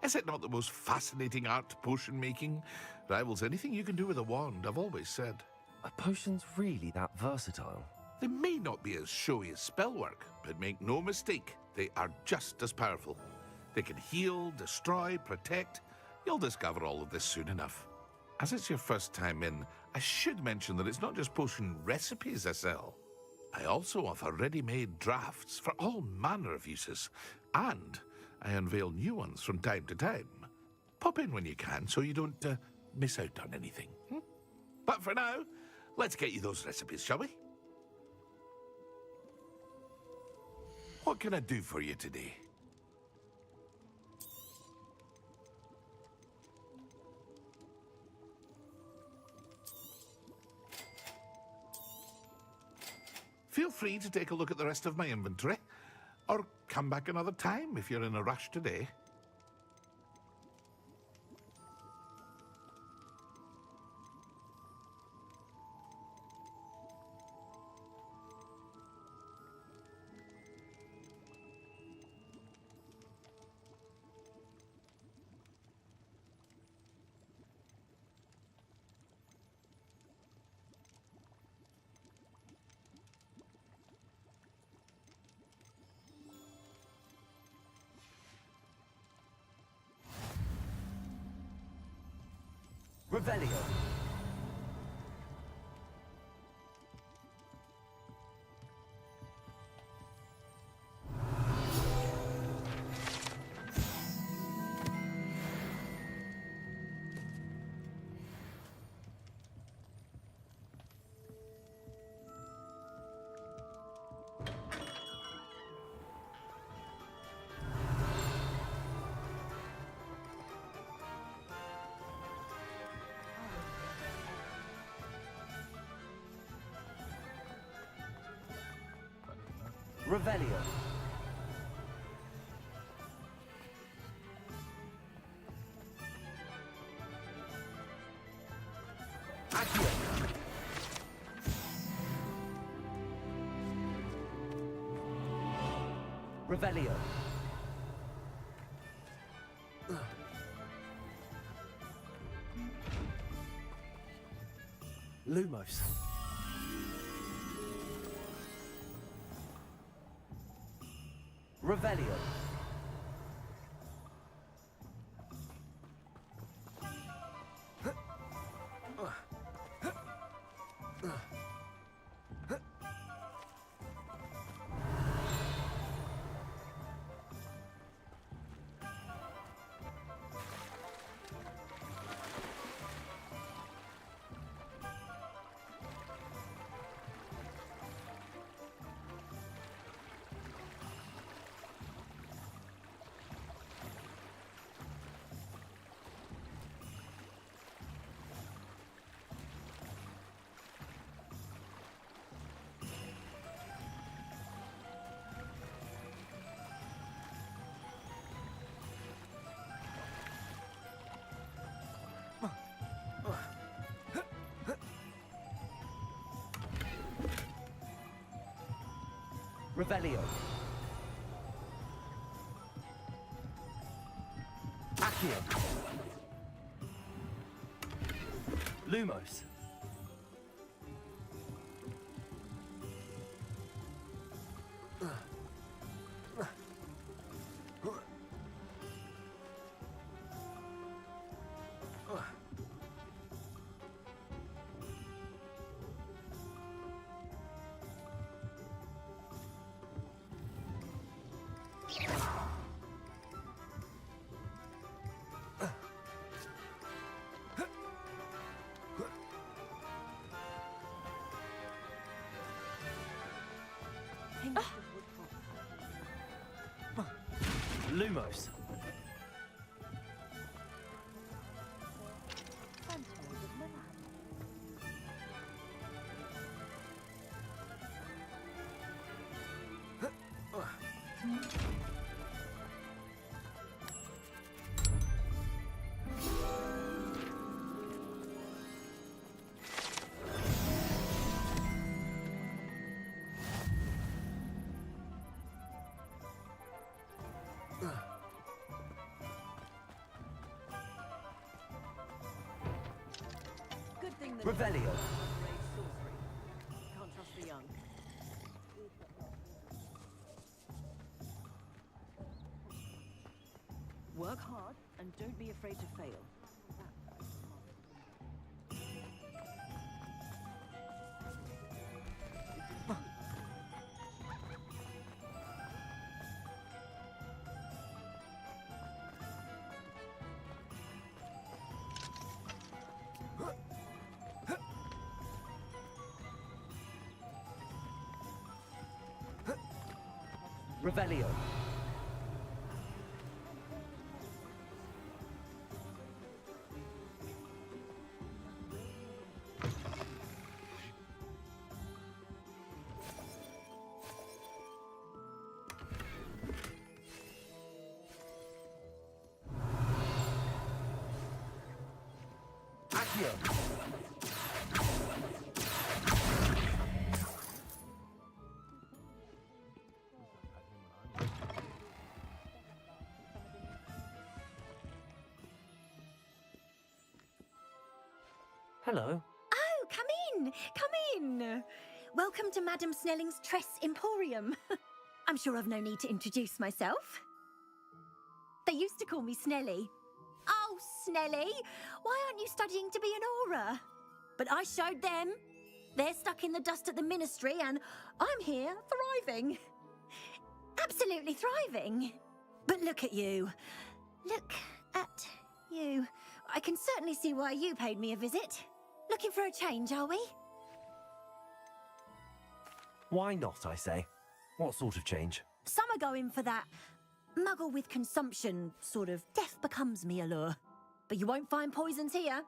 Is it not the most fascinating art, potion making? Rivals anything you can do with a wand, I've always said. Are potions really that versatile? They may not be as showy as spellwork, but make no mistake, they are just as powerful. They can heal, destroy, protect. You'll discover all of this soon enough. As it's your first time in, I should mention that it's not just potion recipes I sell. I also offer ready-made drafts for all manner of uses, and I unveil new ones from time to time. Pop in when you can so you don't miss out on anything. But for now, let's get you those recipes, shall we? What can I do for you today? Feel free to take a look at the rest of my inventory, or come back another time if you're in a rush today. Revelio. Revelio. Accio. Revelio. Lumos. Revelio. Revelio. Accio. Lumos. Lumos. Good thing that Revelio. sorcery. Can't trust the young. Work hard and don't be afraid to fail. Revelio. Accio. Hello. Oh, come in! Come in! Welcome to Madame Snelling's Tress Emporium. I'm sure I've no need to introduce myself. They used to call me Snelly. Oh, Snelly! Why aren't you studying to be an aura? But I showed them. They're stuck in the dust at the ministry, and I'm here thriving. Absolutely thriving. But look at you. Look at you. I can certainly see why you paid me a visit. Looking for a change, are we? Why not, I say? What sort of change? Some are going for that muggle with consumption, sort of death becomes me allure. But you won't find poisons here.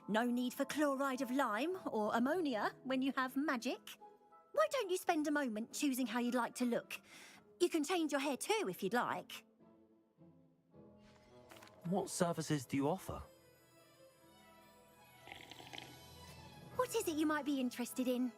No need for chloride of lime or ammonia when you have magic. Why don't you spend a moment choosing how you'd like to look? You can change your hair too if you'd like. What services do you offer? What is it you might be interested in?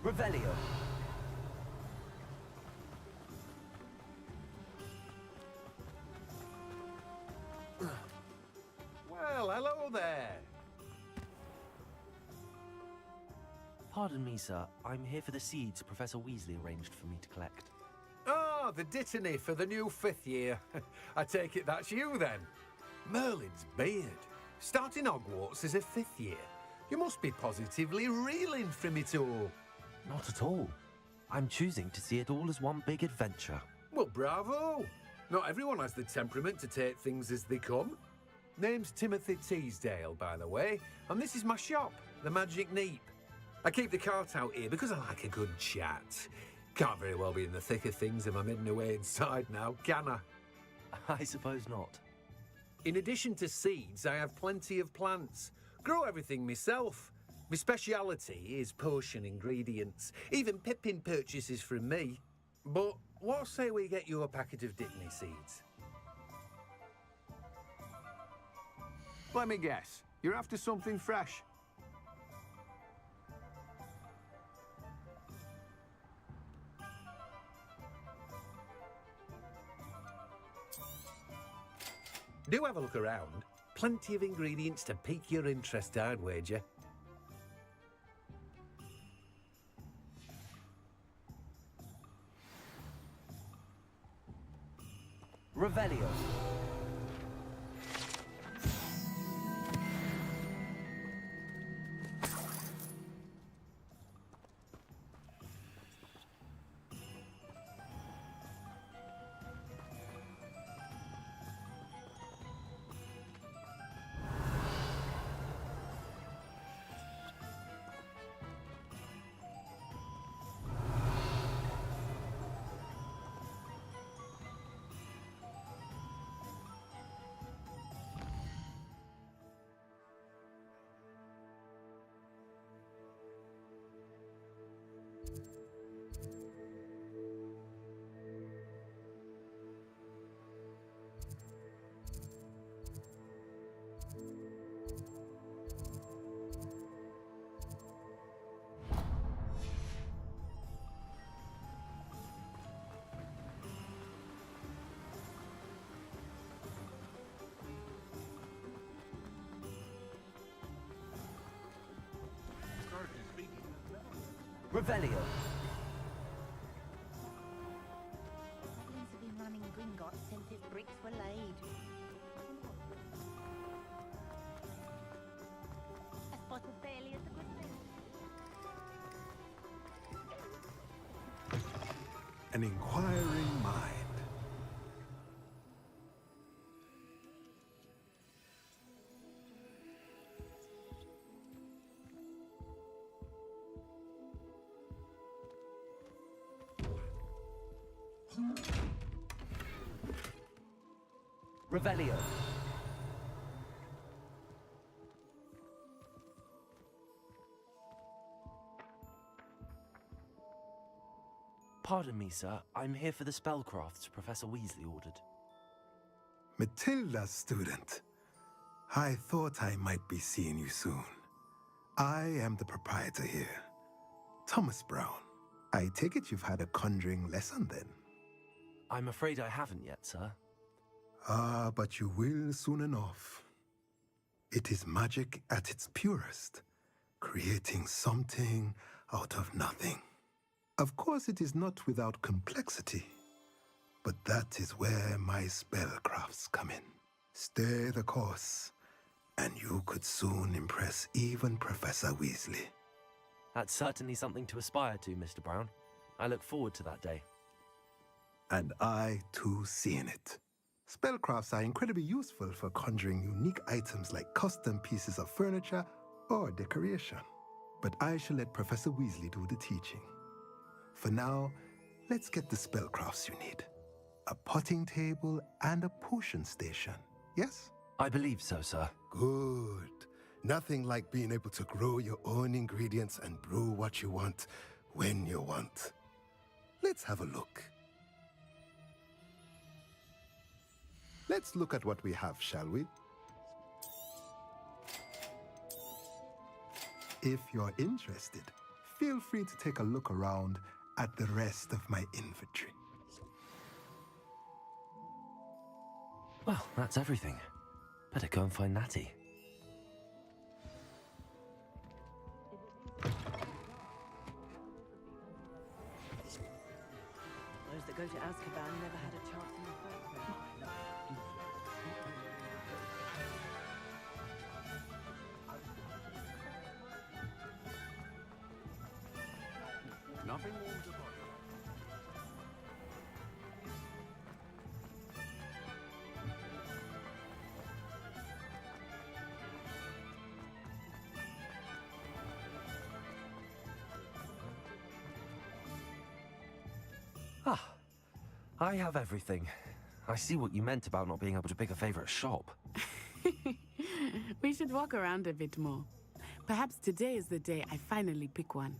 Revelio. Pardon me, sir. I'm here for the seeds Professor Weasley arranged for me to collect. Ah, the dittany for the new 5th year. I take it that's you then. Merlin's beard. Starting Hogwarts as a 5th year. You must be positively reeling from it all. Not at all. I'm choosing to see it all as one big adventure. Well, bravo. Not everyone has the temperament to take things as they come. Name's Timothy Teasdale, by the way, and this is my shop, the Magic Neep. I keep the cart out here because I like a good chat. Can't very well be in the thick of things if I'm hidden away inside now, can I? I suppose not. In addition to seeds, I have plenty of plants. Grow everything myself. My speciality is potion ingredients. Even Pippin purchases from me. But what say we get you a packet of dittany seeds? Let me guess. You're after something fresh. Do have a look around. Plenty of ingredients to pique your interest, I'd wager. Revelio. Revelio. Goblins have been running Gringotts since its bricks were laid. A spot of barley is a good thing. An inquiring mind. Revelio. Pardon me, sir. I'm here for the spellcrafts Professor Weasley ordered. Matilda's student. I thought I might be seeing you soon. I am the proprietor here, Thomas Brown. I take it you've had a conjuring lesson then? I'm afraid I haven't yet, sir. Ah, but you will soon enough. It is magic at its purest, creating something out of nothing. Of course, it is not without complexity, but that is where my spellcrafts come in. Stay the course, and you could soon impress even Professor Weasley. That's certainly something to aspire to, Mr. Brown. I look forward to that day. And I, too, seeing it. Spellcrafts are incredibly useful for conjuring unique items like custom pieces of furniture or decoration. But I shall let Professor Weasley do the teaching. For now, let's get the spellcrafts you need. A potting table and a potion station, yes? I believe so, sir. Good. Nothing like being able to grow your own ingredients and brew what you want when you want. Let's have a look. Let's look at what we have, shall we? If you're interested, feel free to take a look around at the rest of my inventory. Well, that's everything. Better go and find Natty. go to Azkaban never had a chance in the first place. Nothing warms a body. Ah, I have everything. I see what you meant about not being able to pick a favorite shop. We should walk around a bit more. Perhaps today is the day I finally pick one.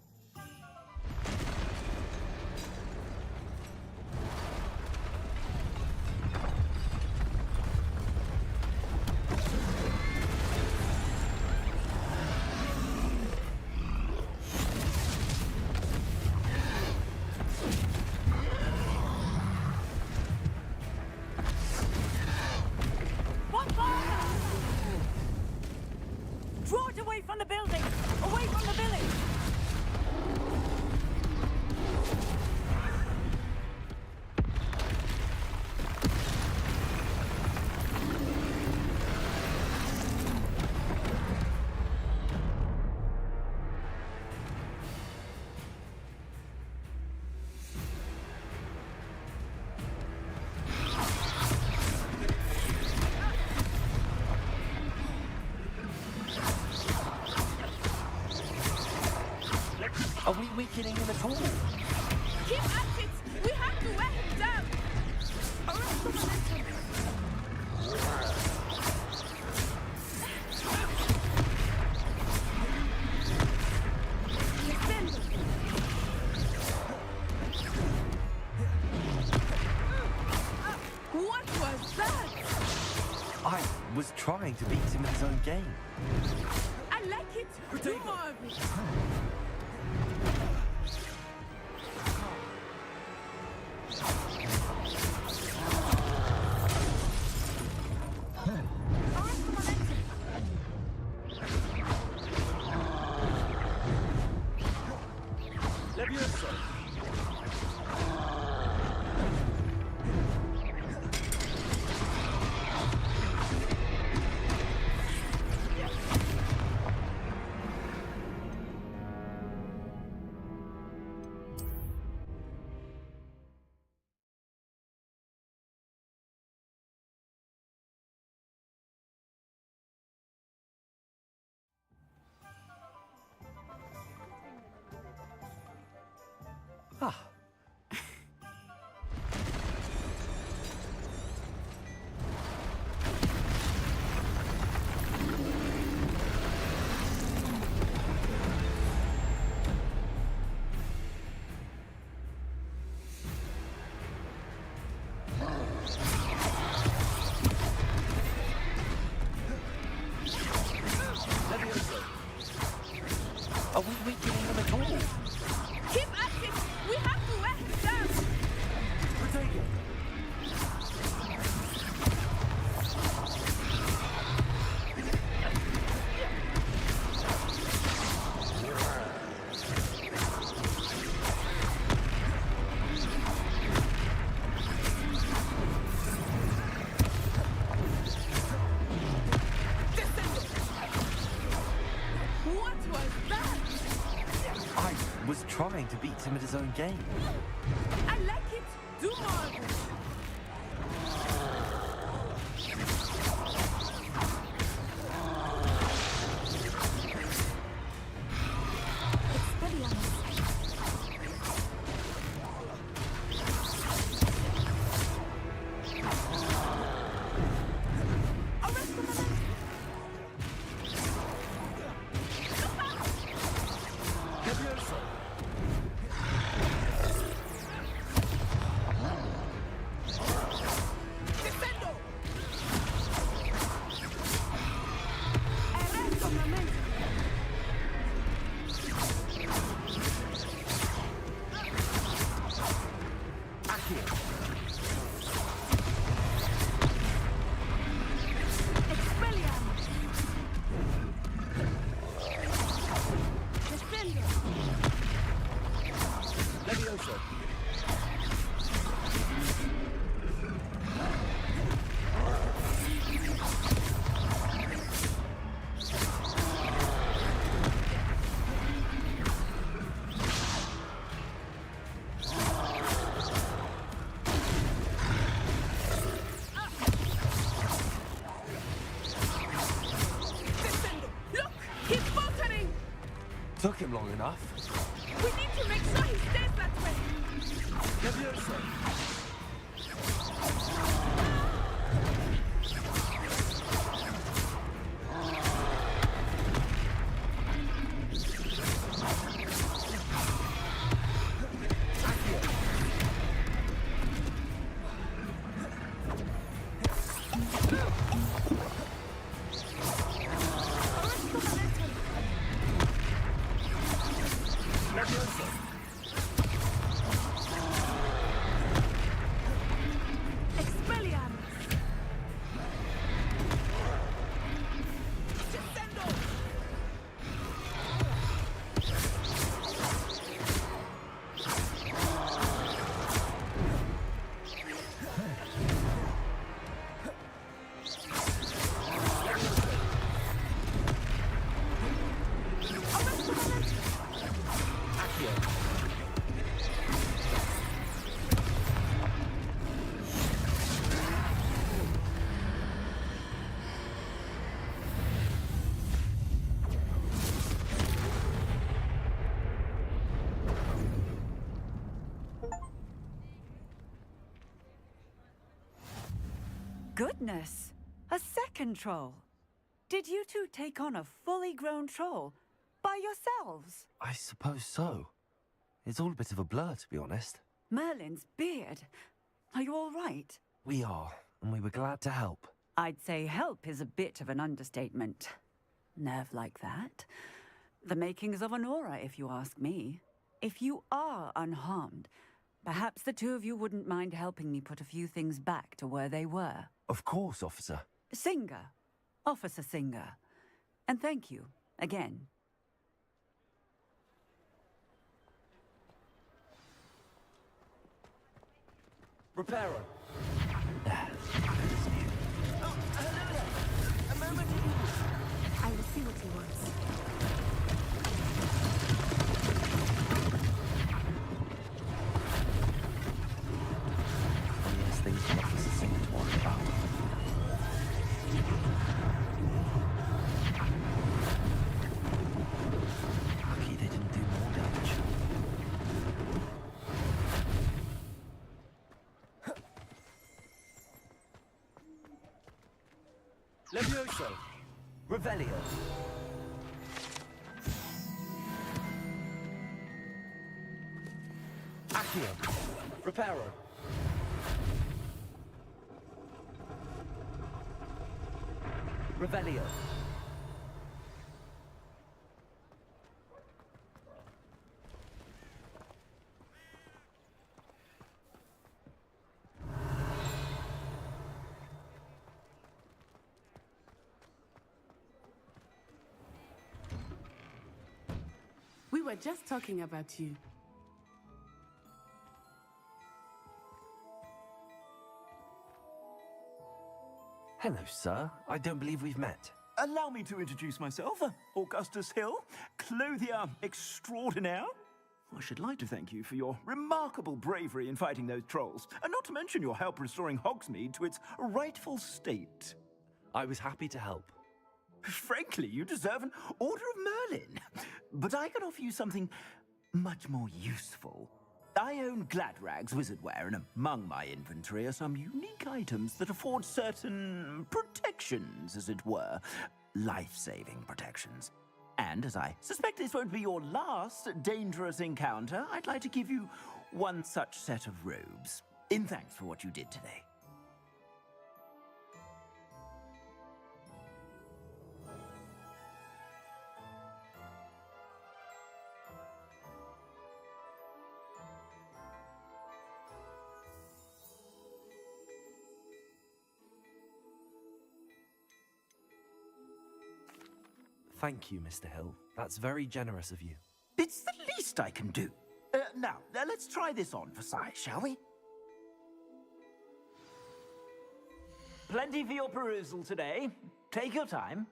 Draw it away from the building! Away from the village! Are we weakening him at all? Keep at it! We have to wear him down! Arrest the momentum! What was that? I was trying to beat him in his own game. I like it! Do more of it! Ah. Are we weakening him at all? Keep at it! We have to wear him down! Take it. What was that? I was trying to beat him at his own game. I like it! Do more of it! Defend Took him long enough. We need to make sure he stays that way. Levioso. Goodness! A second troll! Did you two take on a fully grown troll by yourselves? I suppose so. It's all a bit of a blur, to be honest. Merlin's beard. Are you all right? We are, and we were glad to help. I'd say help is a bit of an understatement. Nerve like that. The makings of an aura, if you ask me. If you are unharmed, perhaps the two of you wouldn't mind helping me put a few things back to where they were. Of course, officer. Singer. Officer Singer. And thank you, again. Reparo. A moment. I will see what he wants. Yes, things for Officer Singer to worry about. Lucky they didn't do more damage. Levioso! Revelio! Accio! Reparo! Revelio! We were just talking about you. Hello, sir. I don't believe we've met. Allow me to introduce myself, Augustus Hill, clothier extraordinaire. I should like to thank you for your remarkable bravery in fighting those trolls, and not to mention your help restoring Hogsmeade to its rightful state. I was happy to help. Frankly, you deserve an Order of Merlin. But I can offer you something much more useful. I own Gladrag's wizardware, and among my inventory are some unique items that afford certain protections, as it were. Life-saving protections. And as I suspect this won't be your last dangerous encounter, I'd like to give you one such set of robes, in thanks for what you did today. Thank you, Mr. Hill. That's very generous of you. It's the least I can do. Now, let's try this on for size, shall we? Plenty for your perusal today. Take your time.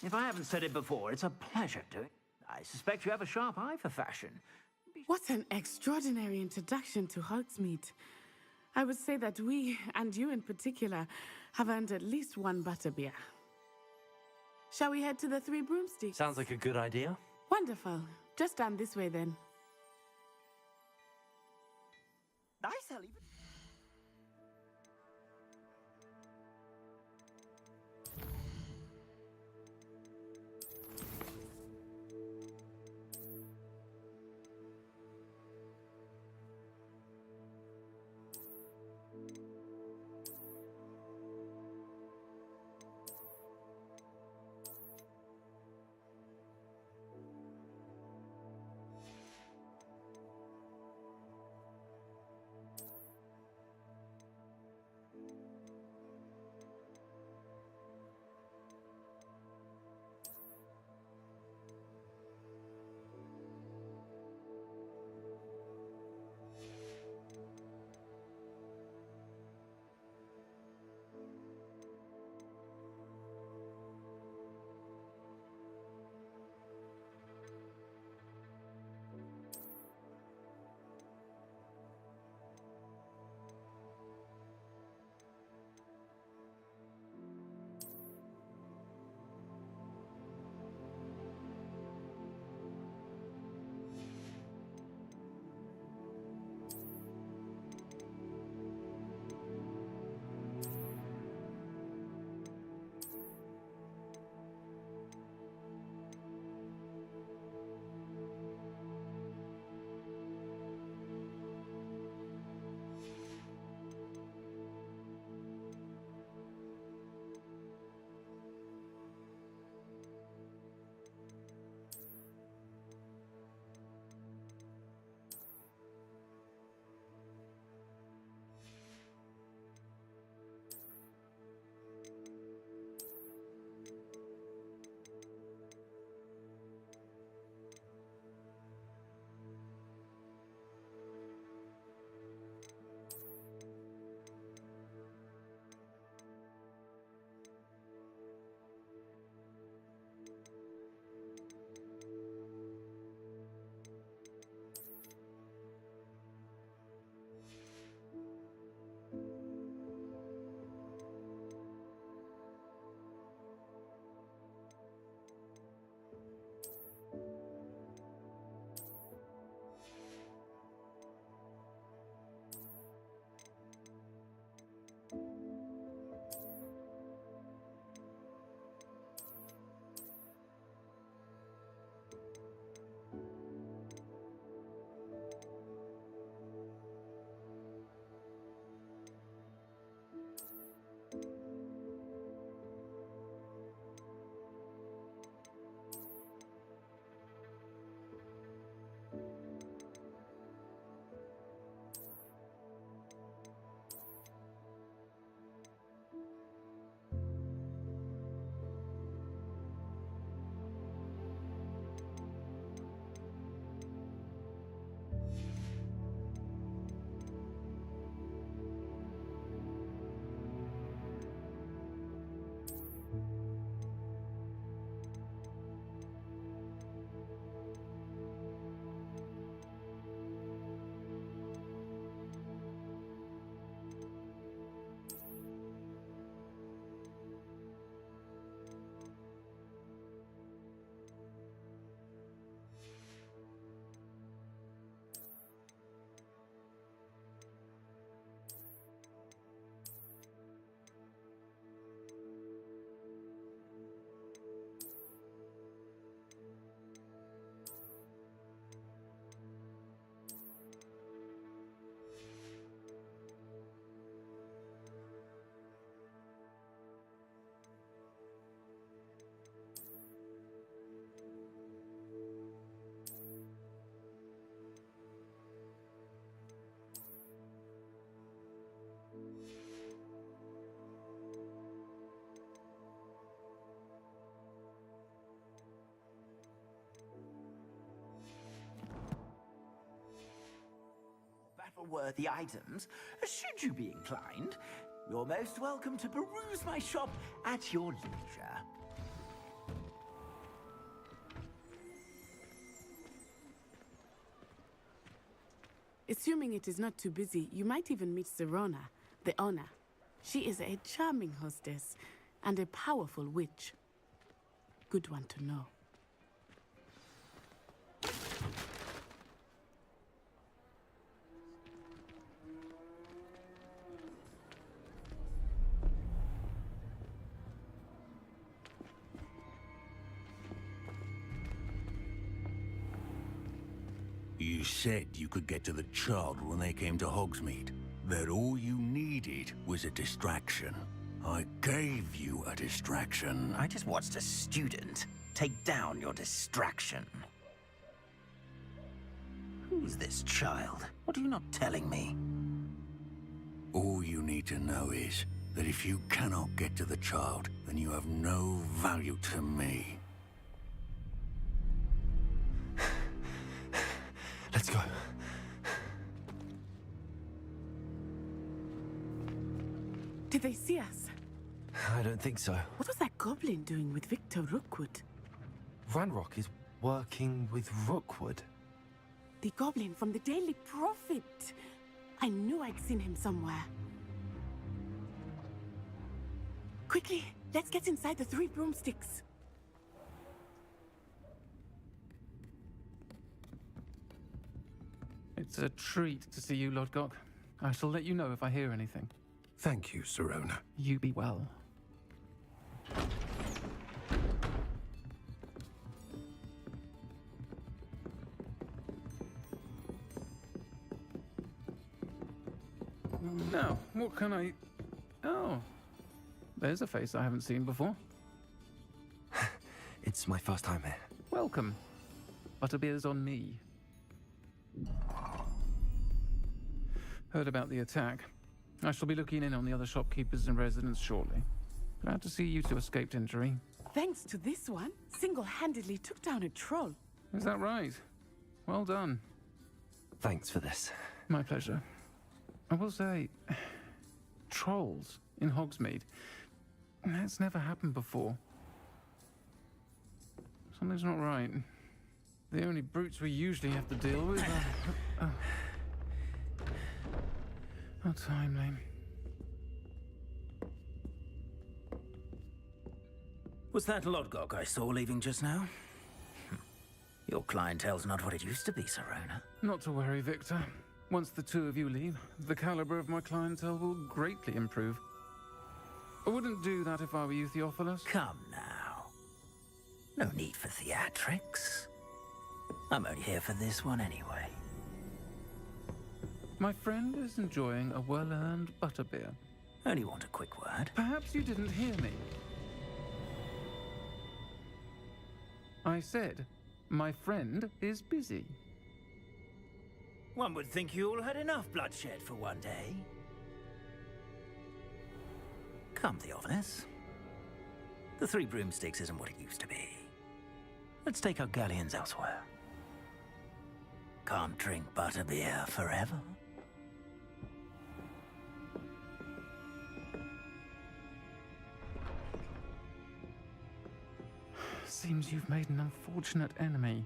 If I haven't said it before, it's a pleasure doing. I suspect you have a sharp eye for fashion. What an extraordinary introduction to Hogsmeade. I would say that we, and you in particular, have earned at least one butterbeer. Shall we head to the Three Broomsticks? Sounds like a good idea. Wonderful. Just down this way then. I shall even... battle-worthy items, should you be inclined. You're most welcome to peruse my shop at your leisure. Assuming it is not too busy, you might even meet Sirona, the owner. She is a charming hostess and a powerful witch. Good one to know. You said you could get to the child when they came to Hogsmeade. That all you needed was a distraction. I gave you a distraction. I just watched a student take down your distraction. Who's this child? What are you not telling me? All you need to know is that if you cannot get to the child, then you have no value to me. Let's go. Did they see us? I don't think so. What was that goblin doing with Victor Rookwood? Ranrock is working with Rookwood. The goblin from the Daily Prophet. I knew I'd seen him somewhere. Quickly, let's get inside the 3 broomsticks. It's a treat to see you, Lodgok. I shall let you know if I hear anything. Thank you, Sirona. You be well. Now, what can I... Oh, there's a face I haven't seen before. It's my first time here. Welcome. Butterbeer's on me. Heard about the attack. I shall be looking in on the other shopkeepers and residents shortly. Glad to see you two escaped injury. Thanks to this one, single-handedly took down a troll. Is that right? Well done. Thanks for this. My pleasure. I will say, trolls in Hogsmeade. That's never happened before. Something's not right. The only brutes we usually have to deal with are... How timely. Was that Lodgok I saw leaving just now? Your clientele's not what it used to be, Sirona. Not to worry, Victor. Once the two of you leave, the caliber of my clientele will greatly improve. I wouldn't do that if I were you, Theophilus. Come now. No need for theatrics. I'm only here for this one anyway. My friend is enjoying a well-earned butterbeer. Only want a quick word. Perhaps you didn't hear me. I said, my friend is busy. One would think you all had enough bloodshed for one day. Come, Theophilus. The 3 broomsticks isn't what it used to be. Let's take our galleons elsewhere. Can't drink butterbeer forever. Seems you've made an unfortunate enemy.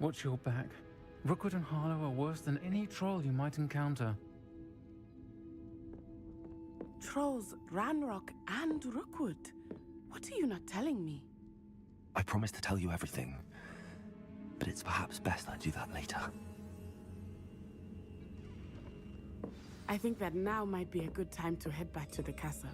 Watch your back. Rookwood and Harlow are worse than any troll you might encounter. Trolls, Ranrock, and Rookwood. What are you not telling me? I promised to tell you everything, but it's perhaps best I do that later. I think that now might be a good time to head back to the castle.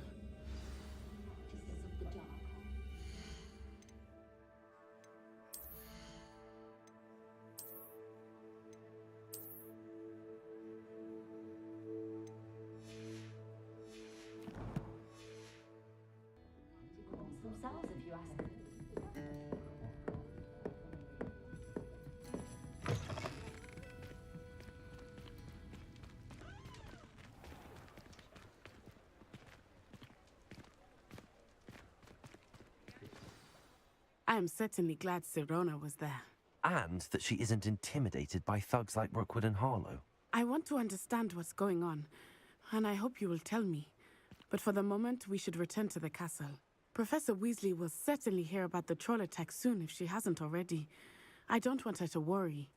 Themselves, if you ask me. I am certainly glad Sirona was there. And that she isn't intimidated by thugs like Rookwood and Harlow. I want to understand what's going on, and I hope you will tell me. But for the moment, we should return to the castle. Professor Weasley will certainly hear about the troll attack soon if she hasn't already. I don't want her to worry.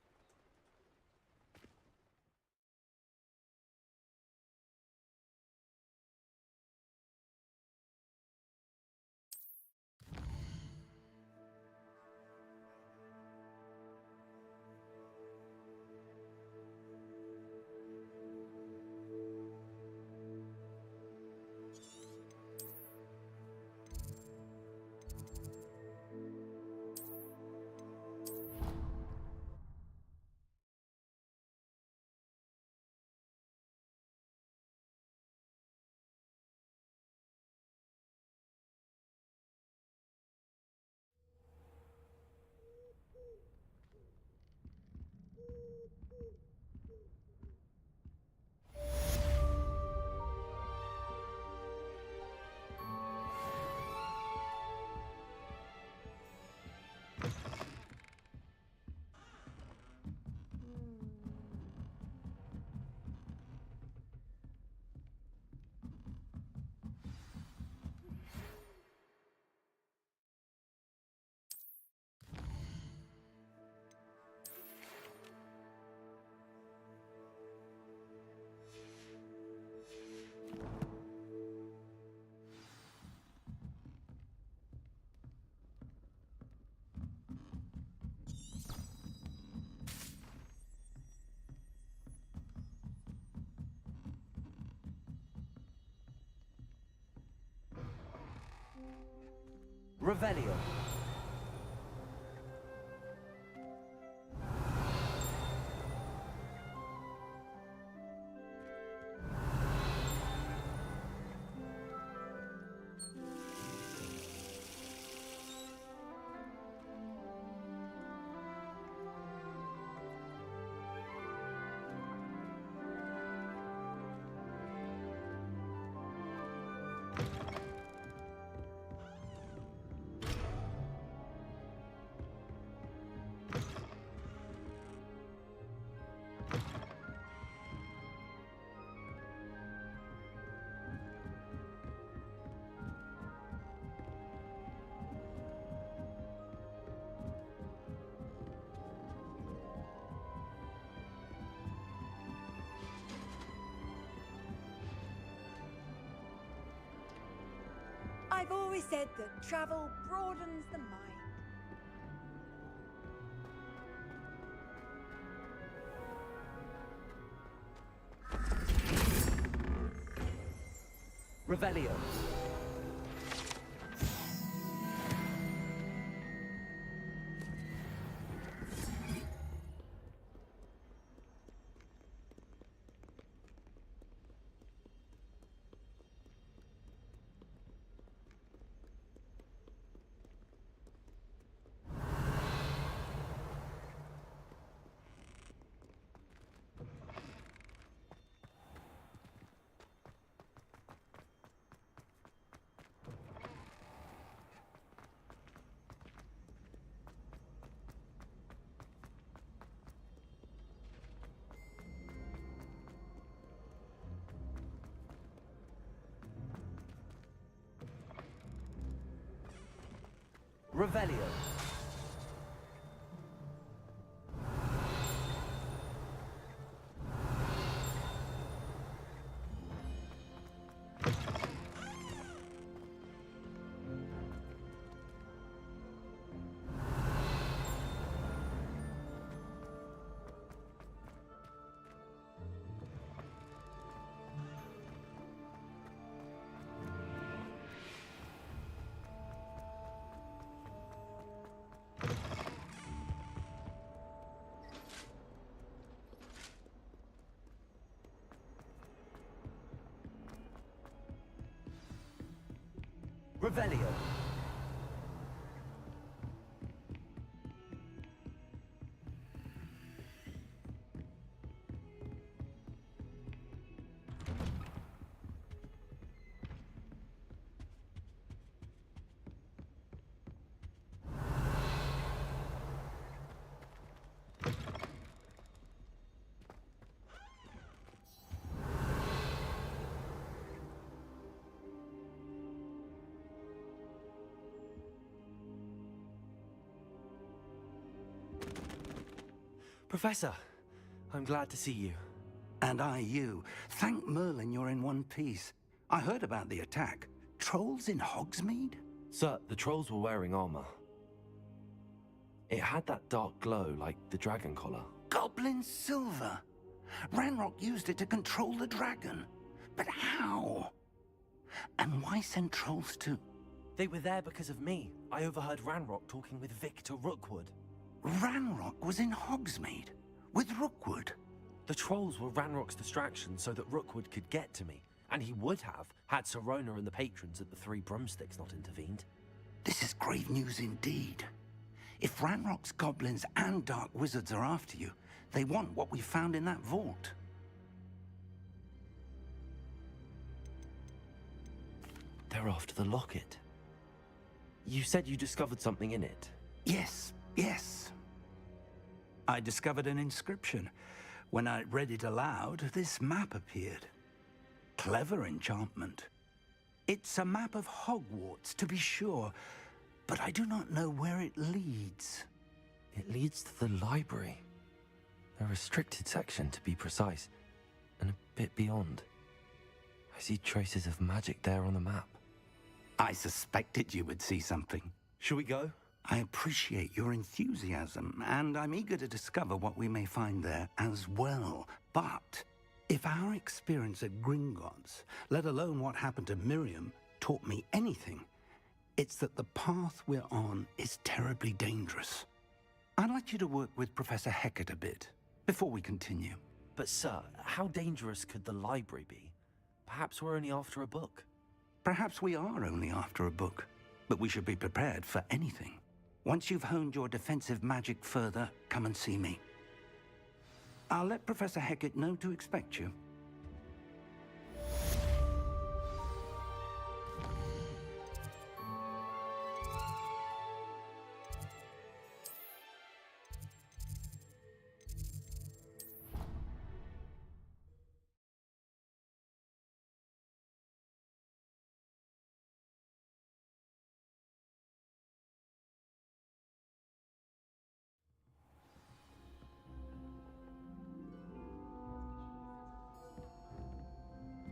Revelio. I've always said that travel broadens the mind. Revelio. Revelio. Revelio. Professor, I'm glad to see you. And I you. Thank Merlin you're in one piece. I heard about the attack. Trolls in Hogsmeade? Sir, the trolls were wearing armor. It had that dark glow like the dragon collar. Goblin silver. Ranrock used it to control the dragon. But how? And why send trolls too? They were there because of me. I overheard Ranrock talking with Victor Rookwood. Ranrock was in Hogsmeade with Rookwood. The trolls were Ranrock's distraction so that Rookwood could get to me. And he would have, had Sirona and the patrons at the Three Broomsticks not intervened. This is grave news indeed. If Ranrock's goblins and dark wizards are after you, they want what we found in that vault. They're after the locket. You said you discovered something in it. Yes. I discovered an inscription. When I read it aloud, this map appeared. Clever enchantment. It's a map of Hogwarts, to be sure, but I do not know where it leads. It leads to the library. A restricted section, to be precise, and a bit beyond. I see traces of magic there on the map. I suspected you would see something. Shall we go? I appreciate your enthusiasm, and I'm eager to discover what we may find there as well. But if our experience at Gringotts, let alone what happened to Miriam, taught me anything, It's that the path we're on is terribly dangerous. I'd like you to work with Professor Hecat a bit before we continue. But sir, how dangerous could the library be? Perhaps we're only after a book. Perhaps we are only after a book, but we should be prepared for anything. Once you've honed your defensive magic further, come and see me. I'll let Professor Hecat know to expect you.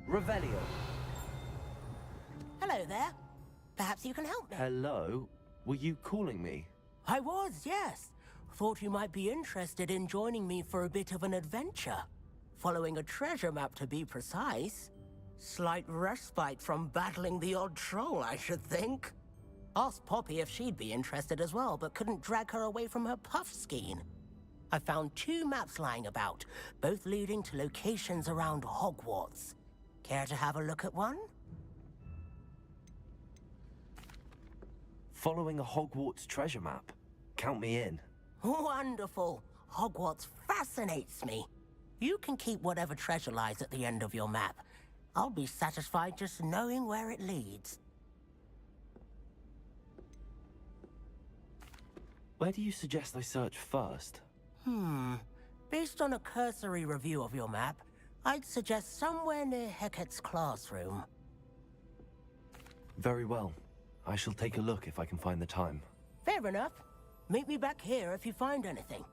Revelio. Hello there. Perhaps you can help me. Hello? Were you calling me? I was, yes. Thought you might be interested in joining me for a bit of an adventure. Following a treasure map, to be precise. Slight respite from battling the odd troll, I should think. Asked Poppy if she'd be interested as well, but couldn't drag her away from her puff skein. I found 2 maps lying about, both leading to locations around Hogwarts. Care to have a look at one? Following a Hogwarts treasure map? Count me in. Wonderful. Hogwarts fascinates me. You can keep whatever treasure lies at the end of your map. I'll be satisfied just knowing where it leads. Where do you suggest I search first? Based on a cursory review of your map, I'd suggest somewhere near Hecat's classroom. Very well. I shall take a look if I can find the time. Fair enough. Meet me back here if you find anything.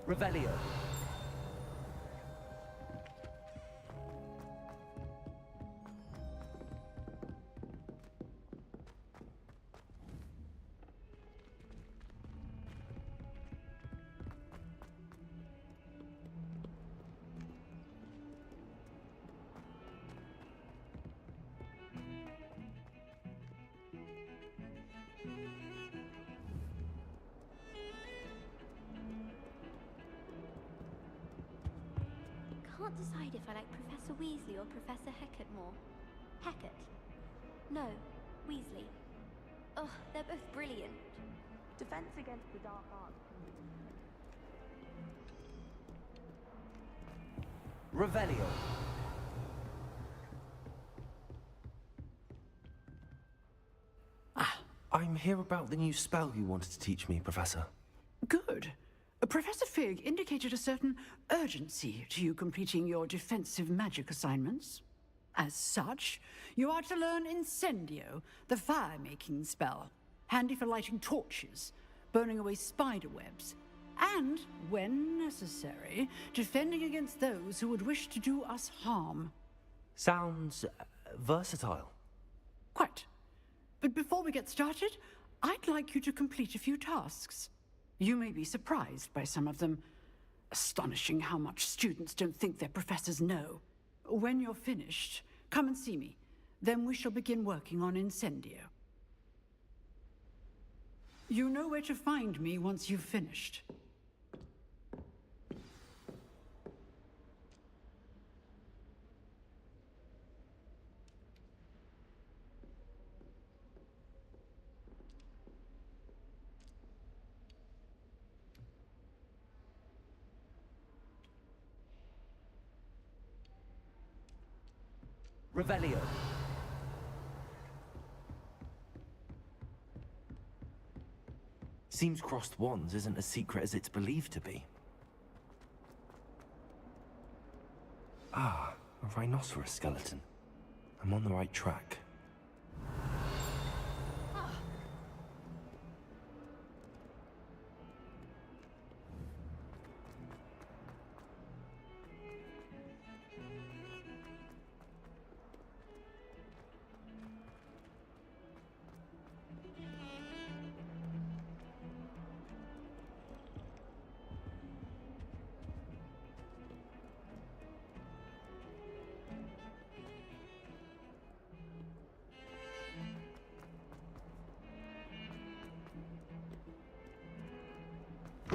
Revelio. Can't decide if I like Professor Weasley or Professor Hecat more. Hecat? No, Weasley. Ugh, they're both brilliant. Defense against the dark arts. Revelio. I'm here about the new spell you wanted to teach me, Professor. Good. Professor Fig indicated a certain urgency to you completing your defensive magic assignments. As such, you are to learn Incendio, the fire-making spell, handy for lighting torches, burning away spider webs, and, when necessary, defending against those who would wish to do us harm. Sounds versatile. Quite. But before we get started, I'd like you to complete a few tasks. You may be surprised by some of them. Astonishing how much students don't think their professors know. When you're finished, come and see me. Then we shall begin working on Incendio. You know where to find me once you've finished. Revelio. Seems crossed wands isn't as secret as it's believed to be. Ah, a rhinoceros skeleton. I'm on the right track.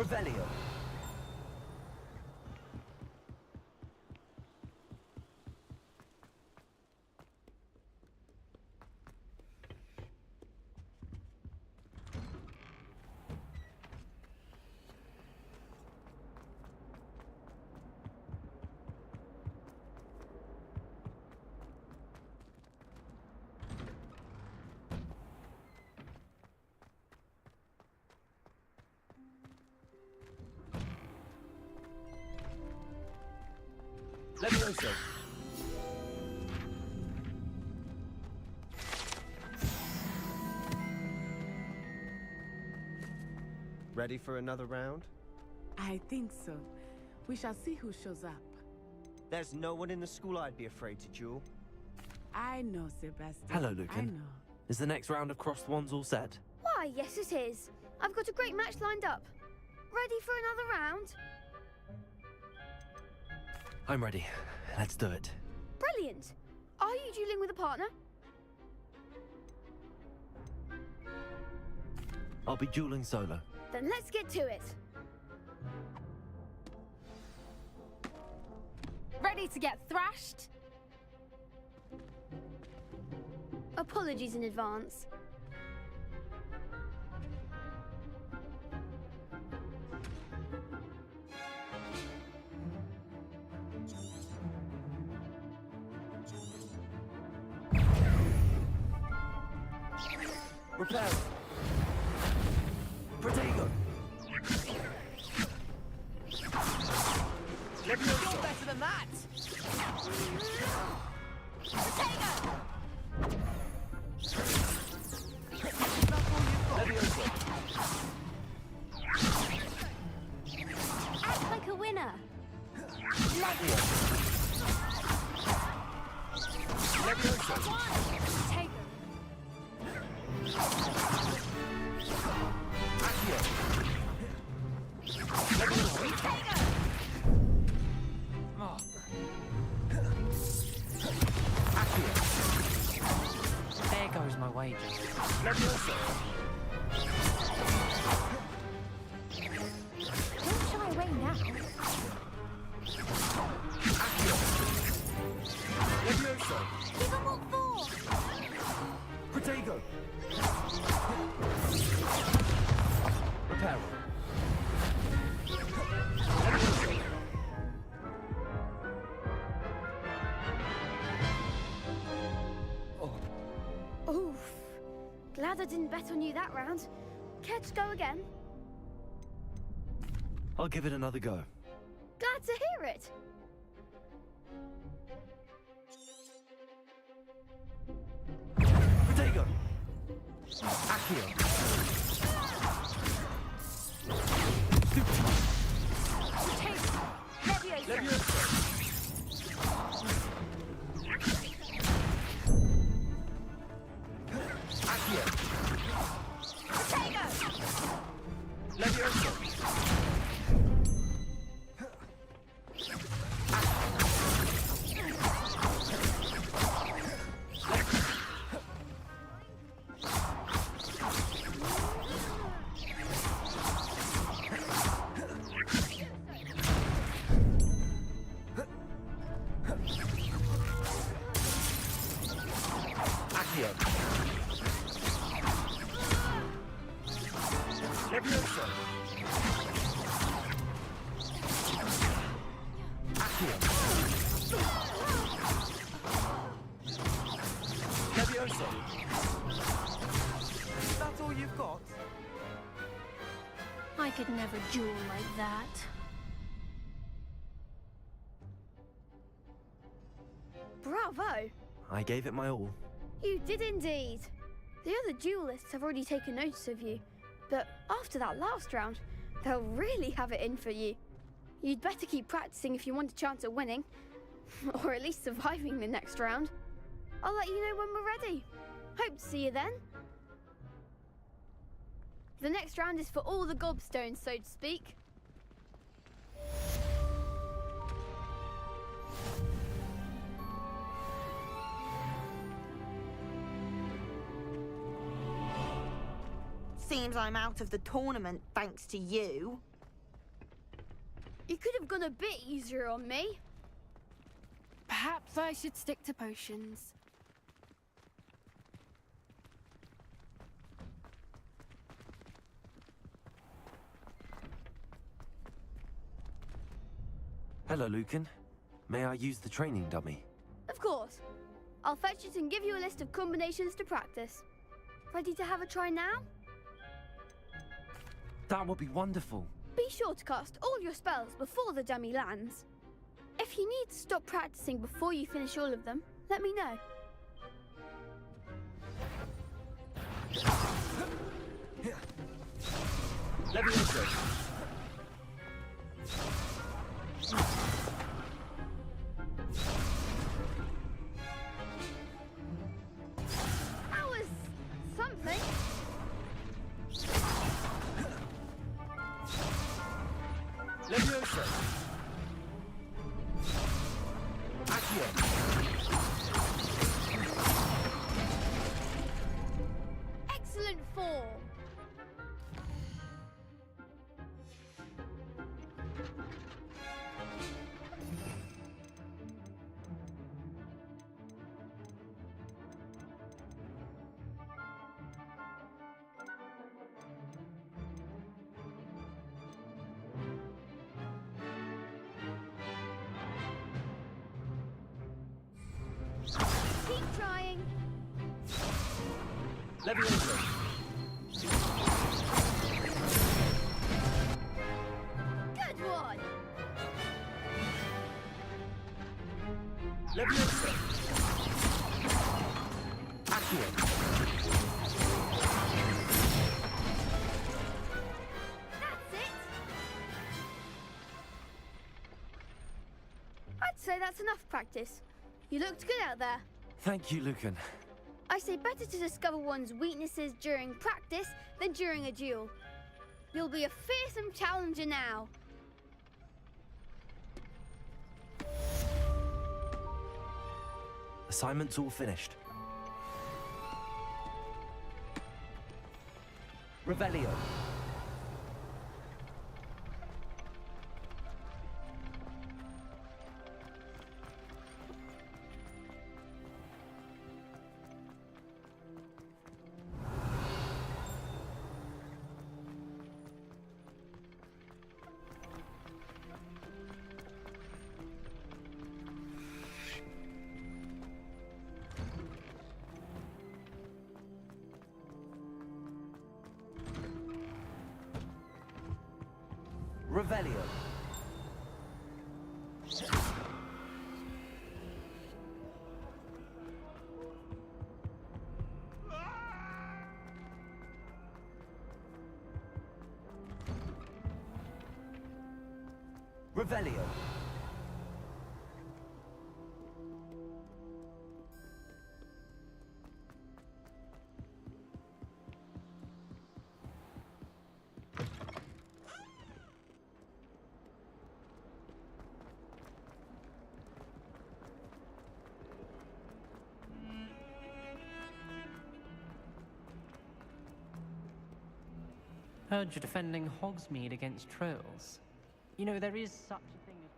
Revelio. Levioso. Ready for another round? I think so. We shall see who shows up. There's no one in the school I'd be afraid to duel. I know, Sebastian. Hello, I Lucan. know. Is the next round of Crossed Wands all set? Why, yes it is. I've got a great match lined up. Ready for another round? I'm ready. Let's do it. Brilliant. Are you dueling with a partner? I'll be dueling solo. Then let's get to it. Ready to get thrashed? Apologies in advance. Repair. Protego. You're better than that! Protego! Levioso. Act like a winner. Levio. Levioso. Protego! Accio. Protego! Oh. Accio. There goes my wages. Levioso. Don't shy away now. Accio. Levioso. Give them what for! Protego. Reparo. Levioso. Oof. Glad I didn't bet on you that round. Care to go again? I'll give it another go. Glad to hear it. Protego. Accio. Levioso. Levioso. Accio. Protego. Levioso. Accio. Levioso. Accio. Levioso. That's all you've got? I could never duel like that. Bravo! I gave it my all. You did indeed. The other duelists have already taken notice of you, but after that last round, they'll really have it in for you. You'd better keep practicing if you want a chance at winning, or at least surviving the next round. I'll let you know when we're ready. Hope to see you then. The next round is for all the gobstones, so to speak. Seems I'm out of the tournament thanks to you. You could have gone a bit easier on me. Perhaps I should stick to potions. Hello, Lucan. May I use the training dummy? Of course. I'll fetch it and give you a list of combinations to practice. Ready to have a try now? That would be wonderful. Be sure to cast all your spells before the dummy lands. If you need to stop practicing before you finish all of them, let me know. Levioso. That was something. Levioso. Accio. Excellent form. Keep trying. Levioso. Good one. Levioso. Accio. That's it. I'd say that's enough practice. You looked good out there. Thank you, Lucan. I say better to discover one's weaknesses during practice than during a duel. You'll be a fearsome challenger now. Assignment's all finished. Revelio. Revelio. Revelio. Heard you're defending Hogsmeade against trolls. You know, there is such a thing as...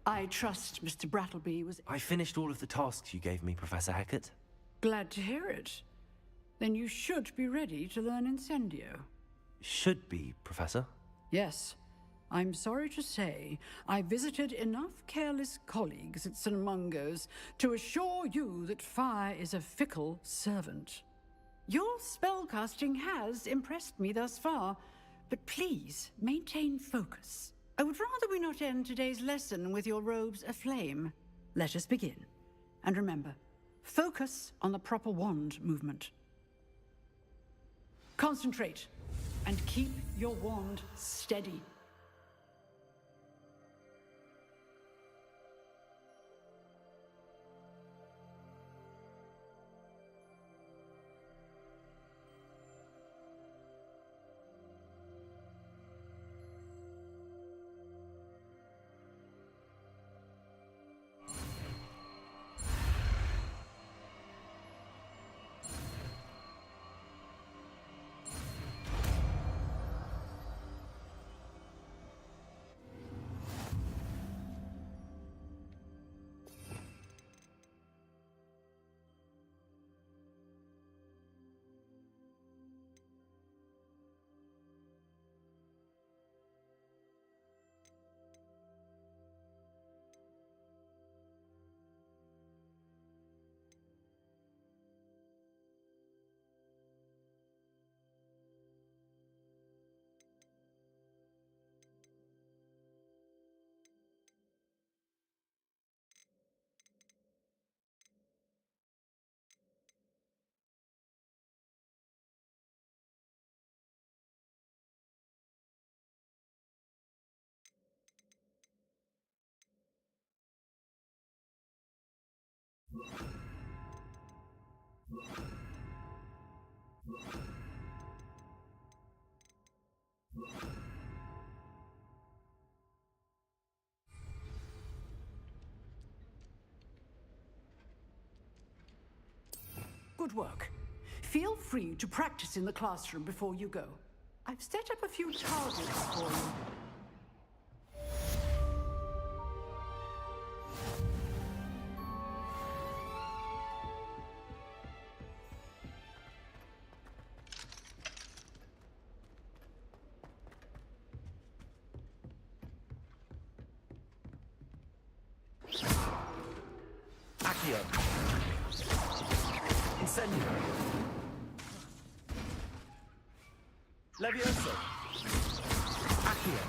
I trust Mr. Brattleby was... I finished all of the tasks you gave me, Professor Hecat. Glad to hear it. Then you should be ready to learn Incendio. Should be, Professor. Yes. I'm sorry to say, I visited enough careless colleagues at St. Mungo's to assure you that fire is a fickle servant. Your spellcasting has impressed me thus far, but please maintain focus. I would rather we not end today's lesson with your robes aflame. Let us begin. And remember, focus on the proper wand movement. Concentrate, and keep your wand steady. Good work. Feel free to practice in the classroom before you go. I've set up a few targets for you. Accio. Incendio. Levioso. Accio.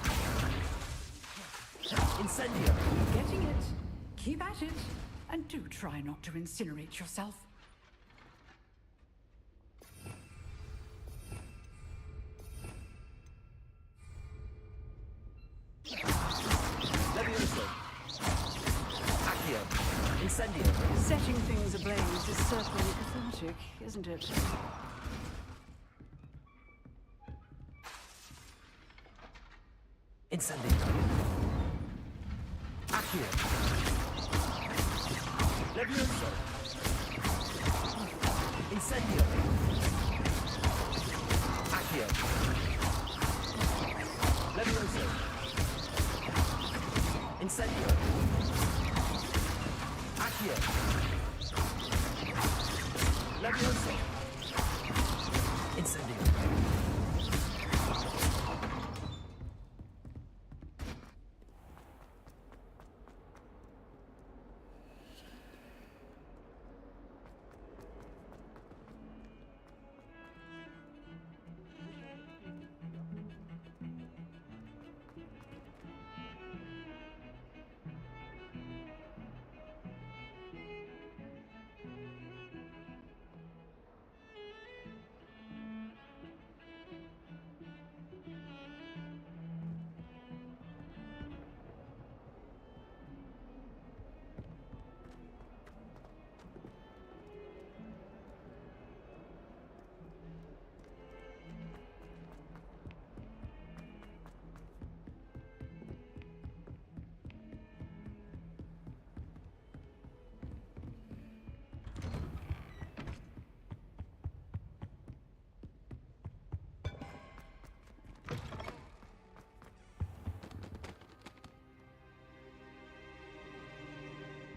Incendio. Getting it. Keep at it. And do try not to incinerate yourself. Levioso. Accio. Incendio. Setting things ablaze is certainly cathartic, isn't it? Incendio. Accio. Levioso. Incendio. Accio. Levioso. Incendio. Accio. Levioso. Incendio.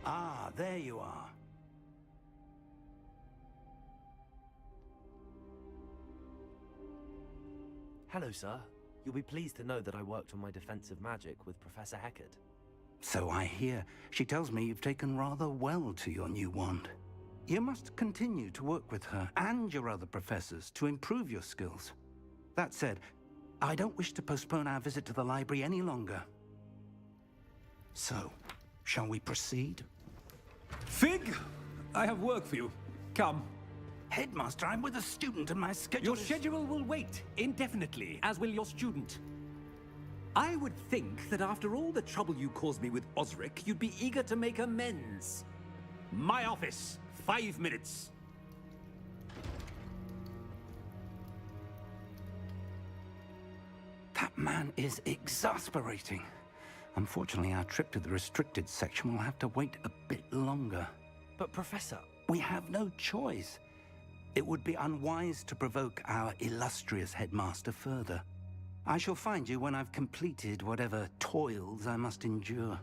Ah, there you are. Hello, sir. You'll be pleased to know that I worked on my defensive magic with Professor Heckert. So I hear. She tells me you've taken rather well to your new wand. You must continue to work with her and your other professors to improve your skills. That said, I don't wish to postpone our visit to the library any longer. So, shall we proceed? Fig, I have work for you. Come. Headmaster, I'm with a student and my schedule Your schedule will wait indefinitely, as will your student. I would think that after all the trouble you caused me with Osric, you'd be eager to make amends. My office, 5 minutes. That man is exasperating. Unfortunately, our trip to the restricted section will have to wait a bit longer. But, Professor... We have no choice. It would be unwise to provoke our illustrious headmaster further. I shall find you when I've completed whatever toils I must endure.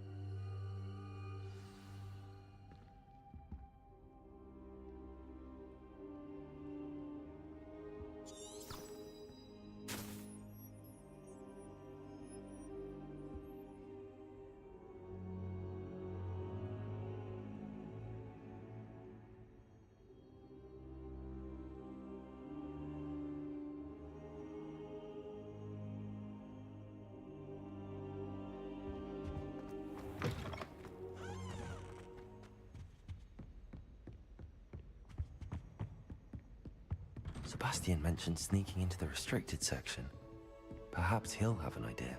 Sebastian mentioned sneaking into the restricted section. Perhaps he'll have an idea.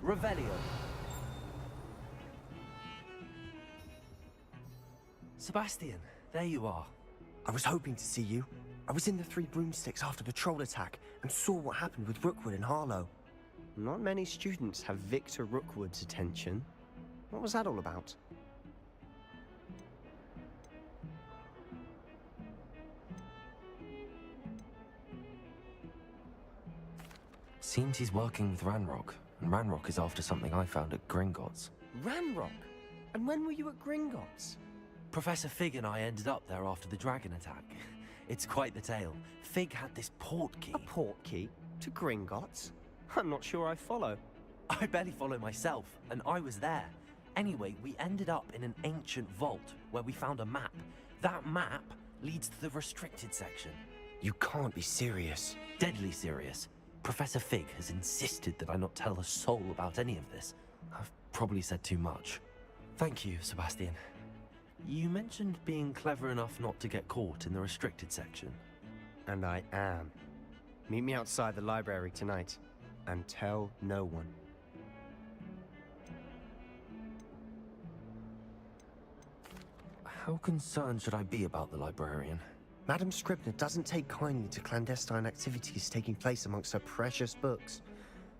Revelio. Sebastian, there you are. I was hoping to see you. I was in the Three Broomsticks after the troll attack and saw what happened with Rookwood and Harlow. Not many students have Victor Rookwood's attention. What was that all about? Seems he's working with Ranrock, and Ranrock is after something I found at Gringotts. Ranrock? And when were you at Gringotts? Professor Fig and I ended up there after the dragon attack. It's quite the tale. Fig had this port key. A port key? To Gringotts? I'm not sure I follow. I barely follow myself, and I was there. Anyway, we ended up in an ancient vault where we found a map. That map leads to the restricted section. You can't be serious. Deadly serious. Professor Fig has insisted that I not tell a soul about any of this. I've probably said too much. Thank you, Sebastian. You mentioned being clever enough not to get caught in the restricted section. And I am. Meet me outside the library tonight, and tell no one. How concerned should I be about the librarian? Madam Scribner doesn't take kindly to clandestine activities taking place amongst her precious books,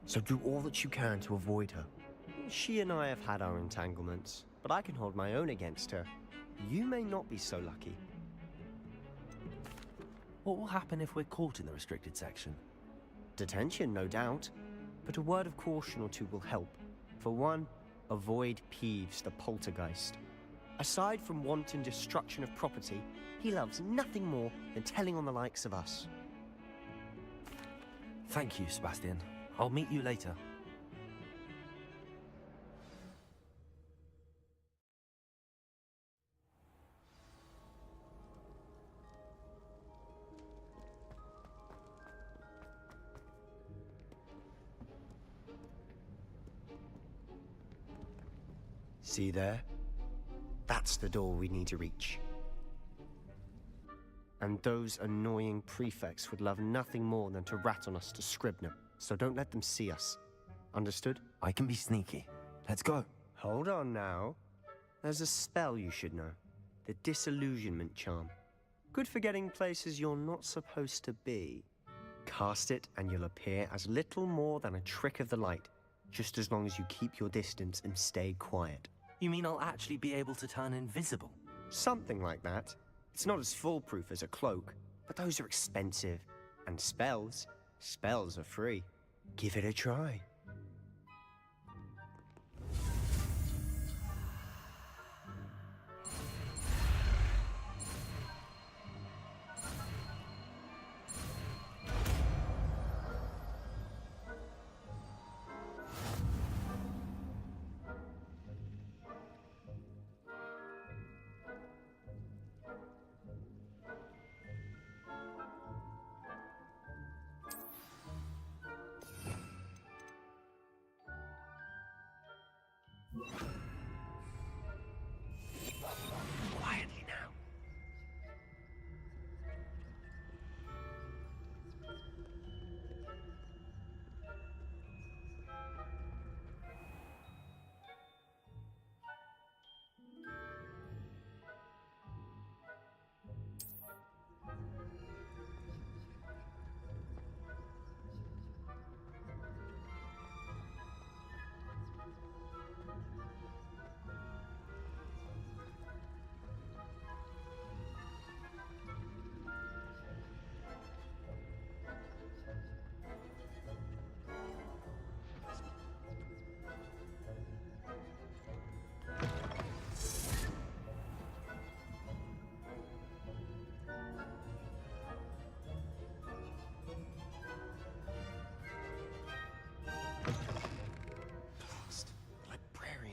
so do all that you can to avoid her. She and I have had our entanglements, but I can hold my own against her. You may not be so lucky. What will happen if we're caught in the restricted section? Detention, no doubt, but a word of caution or two will help. For one, avoid Peeves the poltergeist. Aside from wanton destruction of property, he loves nothing more than telling on the likes of us. Thank you, Sebastian. I'll meet you later. See there? That's the door we need to reach. And those annoying prefects would love nothing more than to rat on us to Scribner, so don't let them see us. Understood? I can be sneaky. Let's go. Hold on now. There's a spell you should know. The Disillusionment Charm. Good for getting places you're not supposed to be. Cast it and you'll appear as little more than a trick of the light, just as long as you keep your distance and stay quiet. You mean I'll actually be able to turn invisible? Something like that. It's not as foolproof as a cloak, but those are expensive. And spells are free. Give it a try. Quietly now.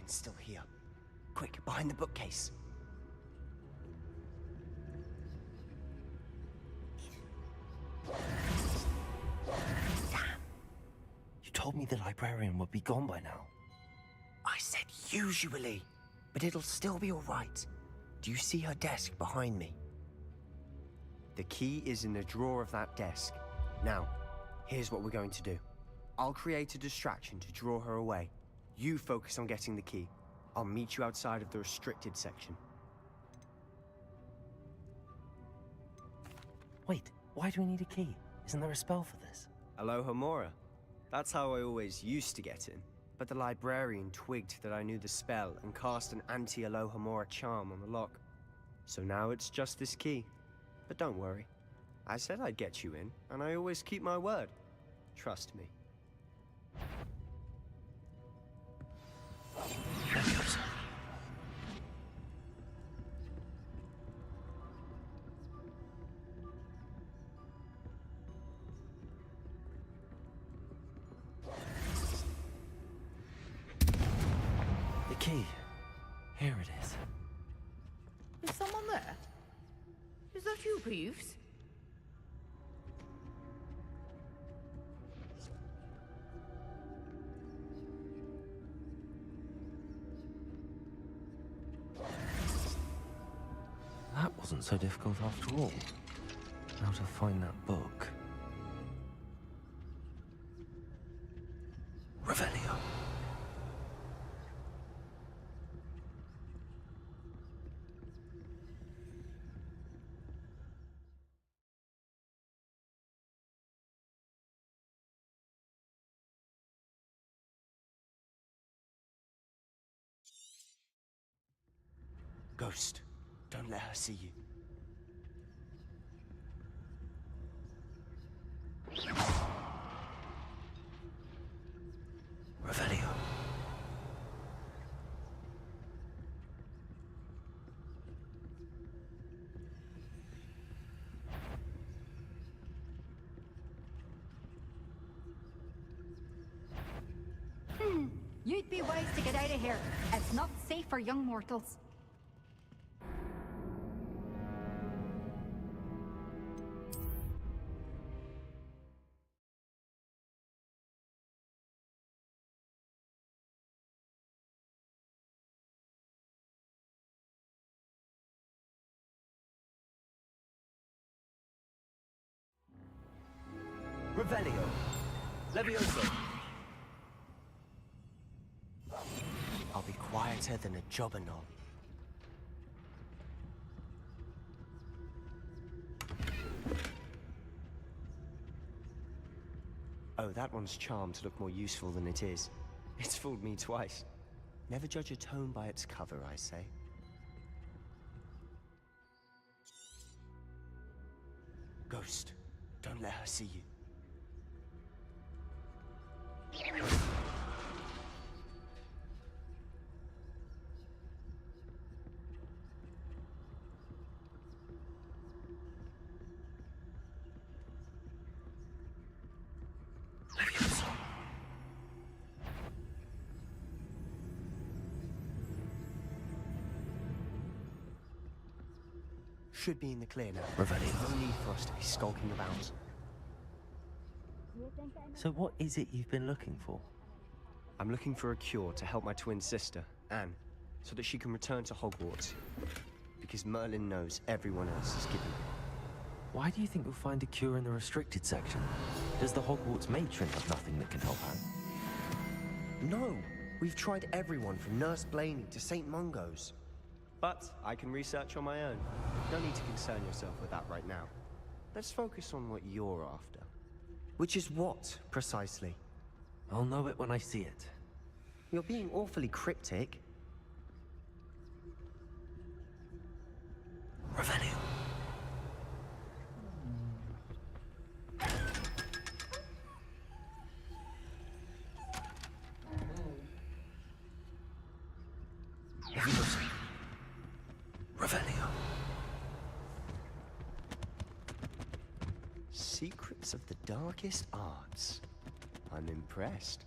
Still here. Quick, behind the bookcase. Damn. You told me the librarian would be gone by now. I said usually, but it'll still be all right. Do you see her desk behind me? The key is in the drawer of that desk. Now, here's what we're going to do. I'll create a distraction to draw her away. You focus on getting the key. I'll meet you outside of the restricted section. Wait, why do we need a key? Isn't there a spell for this? Alohomora. That's how I always used to get in. But the librarian twigged that I knew the spell and cast an anti-Alohomora charm on the lock. So now it's just this key. But don't worry. I said I'd get you in, and I always keep my word. Trust me. The key. Here it is. Is someone there? Is that you, Peeves? That wasn't so difficult after all. How to find that book. Revelio. Ghost, don't let her see you. Revelio. You'd be wise to get out of here. It's not safe for young mortals. Revelio. Levioso. I'll be quieter than a jobberknoll. Oh, that one's charmed to look more useful than it is. It's fooled me twice. Never judge a tone by its cover, I say. Ghost, don't let her see you. Should be in the clear now. Revelio. No need for us to be skulking about. So what is it you've been looking for? I'm looking for a cure to help my twin sister, Anne, so that she can return to Hogwarts. Because Merlin knows everyone else is given. Why do you think you'll find a cure in the restricted section? Does the Hogwarts matron have nothing that can help Anne? No! We've tried everyone from Nurse Blaney to St. Mungo's. But I can research on my own. No need to concern yourself with that right now. Let's focus on what you're after. Which is what, precisely? I'll know it when I see it. You're being awfully cryptic. Revelio. Revelio. Secrets of the darkest arts. I'm impressed.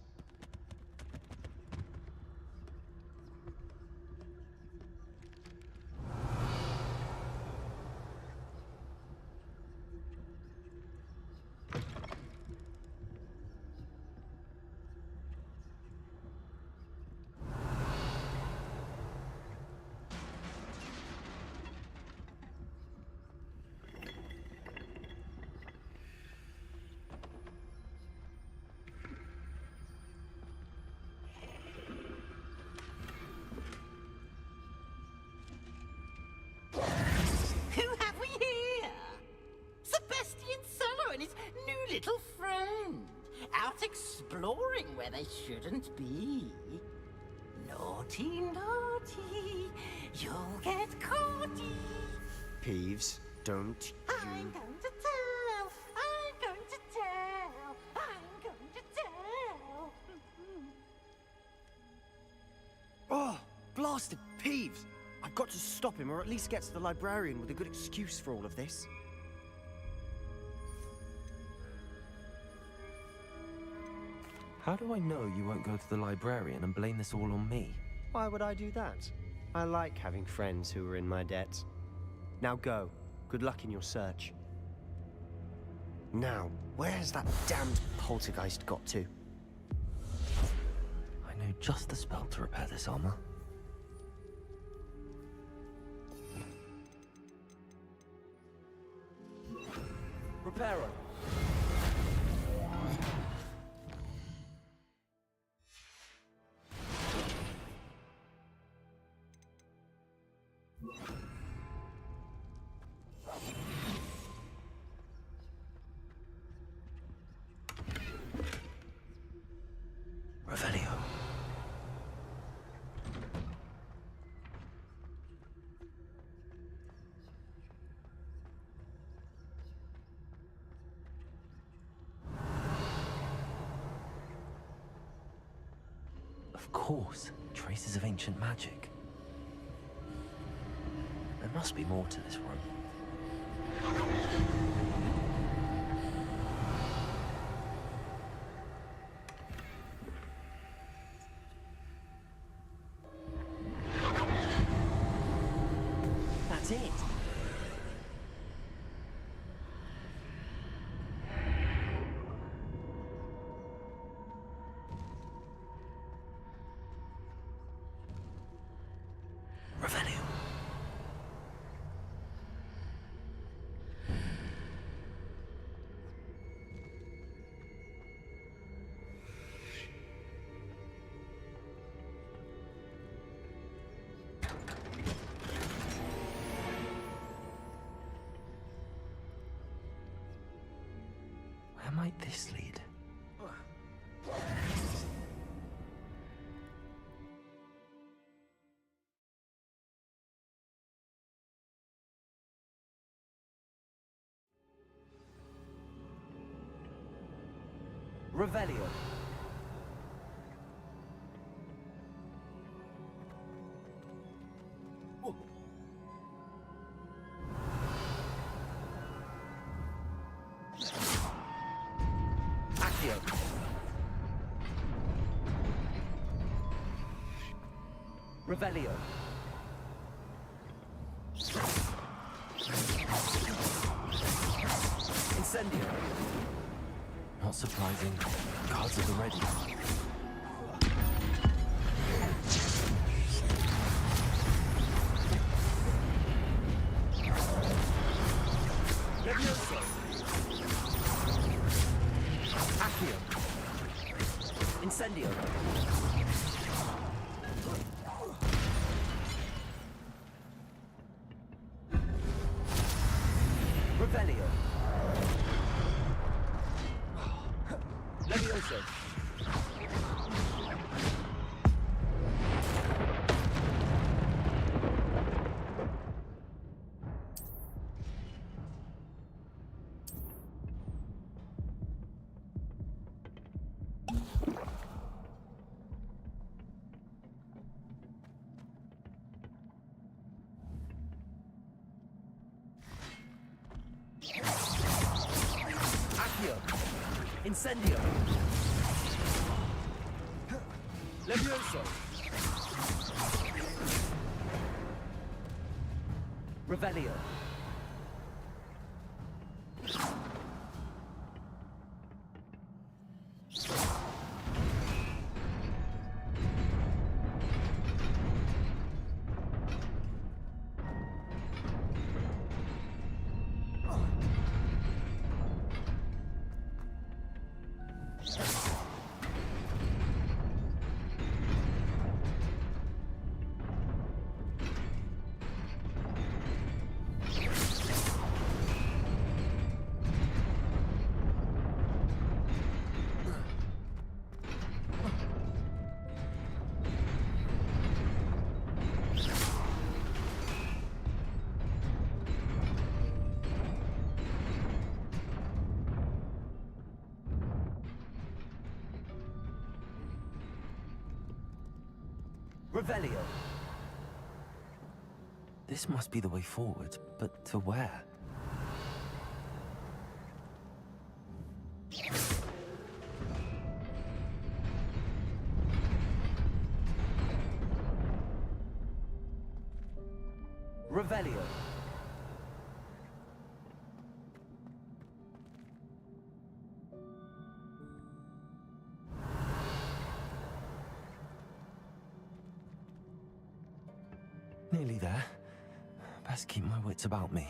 shouldn't be. Naughty, naughty, you'll get caughty. Peeves, don't I'm going to tell, I'm going to tell, I'm going to tell. Oh, blasted Peeves! I've got to stop him, or at least get to the librarian with a good excuse for all of this. How do I know you won't go to the librarian and blame this all on me? Why would I do that? I like having friends who are in my debt. Now go. Good luck in your search. Now, where's that damned poltergeist got to? I know just the spell to repair this armor. Reparo. Revelio. Of course, traces of ancient magic. There must be more to this room. That's it. Revelio. Where might this lead? Revelio. Accio. Revelio. Incendio. Not surprising. Cards at the ready. Levioso. Accio. Incendio. Revelio. Levioso. Accio. Incendio. Levioso. Revelio. Revelio. This must be the way forward, but to where? Revelio. Nearly there. Best keep my wits about me.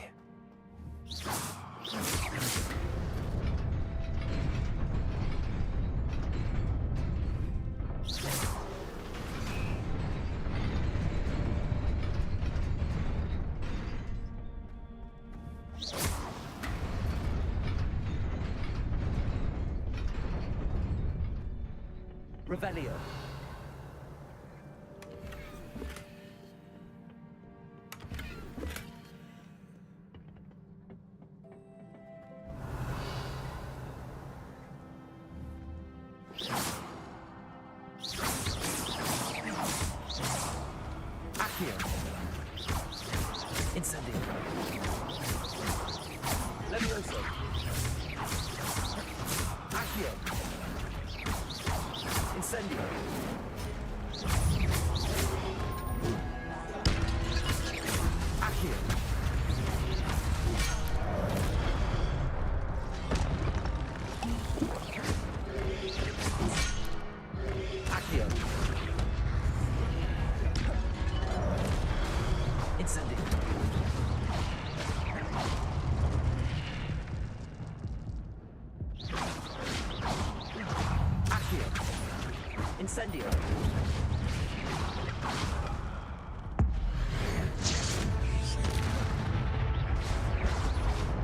Revelio. Accio. Incendio. Levioso. Accio. Incendio. Accio. Accio. Incendio. Accio. Incendio.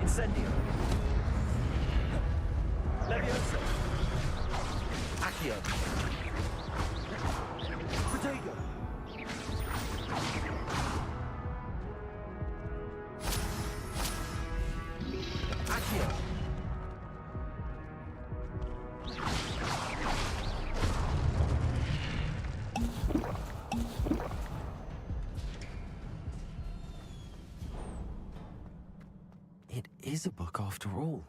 Incendio. Levioso. Accio. Protego. Accio. It is a book after all.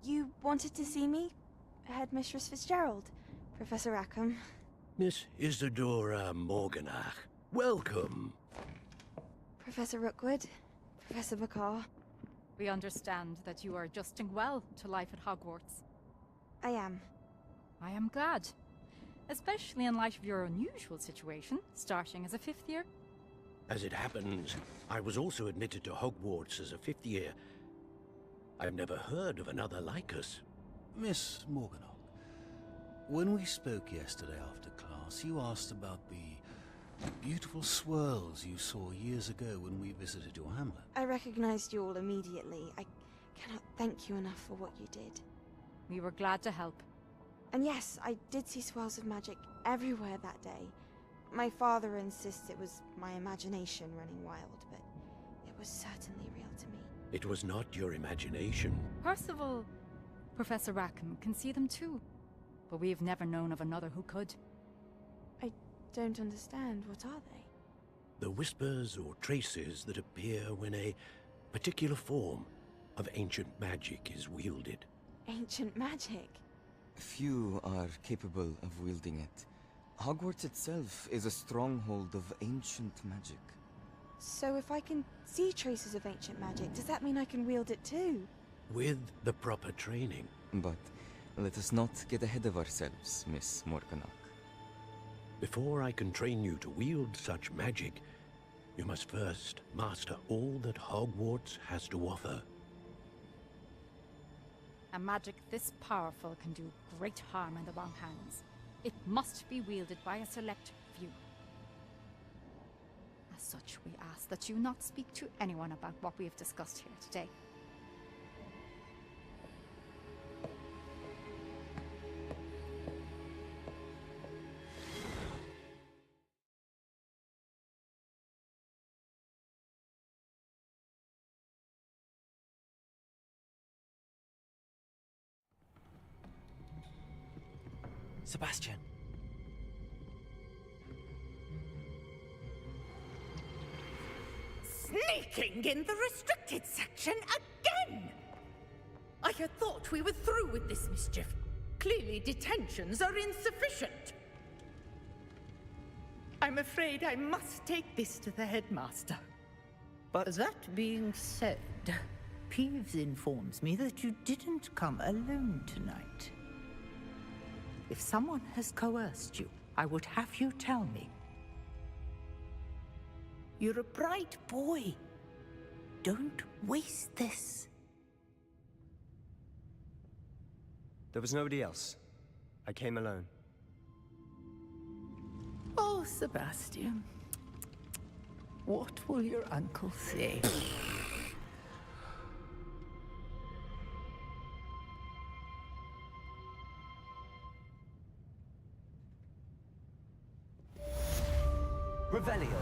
You wanted to see me? Headmistress Fitzgerald, Professor Rackham. Miss Isadora Morganach, welcome. Professor Rookwood, Professor Bakar. We understand that you are adjusting well to life at Hogwarts. I am. I am glad. Especially in light of your unusual situation, starting as a 5th year. As it happens, I was also admitted to Hogwarts as a 5th year. I've never heard of another like us. Miss Morganach, when we spoke yesterday after class, you asked about the beautiful swirls you saw years ago when we visited your hamlet. I recognized you all immediately. I cannot thank you enough for what you did. We were glad to help. And yes, I did see swirls of magic everywhere that day. My father insists it was my imagination running wild, but it was certainly real to me. It was not your imagination. Percival, Professor Rackham can see them too. But we've never known of another who could. I don't understand. What are they? The whispers or traces that appear when a particular form of ancient magic is wielded. Ancient magic? Few are capable of wielding it. Hogwarts itself is a stronghold of ancient magic. So if I can see traces of ancient magic, does that mean I can wield it too? With the proper training. But let us not get ahead of ourselves, Miss Morganach. Before I can train you to wield such magic, you must first master all that Hogwarts has to offer. A magic this powerful can do great harm in the wrong hands. It must be wielded by a select few. As such, we ask that you not speak to anyone about what we have discussed here today. Sebastian. Sneaking in the restricted section again! I had thought we were through with this mischief. Clearly detentions are insufficient. I'm afraid I must take this to the headmaster. But that being said, Peeves informs me that you didn't come alone tonight. If someone has coerced you, I would have you tell me. You're a bright boy. Don't waste this. There was nobody else. I came alone. Oh, Sebastian. What will your uncle say? Revelio.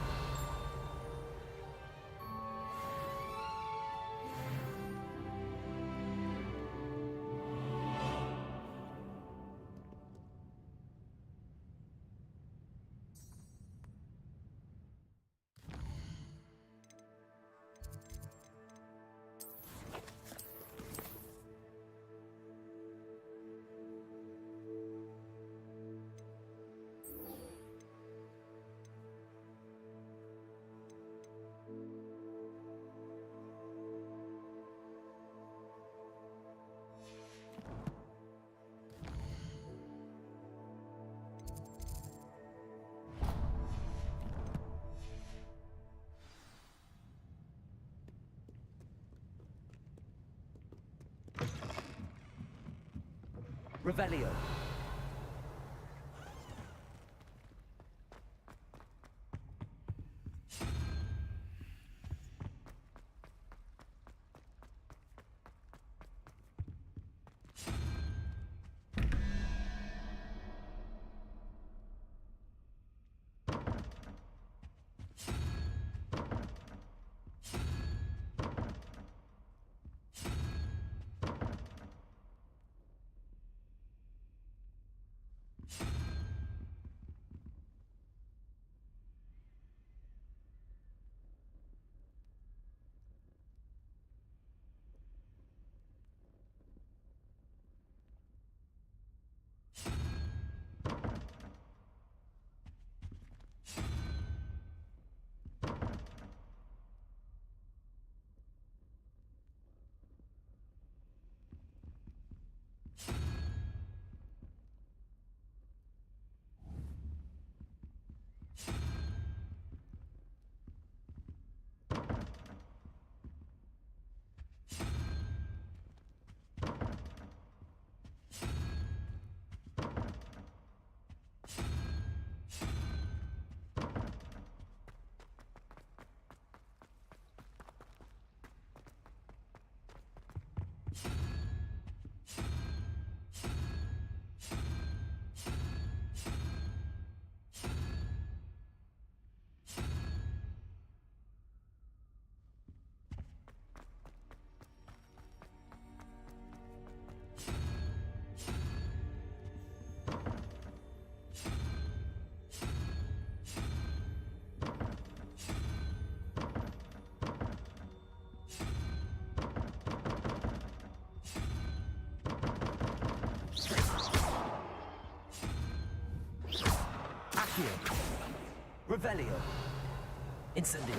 Revelio. Accio. Revelio. Incendio.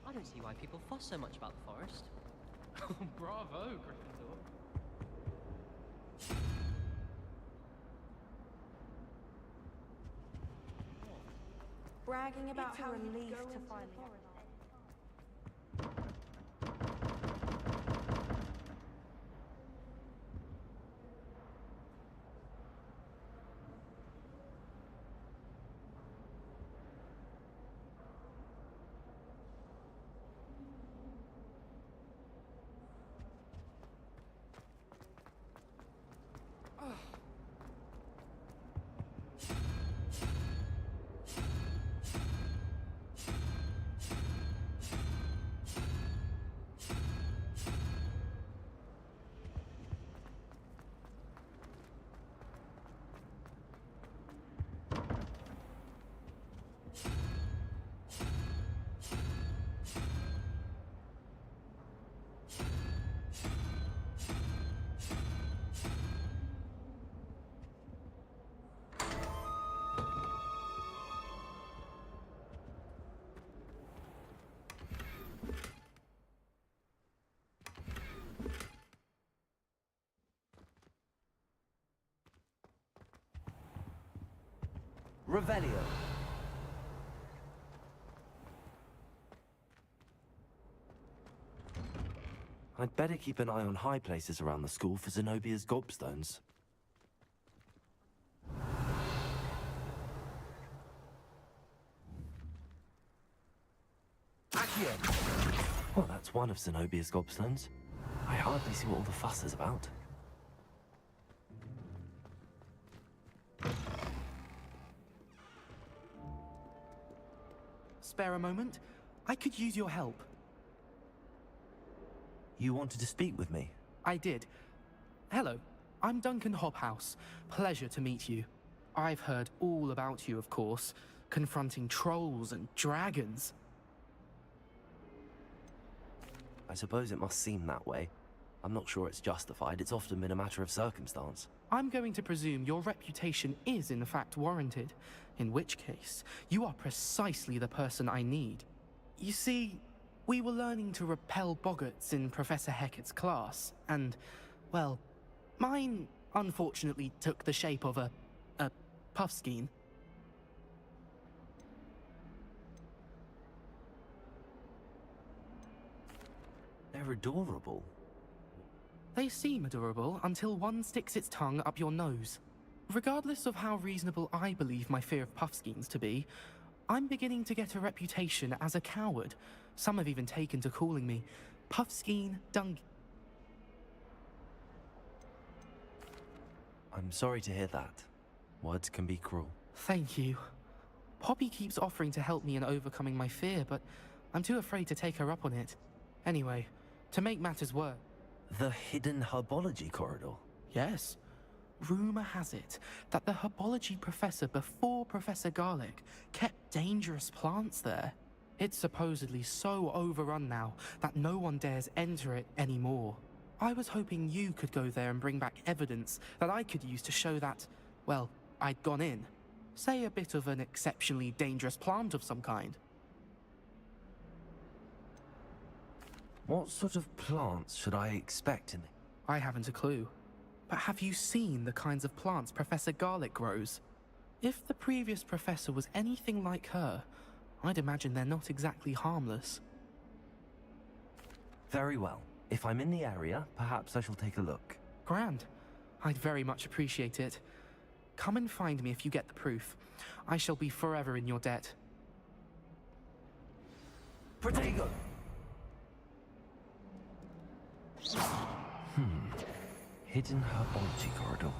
I don't see why people fuss so much about the forest. Bravo, Gryffindor. Bragging about how relief to finally. Revelio. I'd better keep an eye on high places around the school for Zenobia's gobstones. Accio! Well, that's one of Zenobia's gobstones. I hardly see what all the fuss is about. Spare a moment? I could use your help. You wanted to speak with me? I did. Hello, I'm Duncan Hobhouse. Pleasure to meet you. I've heard all about you, of course, confronting trolls and dragons. I suppose it must seem that way. I'm not sure it's justified. It's often been a matter of circumstance. I'm going to presume your reputation is in fact warranted, in which case, you are precisely the person I need. You see, we were learning to repel boggarts in Professor Hecat's class, and, well, Mine, unfortunately, took the shape of a puffskein. They're adorable. They seem adorable until one sticks its tongue up your nose. Regardless of how reasonable I believe my fear of puffskeins to be, I'm beginning to get a reputation as a coward. Some have even taken to calling me Puffskein Dunk. I'm sorry to hear that. Words can be cruel. Thank you. Poppy keeps offering to help me in overcoming my fear, but I'm too afraid to take her up on it. Anyway, to make matters worse... The hidden herbology corridor? Yes. Rumour has it that the herbology professor before Professor Garlic kept dangerous plants there. It's supposedly so overrun now that no one dares enter it anymore. I was hoping you could go there and bring back evidence that I could use to show that, well, I'd gone in. Say a bit of an exceptionally dangerous plant of some kind. What sort of plants should I expect in it? I haven't a clue. But have you seen the kinds of plants Professor Garlic grows? If the previous professor was anything like her, I'd imagine they're not exactly harmless. Very well. If I'm in the area, perhaps I shall take a look. Grand. I'd very much appreciate it. Come and find me if you get the proof. I shall be forever in your debt. Protego! Hidden herbology corridor.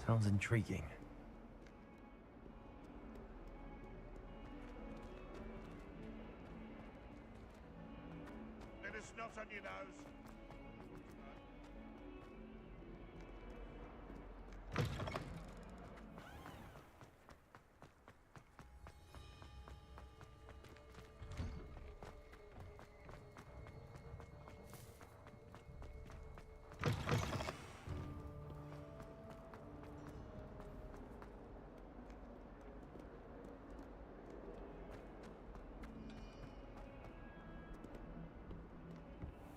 Sounds intriguing. Bit of snot on your nose.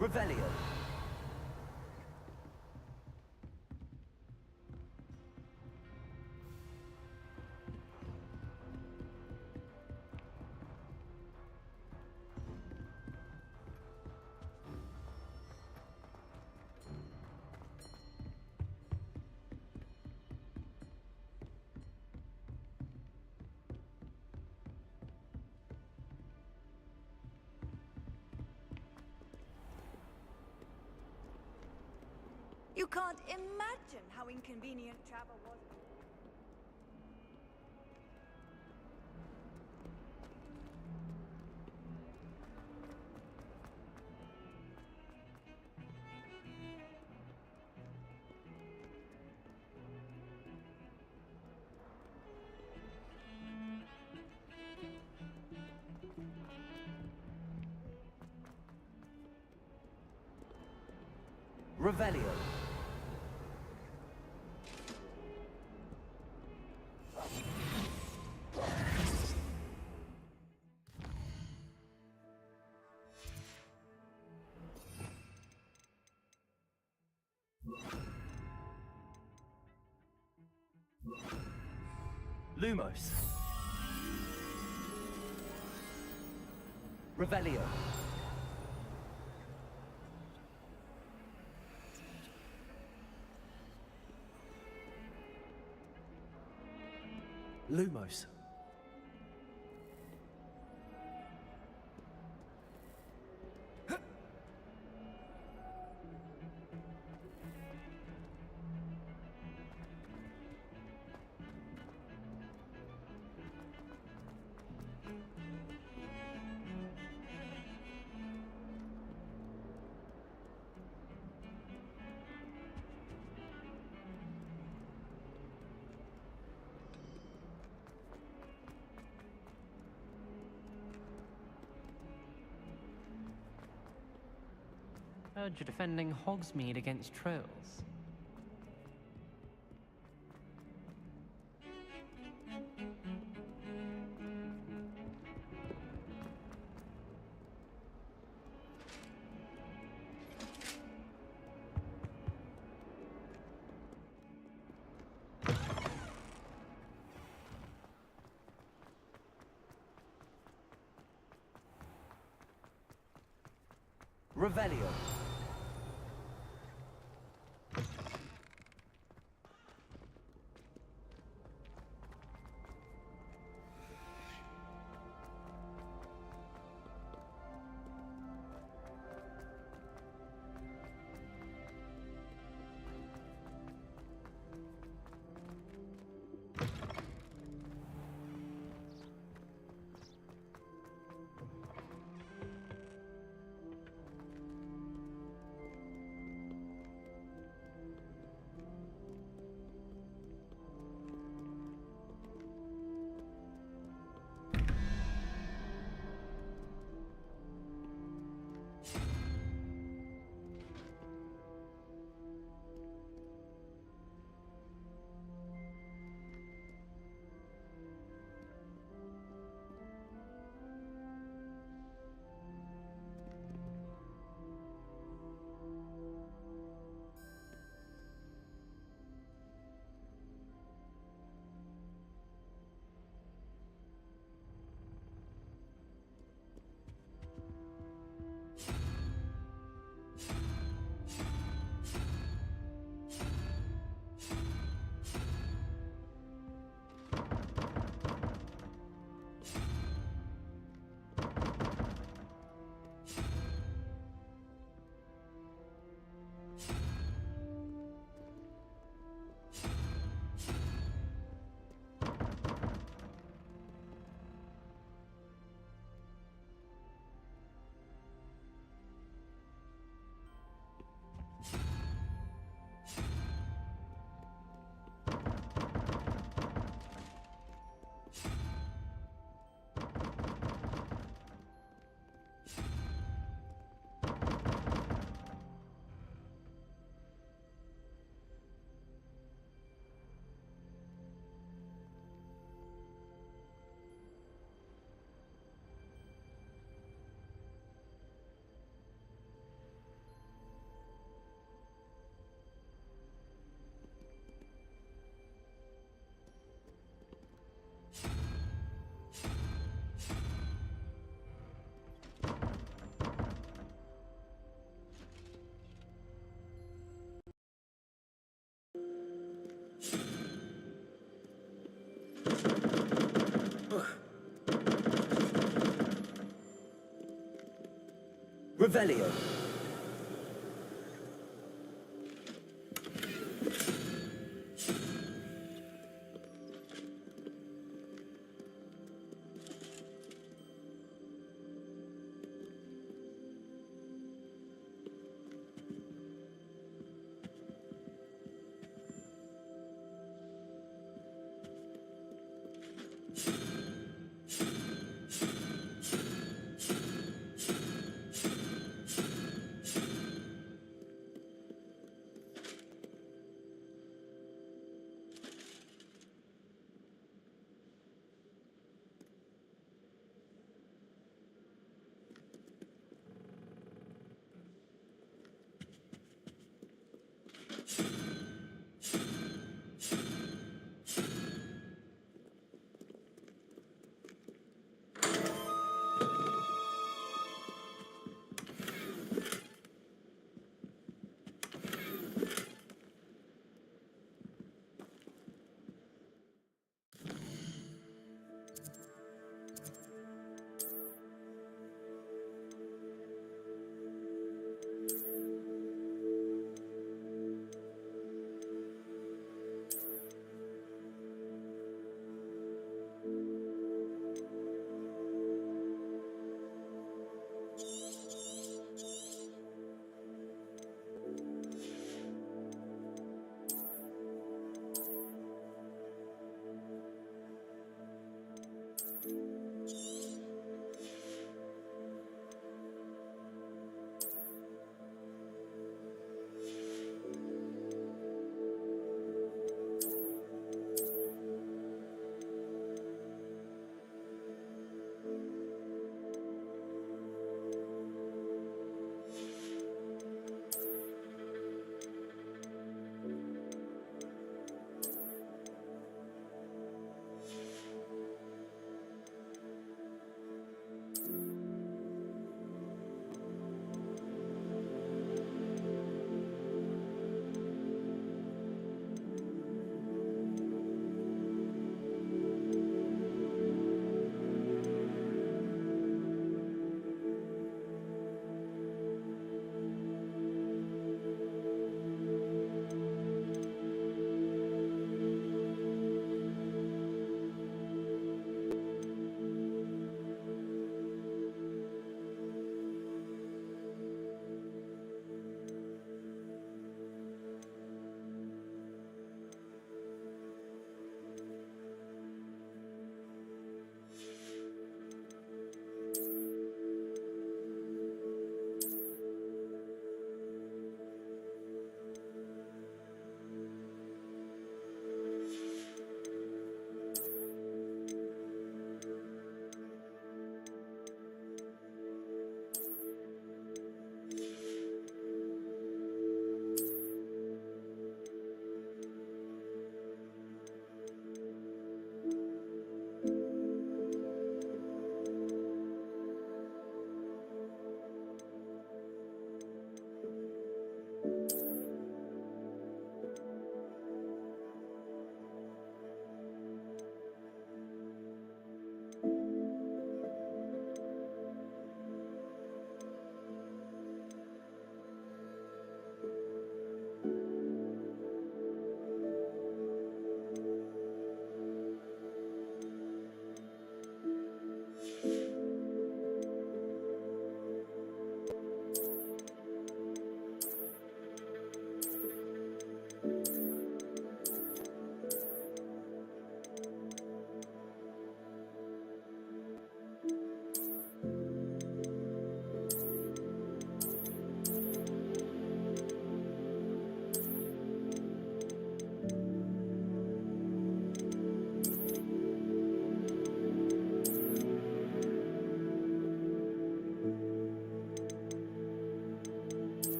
Revelio. You can't imagine how inconvenient travel was. Revelio. Lumos. Revelio. Lumos. Heard you're defending Hogsmeade against trolls. Revelio. Revelio.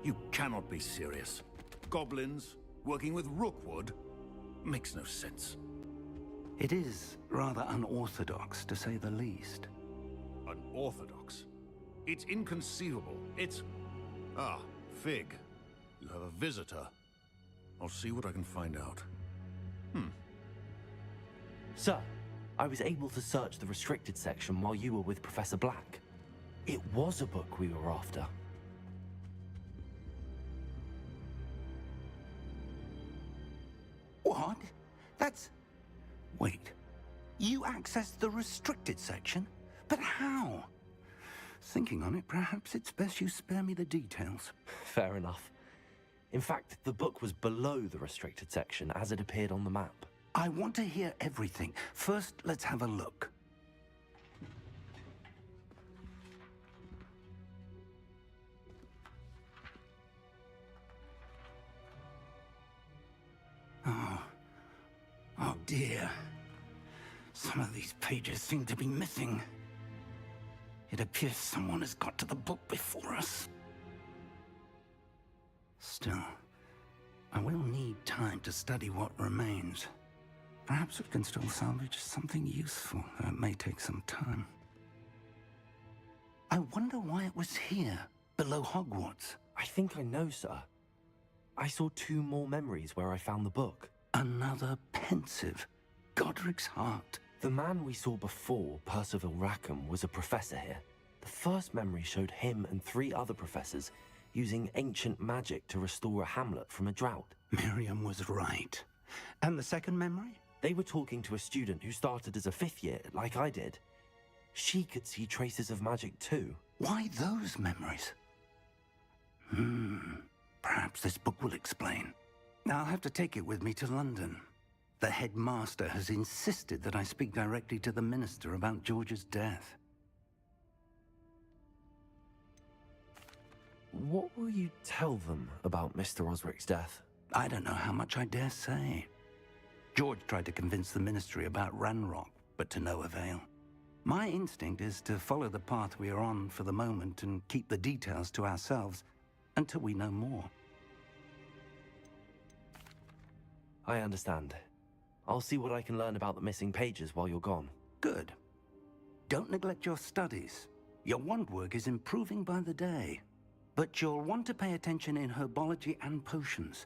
You cannot be serious. Goblins working with Rookwood? Makes no sense. It is rather unorthodox, to say the least. Unorthodox? It's inconceivable. It's... Ah, Fig. You have a visitor. I'll see what I can find out. Sir, I was able to search the restricted section while you were with Professor Black. It was a book we were after. What? That's... Wait. You accessed the restricted section? But how? Thinking on it, perhaps it's best you spare me the details. Fair enough. In fact, the book was below the restricted section as it appeared on the map. I want to hear everything. First, let's have a look. Oh dear. Some of these pages seem to be missing. It appears someone has got to the book before us. Still, I will need time to study what remains. Perhaps we can still salvage something useful, though it may take some time. I wonder why it was here, below Hogwarts. I think I know, sir. I saw 2 more memories where I found the book. Another pensive. Godric's heart. The man we saw before, Percival Rackham, was a professor here. The first memory showed him and 3 other professors using ancient magic to restore a hamlet from a drought. Miriam was right. And the second memory? They were talking to a student who started as a 5th year, like I did. She could see traces of magic too. Why those memories? Perhaps this book will explain. I'll have to take it with me to London. The headmaster has insisted that I speak directly to the minister about George's death. What will you tell them about Mr. Osric's death? I don't know how much I dare say. George tried to convince the ministry about Ranrock, but to no avail. My instinct is to follow the path we are on for the moment and keep the details to ourselves until we know more. I understand. I'll see what I can learn about the missing pages while you're gone. Good. Don't neglect your studies. Your wand work is improving by the day. But you'll want to pay attention in herbology and potions.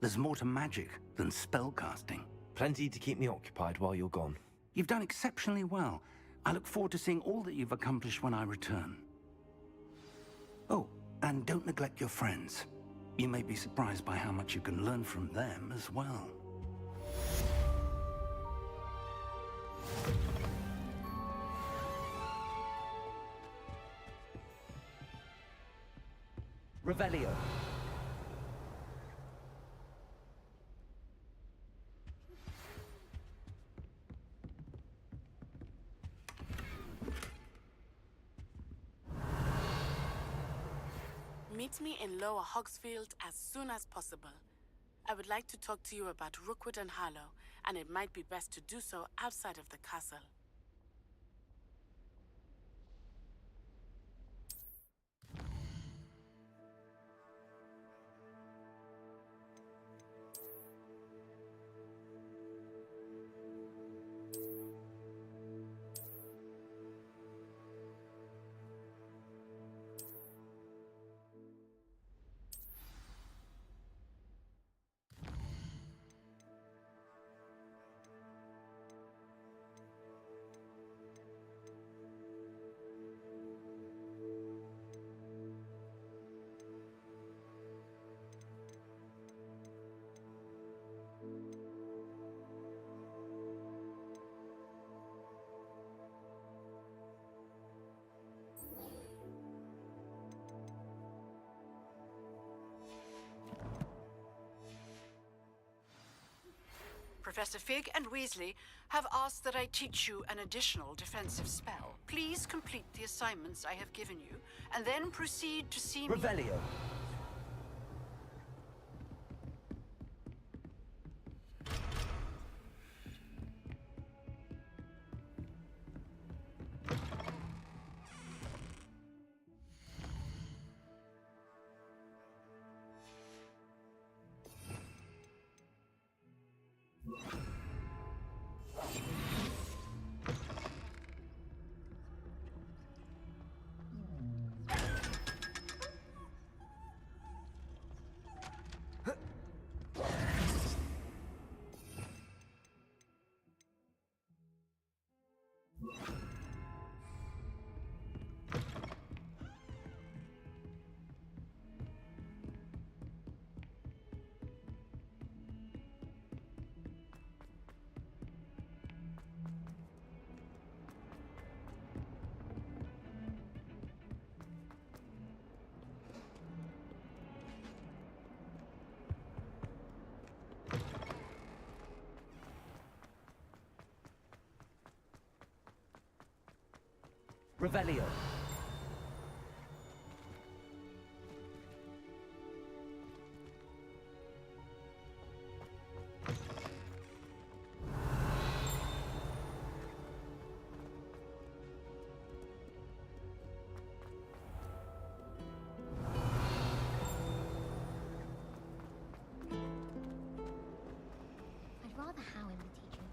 There's more to magic than spellcasting. Plenty to keep me occupied while you're gone. You've done exceptionally well. I look forward to seeing all that you've accomplished when I return. Oh, and don't neglect your friends. You may be surprised by how much you can learn from them as well. Revelio. Meet me in Lower Hogsfield as soon as possible. I would like to talk to you about Rookwood and Harlow, and it might be best to do so outside of the castle. Professor Fig and Weasley have asked that I teach you an additional defensive spell. Please complete the assignments I have given you, and then proceed to see me. Revelio. Revelio. I'd rather Howard be teaching.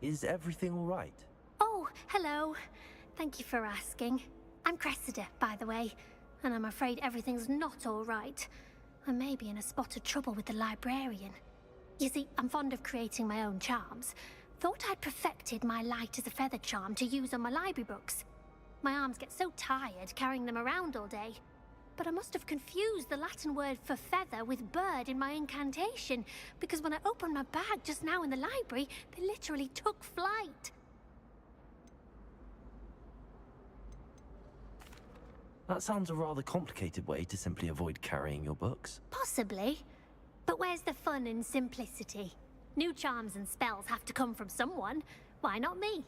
Is everything all right? Oh, hello. Thank you for asking. I'm Cressida, by the way, and I'm afraid everything's not all right. I may be in a spot of trouble with the librarian. You see, I'm fond of creating my own charms. Thought I'd perfected my light as a feather charm to use on my library books. My arms get so tired carrying them around all day. But I must have confused the Latin word for feather with bird in my incantation, because when I opened my bag just now in the library, they literally took flight. That sounds a rather complicated way to simply avoid carrying your books. Possibly. But where's the fun in simplicity? New charms and spells have to come from someone. Why not me?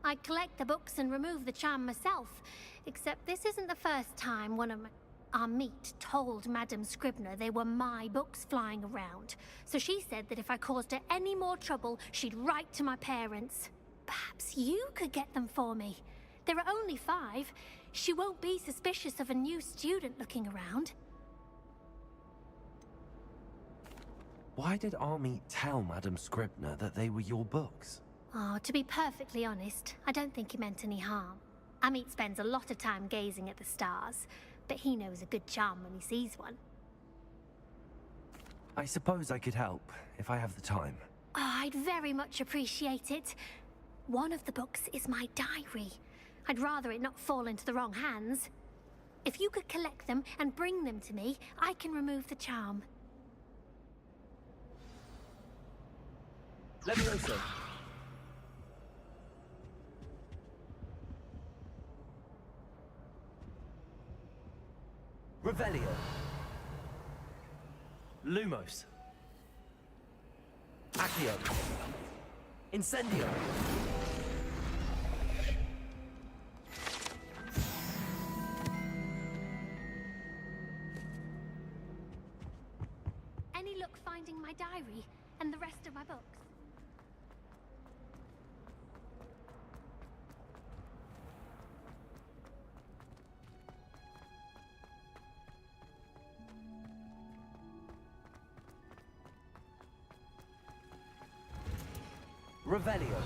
I collect the books and remove the charm myself, except this isn't the first time one of our meet told Madame Scribner they were my books flying around. So she said that if I caused her any more trouble, she'd write to my parents. Perhaps you could get them for me. There are only 5. She won't be suspicious of a new student looking around. Why did Army tell Madame Scribner that they were your books? Oh, to be perfectly honest, I don't think he meant any harm. Amit spends a lot of time gazing at the stars, but he knows a good charm when he sees one. I suppose I could help, if I have the time. Oh, I'd very much appreciate it. One of the books is my diary. I'd rather it not fall into the wrong hands. If you could collect them and bring them to me, I can remove the charm. Levioso! Revelio. Lumos. Accio. Incendio. Any luck finding my diary and the rest of my books? Revelio.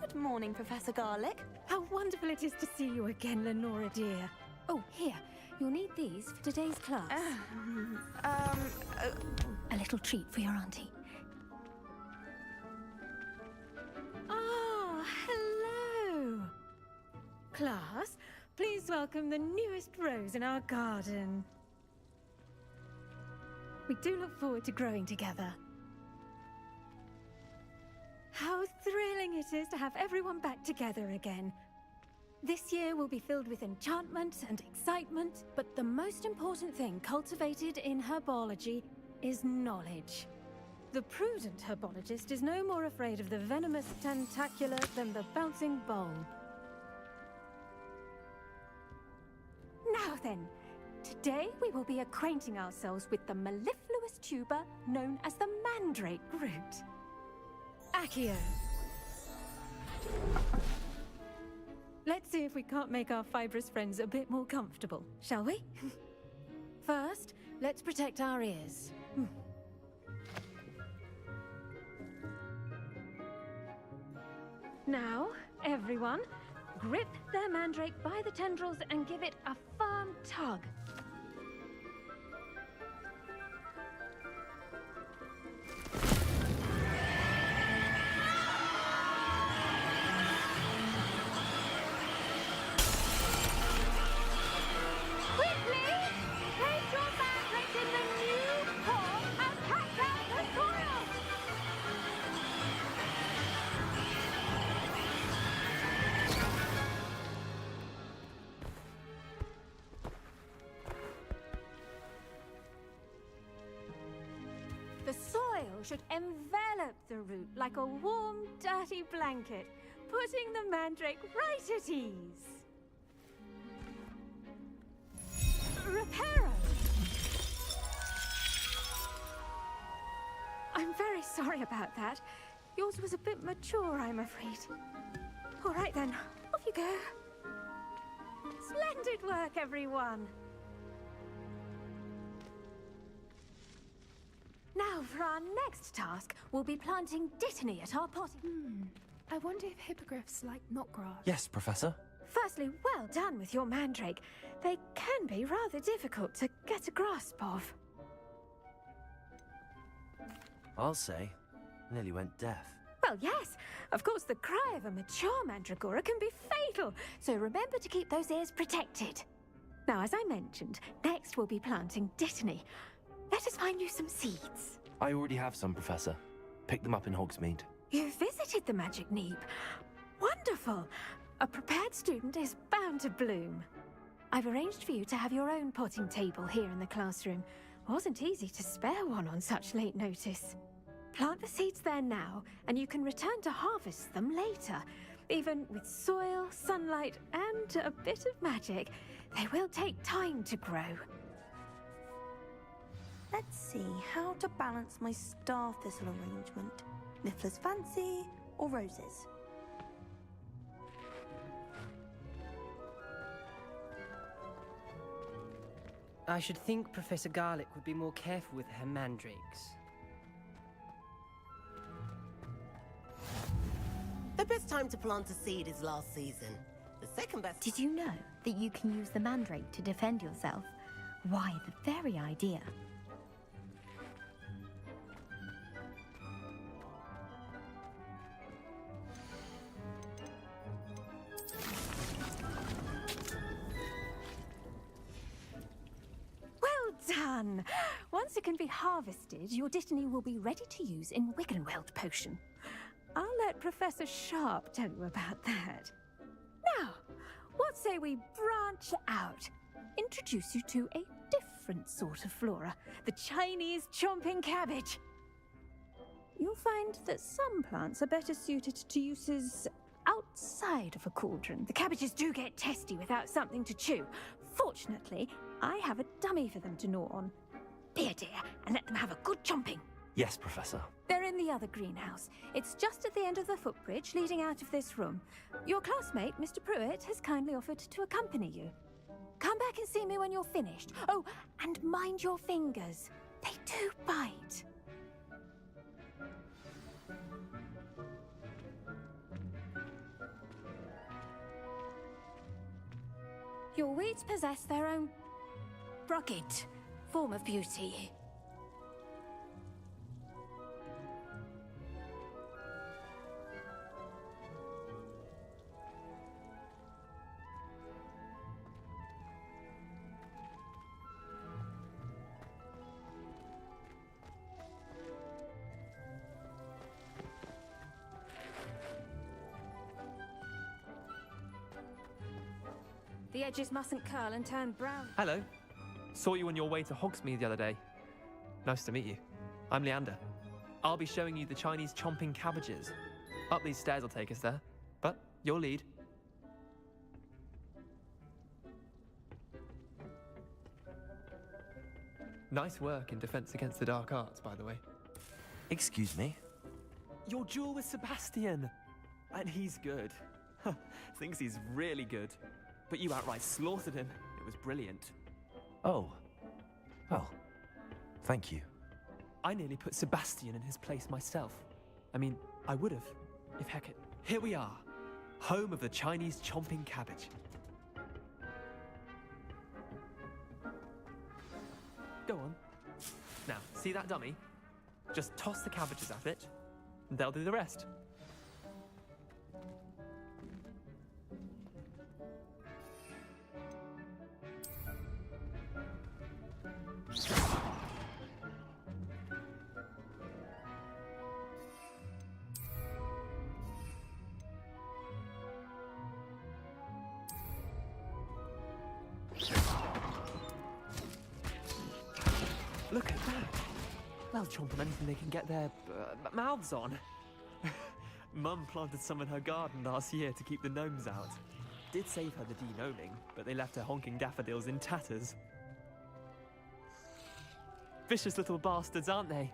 Good morning, Professor Garlic. How wonderful it is to see you again, Lenora dear. Oh, here. You'll need these for today's class. A little treat for your auntie. Oh, hello. Class, please welcome the newest rose in our garden. We do look forward to growing together. How thrilling it is to have everyone back together again. This year will be filled with enchantment and excitement, but the most important thing cultivated in herbology is knowledge. The prudent herbologist is no more afraid of the venomous tentacular than the bouncing bowl. Now then, today we will be acquainting ourselves with the mellifluous tuber known as the mandrake root. Accio. Let's see if we can't make our fibrous friends a bit more comfortable, shall we? First, let's protect our ears. Now, everyone, grip their mandrake by the tendrils and give it a firm tug. The soil should envelop the root like a warm, dirty blanket, putting the mandrake right at ease. Reparo! I'm very sorry about that. Yours was a bit mature, I'm afraid. All right then, off you go. Splendid work, everyone. Now, for our next task, we'll be planting dittany at our potting. I wonder if hippogriffs like knotgrass. Yes, Professor. Firstly, well done with your mandrake. They can be rather difficult to get a grasp of. I'll say. Nearly went deaf. Well, yes. Of course, the cry of a mature mandragora can be fatal, so remember to keep those ears protected. Now, as I mentioned, next we'll be planting dittany. Let us find you some seeds. I already have some, Professor. Pick them up in Hogsmeade. You visited the Magic Neep. Wonderful. A prepared student is bound to bloom. I've arranged for you to have your own potting table here in the classroom. Wasn't easy to spare one on such late notice. Plant the seeds there now, and you can return to harvest them later. Even with soil, sunlight, and a bit of magic, they will take time to grow. Let's see how to balance my star thistle arrangement. Niffler's fancy or roses? I should think Professor Garlick would be more careful with her mandrakes. The best time to plant a seed is last season. The second best... Did you know that you can use the mandrake to defend yourself? Why, the very idea. Done! Once it can be harvested, your Dittany will be ready to use in Wiggenweld potion. I'll let Professor Sharp tell you about that. Now, what say we branch out? Introduce you to a different sort of flora, the Chinese chomping cabbage. You'll find that some plants are better suited to uses outside of a cauldron. The cabbages do get testy without something to chew. Fortunately, I have a dummy for them to gnaw on. Here, dear, and let them have a good chomping. Yes, Professor. They're in the other greenhouse. It's just at the end of the footbridge leading out of this room. Your classmate, Mr. Pruitt, has kindly offered to accompany you. Come back and see me when you're finished. Oh, and mind your fingers. They do bite. Your weeds possess their own rugged form of beauty. The edges mustn't curl and turn brown. Hello. Saw you on your way to Hogsmeade the other day. Nice to meet you. I'm Leander. I'll be showing you the Chinese chomping cabbages. Up these stairs will take us there, but your lead. Nice work in Defense Against the Dark Arts, by the way. Excuse me? Your duel with Sebastian! And he's good. Thinks he's really good. But you outright slaughtered him. It was brilliant. Oh. Well, thank you. I nearly put Sebastian in his place myself. I mean, I would have, if heck it. Here we are, home of the Chinese chomping cabbage. Go on. Now, see that dummy? Just toss the cabbages at it, and they'll do the rest. Look at that! They'll chomp on anything they can get their mouths on. Mum planted some in her garden last year to keep the gnomes out. Did save her the de-gnoming, but they left her honking daffodils in tatters. Vicious little bastards, aren't they?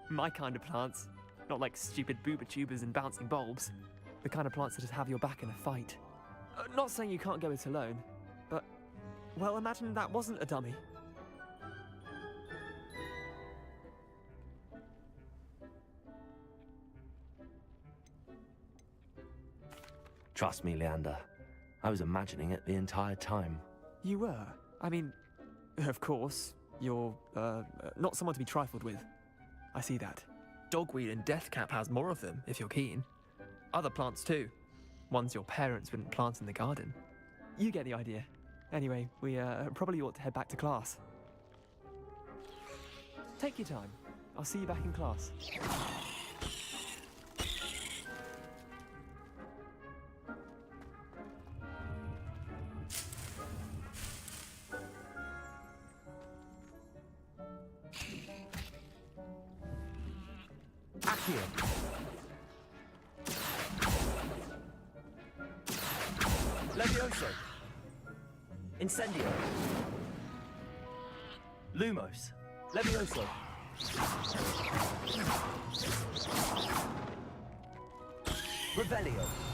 My kind of plants. Not like stupid booba tubers and bouncing bulbs. The kind of plants that just have your back in a fight. Not saying you can't go it alone, but, well, imagine that wasn't a dummy. Trust me, Leander. I was imagining it the entire time. You were? I mean, of course, you're, not someone to be trifled with. I see that. Dogweed and Deathcap has more of them, if you're keen. Other plants too. Ones your parents wouldn't plant in the garden. You get the idea. Anyway, we, probably ought to head back to class. Take your time. I'll see you back in class. Accio. Levioso. Incendio. Lumos. Levioso. Revelio.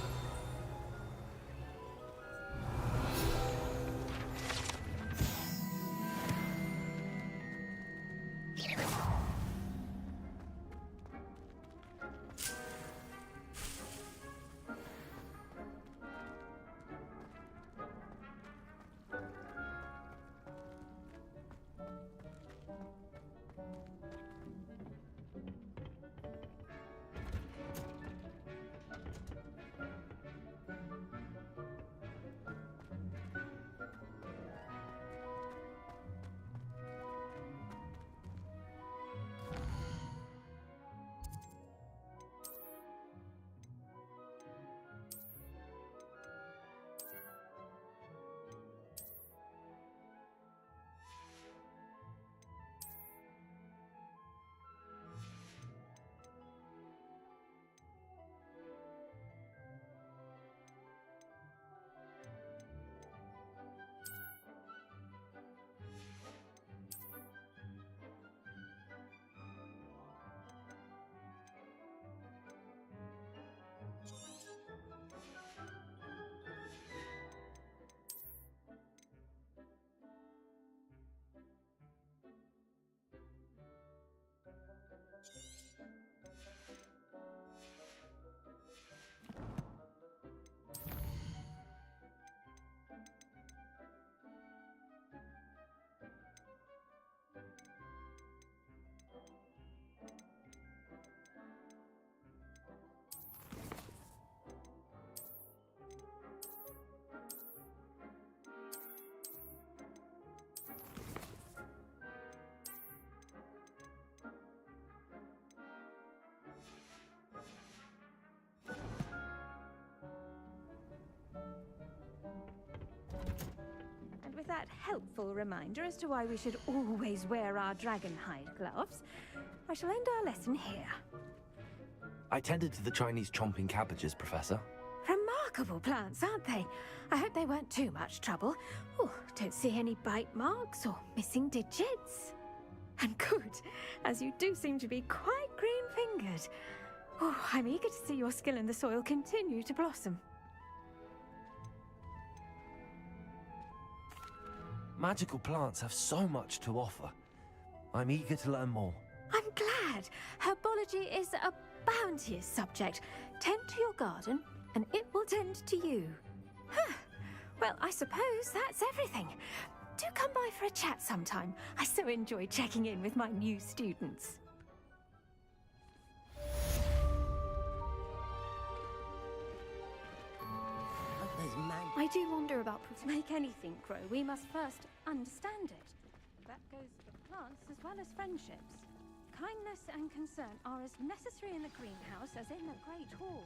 And with that helpful reminder as to why we should always wear our dragon hide gloves, I shall end our lesson here. I tended to the Chinese chomping cabbages, Professor. Remarkable plants, aren't they? I hope they weren't too much trouble. Oh, don't see any bite marks or missing digits. And good, as you do seem to be quite green-fingered. Oh, I'm eager to see your skill in the soil continue to blossom. Magical plants have so much to offer. I'm eager to learn more. I'm glad. Herbology is a bounteous subject. Tend to your garden, and it will tend to you. Huh. Well, I suppose that's everything. Do come by for a chat sometime. I so enjoy checking in with my new students. I do wonder about to make anything grow, we must first understand it. That goes for plants as well as friendships. Kindness and concern are as necessary in the greenhouse as in the Great Hall.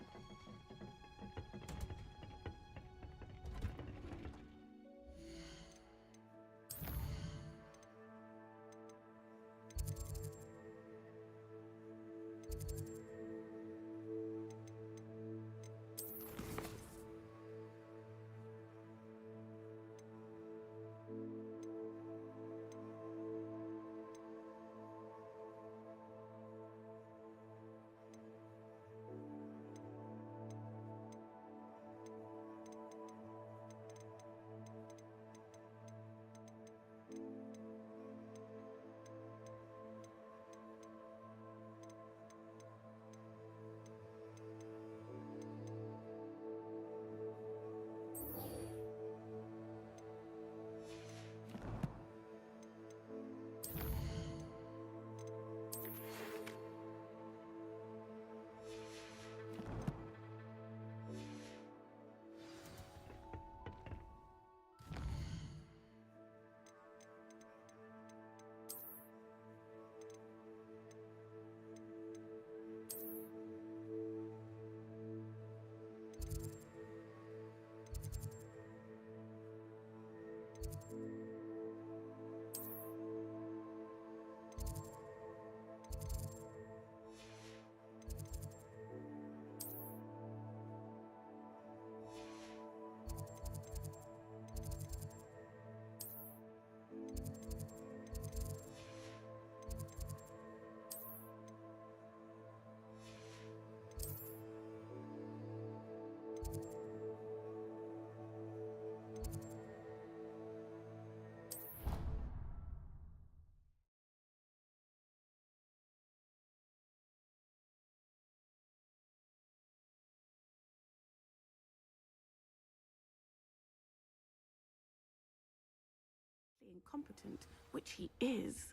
incompetent, which he is.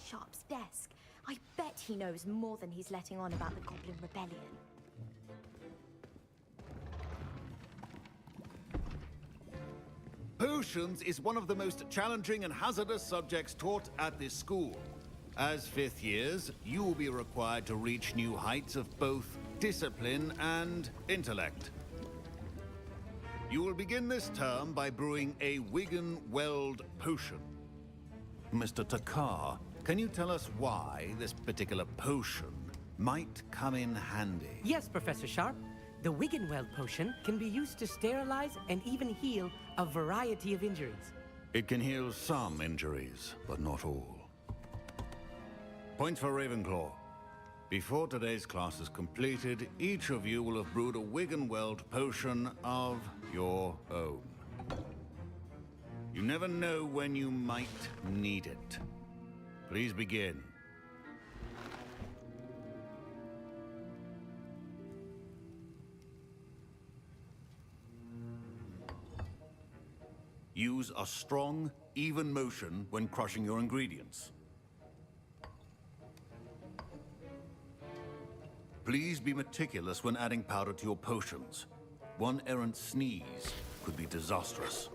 Sharp's desk. I bet he knows more than he's letting on about the Goblin Rebellion. Potions is one of the most challenging and hazardous subjects taught at this school. As fifth years, you will be required to reach new heights of both discipline and intellect. You will begin this term by brewing a Wigan-Weld potion. Mr. Takar, can you tell us why this particular potion might come in handy? Yes, Professor Sharp. The Wiggenweld potion can be used to sterilize and even heal a variety of injuries. It can heal some injuries, but not all. Point for Ravenclaw. Before today's class is completed, each of you will have brewed a Wiggenweld potion of your own. You never know when you might need it. Please begin. Use a strong, even motion when crushing your ingredients. Please be meticulous when adding powder to your potions. One errant sneeze could be disastrous.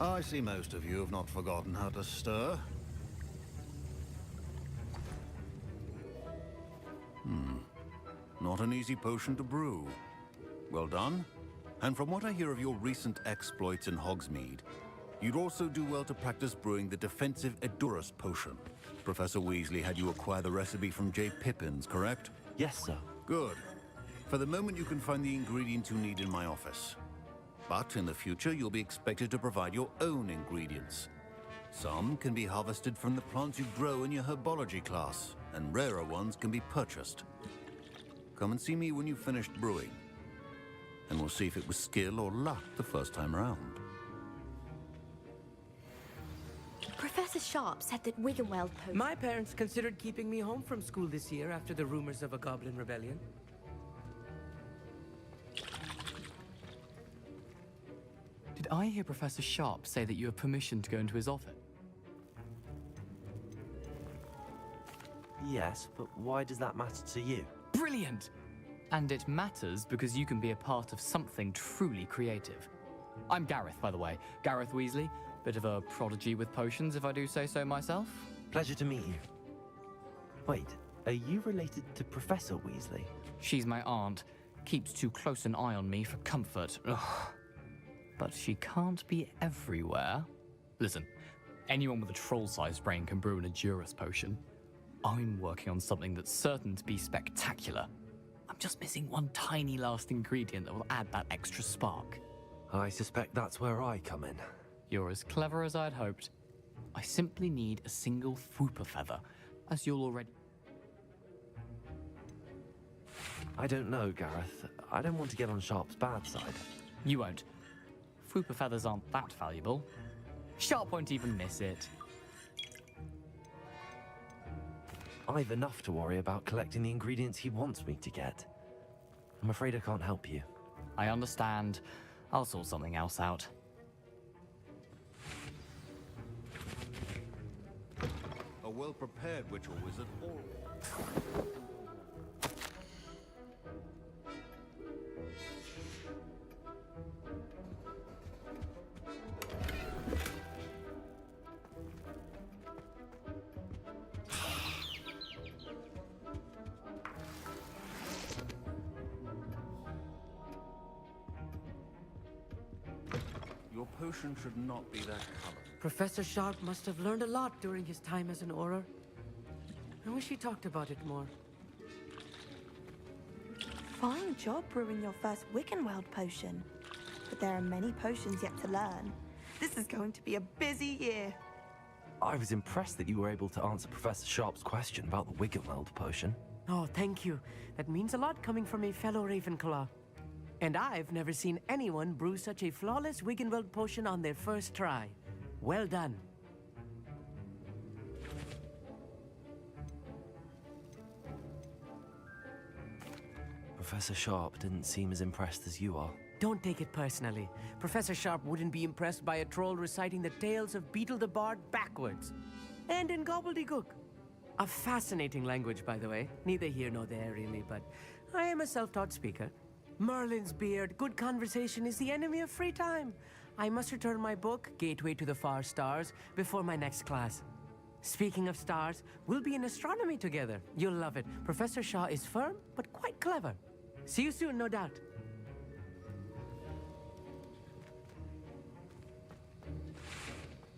I see most of you have not forgotten how to stir. Not an easy potion to brew. Well done. And from what I hear of your recent exploits in Hogsmeade, you'd also do well to practice brewing the defensive Edurus potion. Professor Weasley had you acquire the recipe from J. Pippins, correct? Yes, sir. Good. For the moment, you can find the ingredients you need in my office. But in the future, you'll be expected to provide your own ingredients. Some can be harvested from the plants you grow in your herbology class, and rarer ones can be purchased. Come and see me when you've finished brewing, and we'll see if it was skill or luck the first time around. Professor Sharp said that Wiggenweld potion... My parents considered keeping me home from school this year after the rumors of a Goblin Rebellion. Did I hear Professor Sharp say that you have permission to go into his office? Yes, but why does that matter to you? Brilliant! And it matters because you can be a part of something truly creative. I'm Gareth, by the way. Gareth Weasley. Bit of a prodigy with potions, if I do say so myself. Pleasure to meet you. Wait, are you related to Professor Weasley? She's my aunt. Keeps too close an eye on me for comfort. Ugh. But she can't be everywhere. Listen, anyone with a troll-sized brain can brew an Edurus potion. I'm working on something that's certain to be spectacular. I'm just missing one tiny last ingredient that will add that extra spark. I suspect that's where I come in. You're as clever as I'd hoped. I simply need a single Fwooper feather, as you'll already... I don't know, Gareth. I don't want to get on Sharp's bad side. You won't. Fwooper feathers aren't that valuable. Sharp won't even miss it. I've enough to worry about collecting the ingredients he wants me to get. I'm afraid I can't help you. I understand. I'll sort something else out. A well-prepared witch or wizard potion should not be that color. Professor Sharp must have learned a lot during his time as an Auror. I wish he talked about it more. Fine job brewing your first Wiggenweld potion. But there are many potions yet to learn. This is going to be a busy year. I was impressed that you were able to answer Professor Sharp's question about the Wiggenweld potion. Oh, thank you. That means a lot coming from a fellow Ravenclaw. And I've never seen anyone brew such a flawless Wiggenweld potion on their first try. Well done. Professor Sharp didn't seem as impressed as you are. Don't take it personally. Professor Sharp wouldn't be impressed by a troll reciting the tales of Beetle the Bard backwards. And in gobbledygook. A fascinating language, by the way. Neither here nor there, really, but I am a self-taught speaker. Merlin's beard, good conversation is the enemy of free time. I must return my book, Gateway to the Far Stars, before my next class. Speaking of stars, we'll be in astronomy together. You'll love it. Professor Shaw is firm, but quite clever. See you soon, no doubt.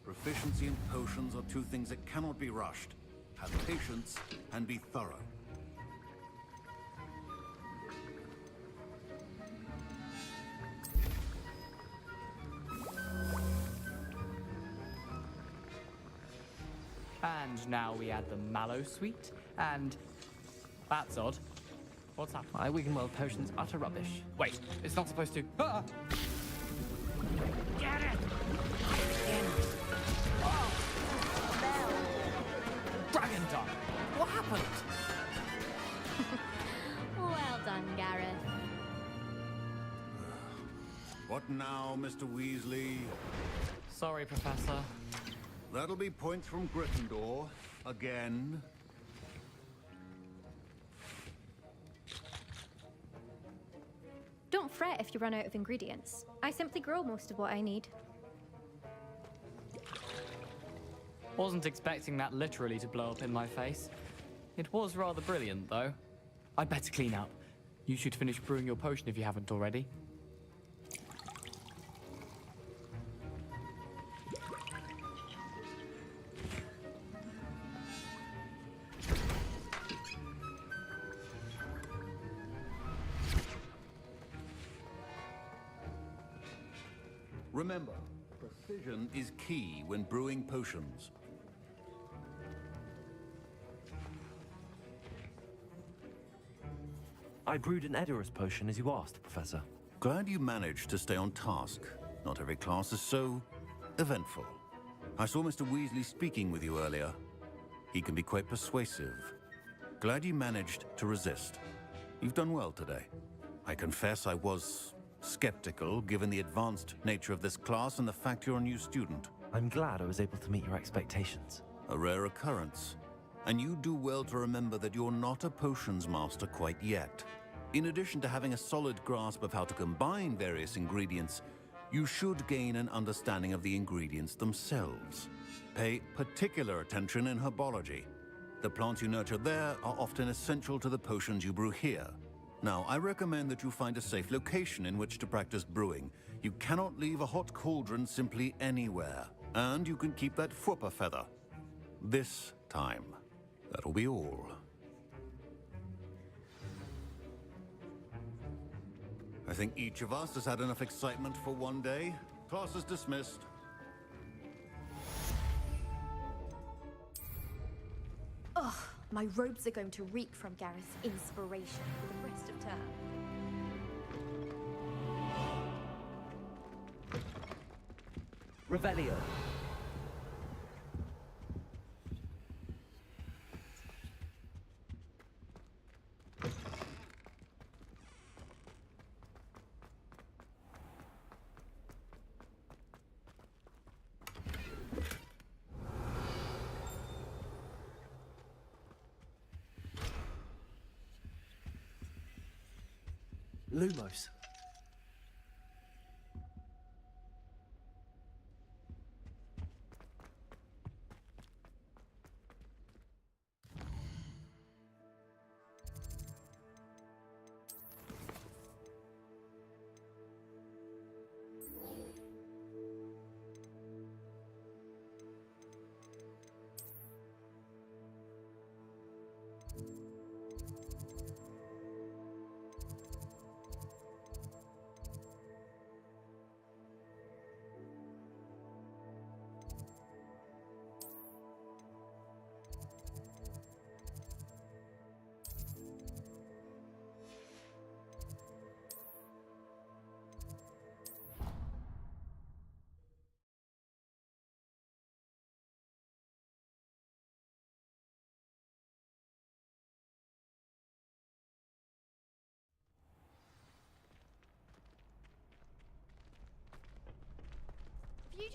Proficiency in potions are two things that cannot be rushed. Have patience and be thorough. And now we add the mallow sweet, and that's odd. What's happening? My Wiggenweld potion's utter rubbish. Wait, it's not supposed to. Ah! Get it! Dragon Dog! What happened? Well done, Gareth. What now, Mr. Weasley? Sorry, Professor. That'll be points from Gryffindor. Again. Don't fret if you run out of ingredients. I simply grow most of what I need. Wasn't expecting that literally to blow up in my face. It was rather brilliant, though. I'd better clean up. You should finish brewing your potion if you haven't already. Remember, precision is key when brewing potions. I brewed an Edorus potion as you asked, Professor. Glad you managed to stay on task. Not every class is so eventful. I saw Mr. Weasley speaking with you earlier. He can be quite persuasive. Glad you managed to resist. You've done well today. I confess I was skeptical, given the advanced nature of this class and the fact you're a new student. I'm glad I was able to meet your expectations. A rare occurrence. And you do well to remember that you're not a potions master quite yet. In addition to having a solid grasp of how to combine various ingredients, you should gain an understanding of the ingredients themselves. Pay particular attention in herbology. The plants you nurture there are often essential to the potions you brew here. Now, I recommend that you find a safe location in which to practice brewing. You cannot leave a hot cauldron simply anywhere. And you can keep that Fwooper feather. This time. That'll be all. I think each of us has had enough excitement for one day. Class is dismissed. Ugh, my robes are going to reek from Gareth's inspiration for the rest of term. Revelio. Lumos.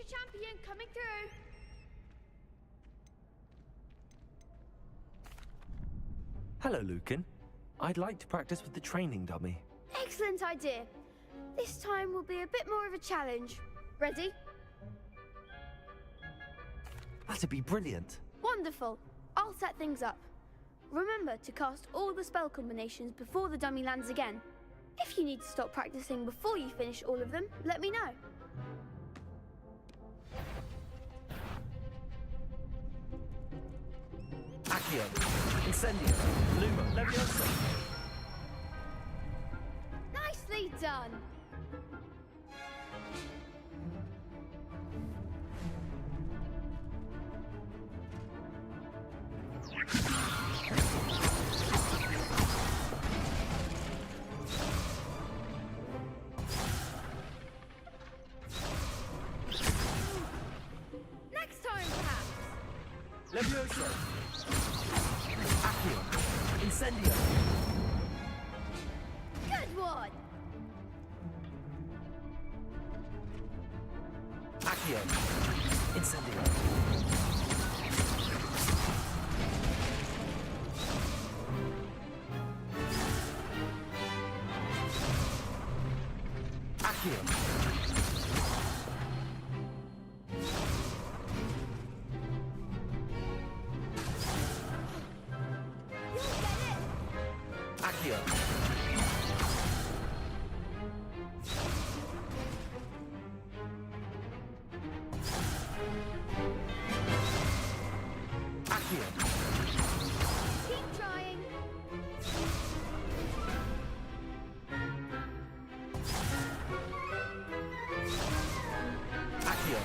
Future champion coming through. Hello, Lucan. I'd like to practice with the training dummy. Excellent idea. This time will be a bit more of a challenge. Ready? That'd be brilliant. Wonderful. I'll set things up. Remember to cast all the spell combinations before the dummy lands again. If you need to stop practicing before you finish all of them, let me know. Accio, Incendio, Luma, Leviosa. Nicely done. Next time, perhaps. Leviosa. Accio, Incendio. Good one. Accio, Incendio. Accio. Accio. Accio. Keep trying. Accio.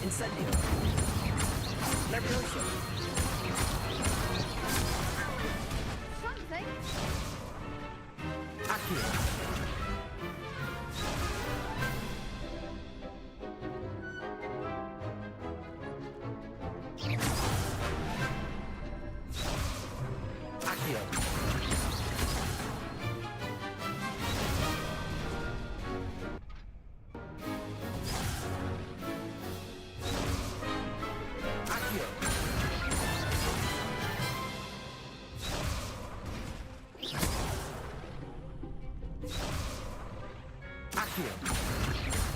Incendio. Leviosa. Something. Accio. Accio. Accio. Accio.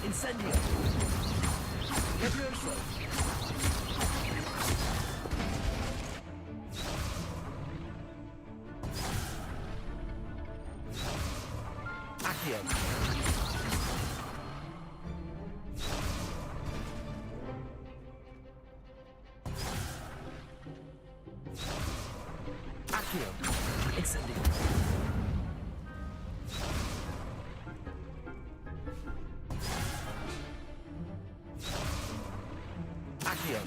Incendio. Leviosa. Accio. Accio. Incendio. Accio.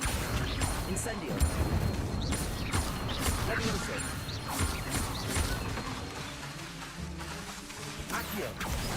Incendio. Leviosa. Accio.